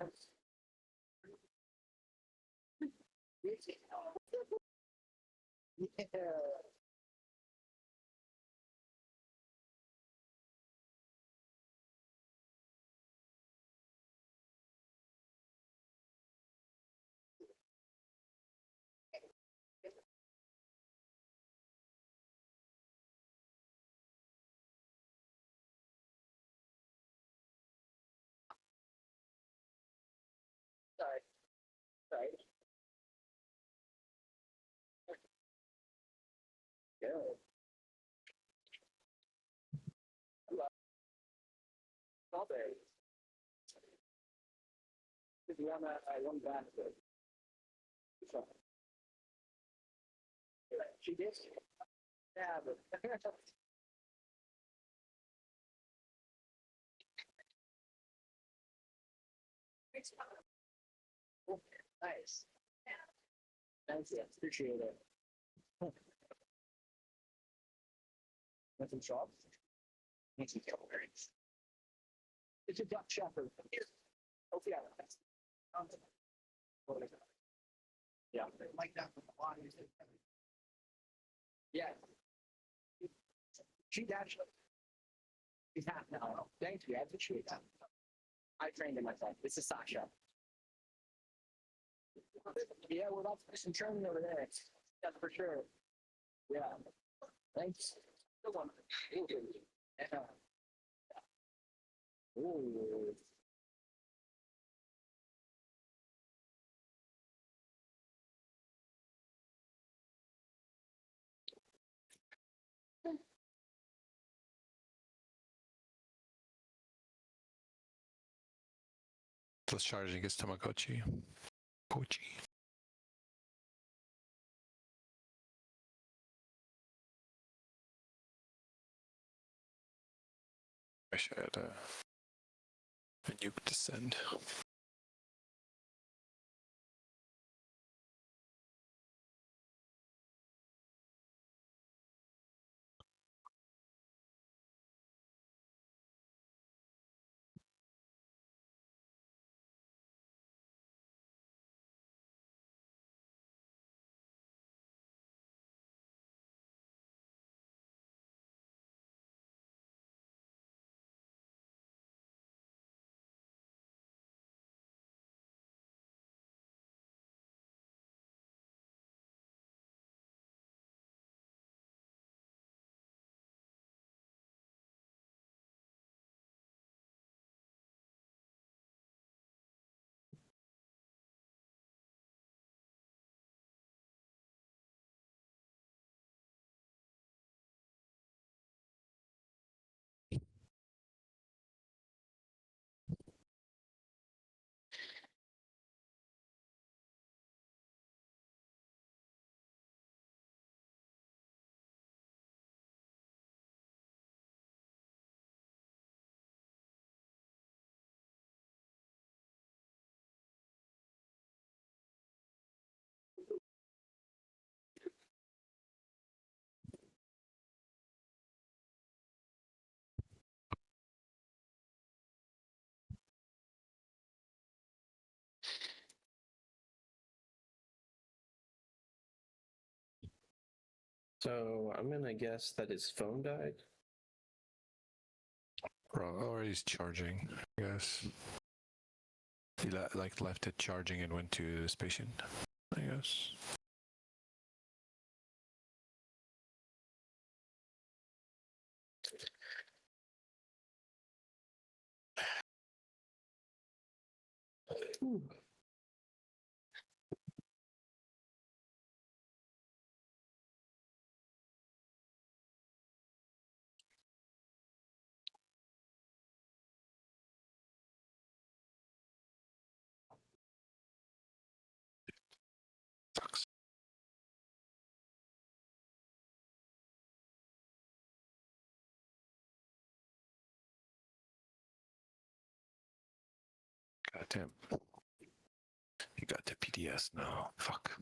Sorry. Yeah. Strawberry. If you want one basket. She did. Yeah, but. Nice. Thanks, yeah, appreciate it. Want some shops? Need some strawberries. It's a Dutch Shepherd. Oh, yeah. Yeah. Like that from the body. Yeah. She's actually. She's half now. Thank you. I appreciate that. I trained her myself. This is Sasha. Yeah, we're about to do some training over there. That's for sure. Yeah. Thanks. Good one. Yeah. Ooh. Plus charging his Tamagotchi. Pochi. Wish I had a nuke to send. So I'm gonna guess that his phone died. Or he's charging, I guess. He left it charging and went to the station, I guess. Ooh. Sucks. God damn. You got the PDS now. Fuck.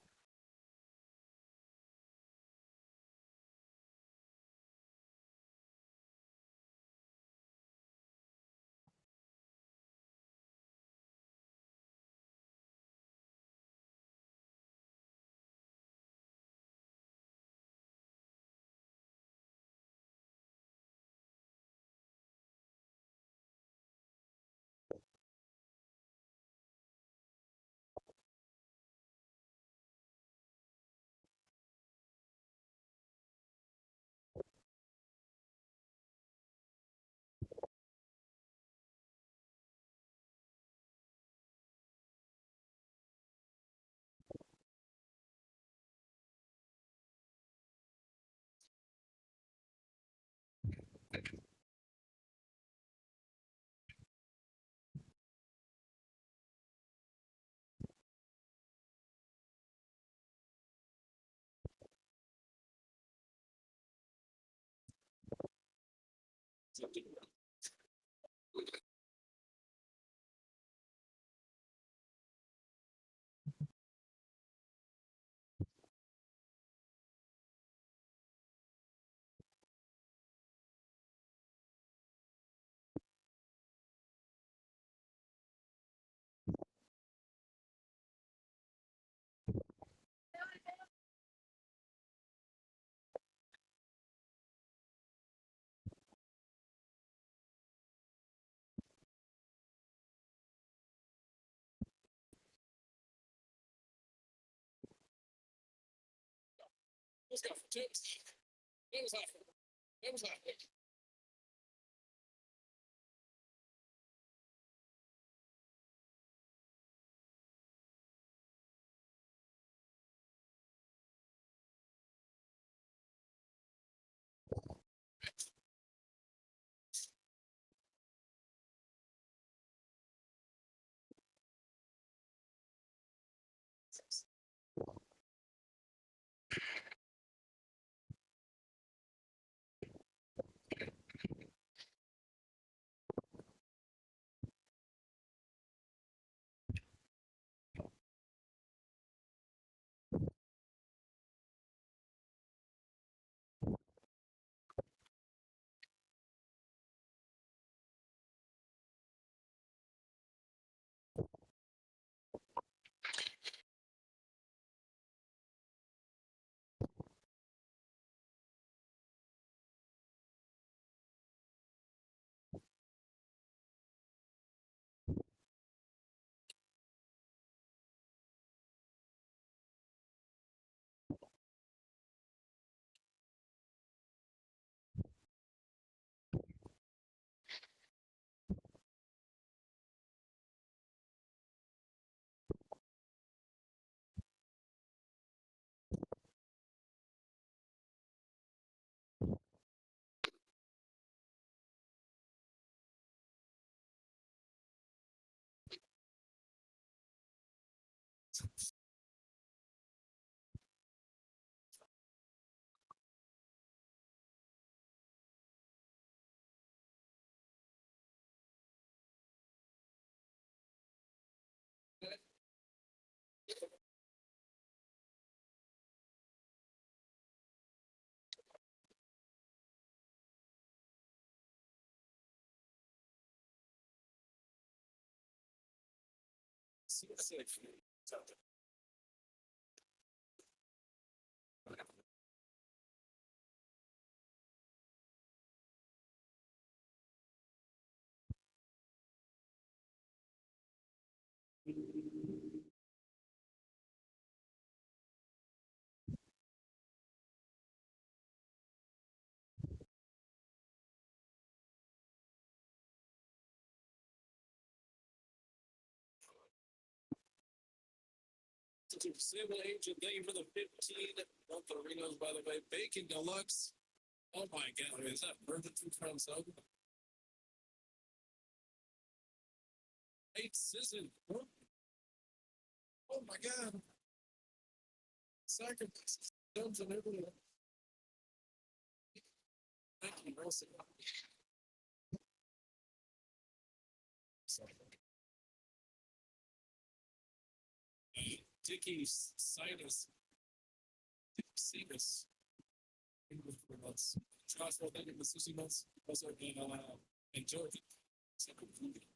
Sable Agent, thank you for the 15 month arenas, by the way. Bacon Deluxe. Oh my god, is that Birth of Two Friends Hub? Eight Season. Oh my god. Sacrifices. Guns and everything. Thank you, Wilson. Dicky Sinus. Sinus. Months. Joshua, thank you for 60 months. Also, enjoy it. Second movie.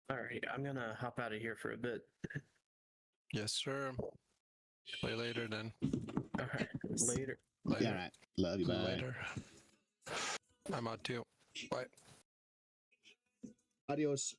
All right, I'm gonna hop out of here for a bit. Yes, sir. Play later then. All right, later. Later. Yeah, all right. Love you. Bye. Later. I'm out too. Bye. Adios.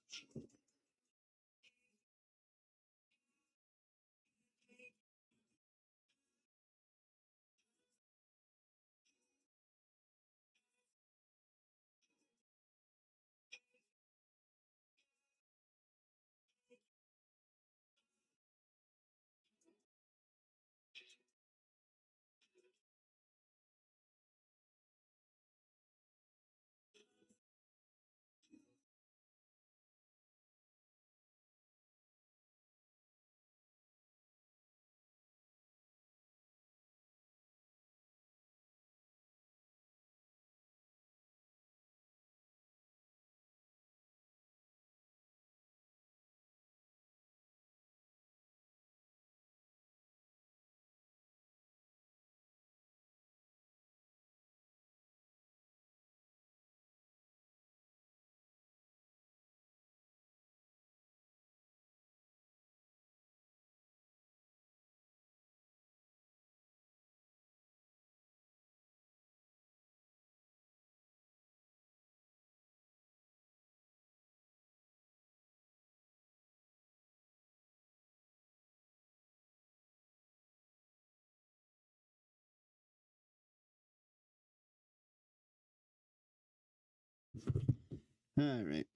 All right.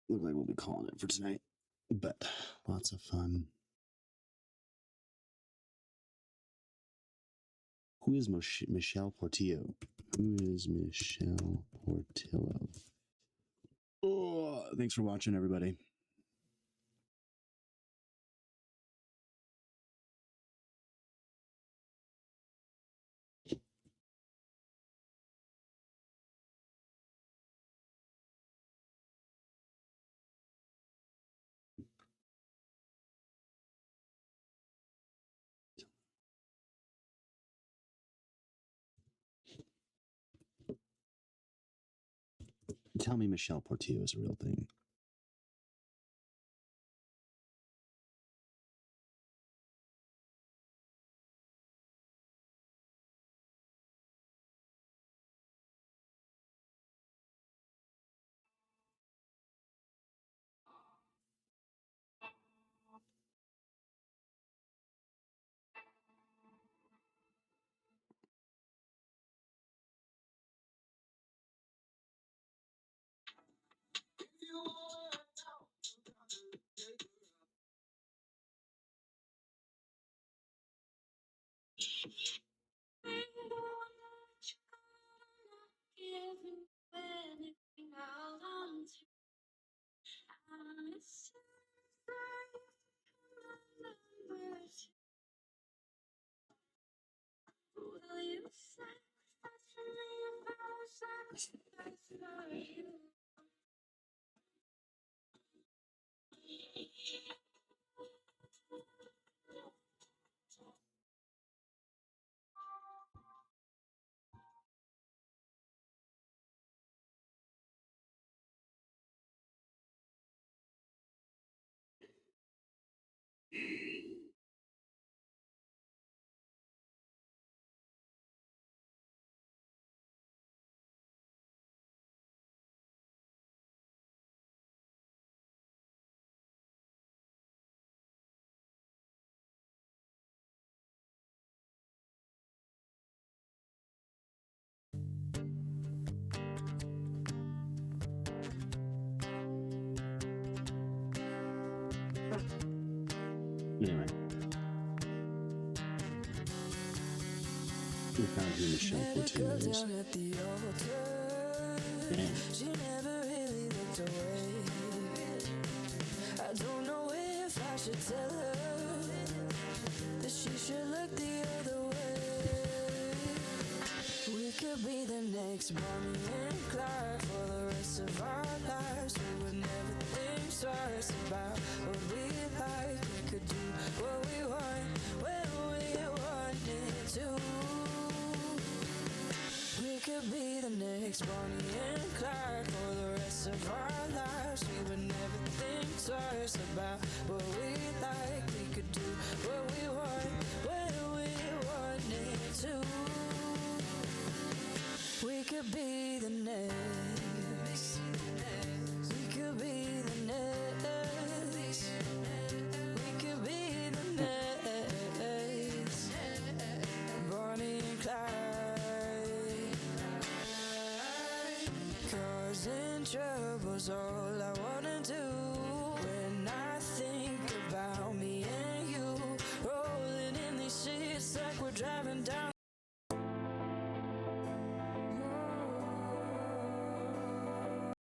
Look like we'll be calling it for tonight, but lots of fun. Who is Michelle Portillo? Who is Michelle Portillo? Oh, thanks for watching, everybody. Tell me Michelle Portillo is a real thing. Anyway. We found who Michelle Portillo is. Damn. She never really looked away. I don't know if I should tell her that she should look the other way. We could be the next Bonnie and Clyde for the rest of our lives. We would never think twice about what we like. We could do what we want when we want it to. We could be the next Bonnie and Clyde for the rest of our lives. We would never think twice about what we like. We could do what we want.